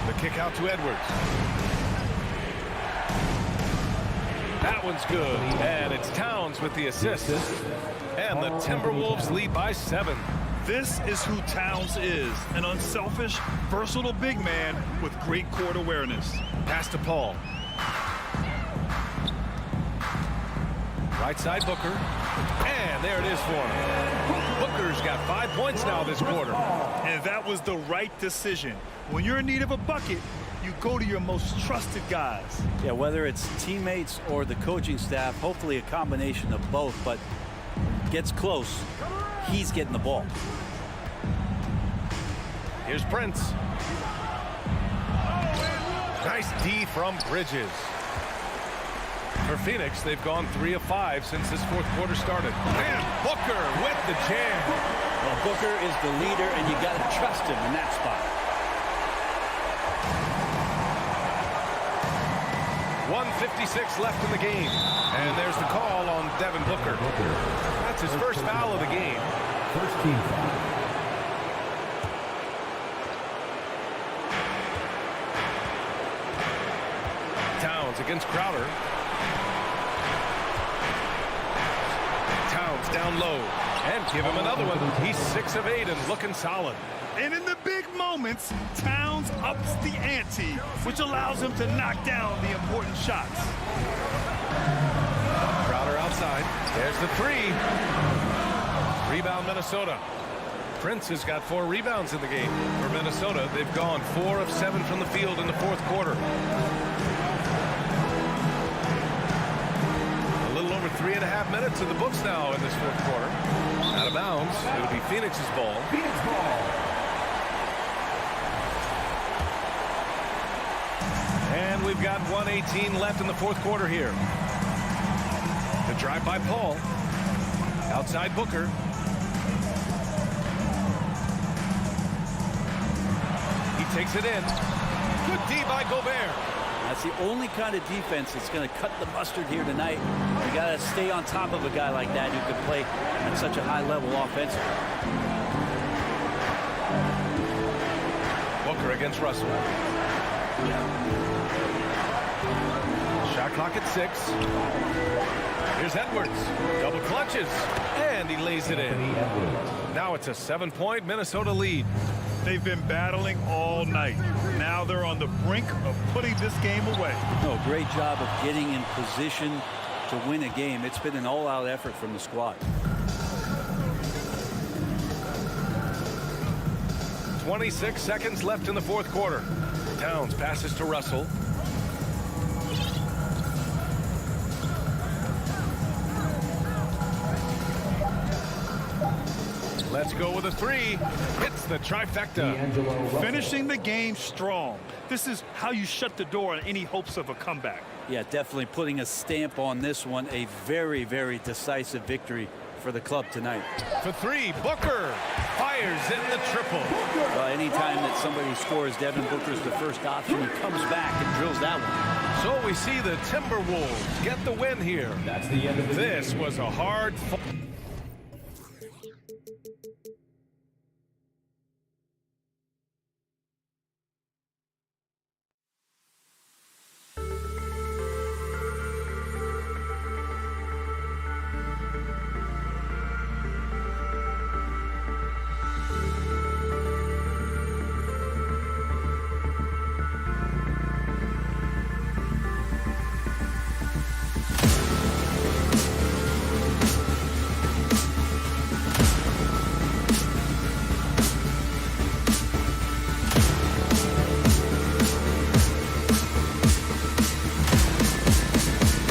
The kick out to Edwards. That one's good. And it's Towns with the assist. And the Timberwolves lead by 7. This is who Towns is, an unselfish, versatile big man with great court awareness. Pass to Paul. Right side Booker. And there it is for him. Booker's got 5 points now this quarter. And that was the right decision. When you're in need of a bucket, you go to your most trusted guys. Yeah, whether it's teammates or the coaching staff, hopefully a combination of both, but gets close, he's getting the ball. Here's Prince. Nice D from Bridges. For Phoenix, they've gone 3 of 5 since this fourth quarter started. And Booker with the jam. Well, Booker is the leader, and you got to trust him in that spot. 1:56 left in the game. And there's the call on Devin Booker. That's his first foul of the game. First team foul. Towns against Crowder. Towns down low. And give him another one. He's 6 of 8 and looking solid. And in the big moments, Towns ups the ante, which allows him to knock down the important shots. Crowder outside. There's the 3. Rebound Minnesota. Prince has got 4 rebounds in the game. For Minnesota, they've gone 4 of 7 from the field in the fourth quarter. A little over 3.5 minutes in the books now in this fourth quarter. Out of bounds. It'll be Phoenix's ball. Phoenix ball. And we've got 1:18 left in the fourth quarter here. The drive by Paul. Outside Booker. He takes it in. Good D by Gobert. That's the only kind of defense that's going to cut the mustard here tonight. You got to stay on top of a guy like that who can play at such a high level offensively. Booker against Russell. Shot clock at 6. Here's Edwards. Double clutches. And he lays it in. Now it's a 7-point Minnesota lead. They've been battling all night. Now they're on the brink of putting this game away. No, great job of getting in position to win a game. It's been an all-out effort from the squad. 26 seconds left in the fourth quarter. Towns passes to Russell. Let's go with a 3. Hits the trifecta. Finishing the game strong. This is how you shut the door on any hopes of a comeback. Yeah, definitely putting a stamp on this one. A very, very decisive victory for the club tonight. For 3, Booker fires in the triple. Well, anytime that somebody scores, Devin Booker is the first option. He comes back and drills that one. So we see the Timberwolves get the win here. That's the end of the This was a hard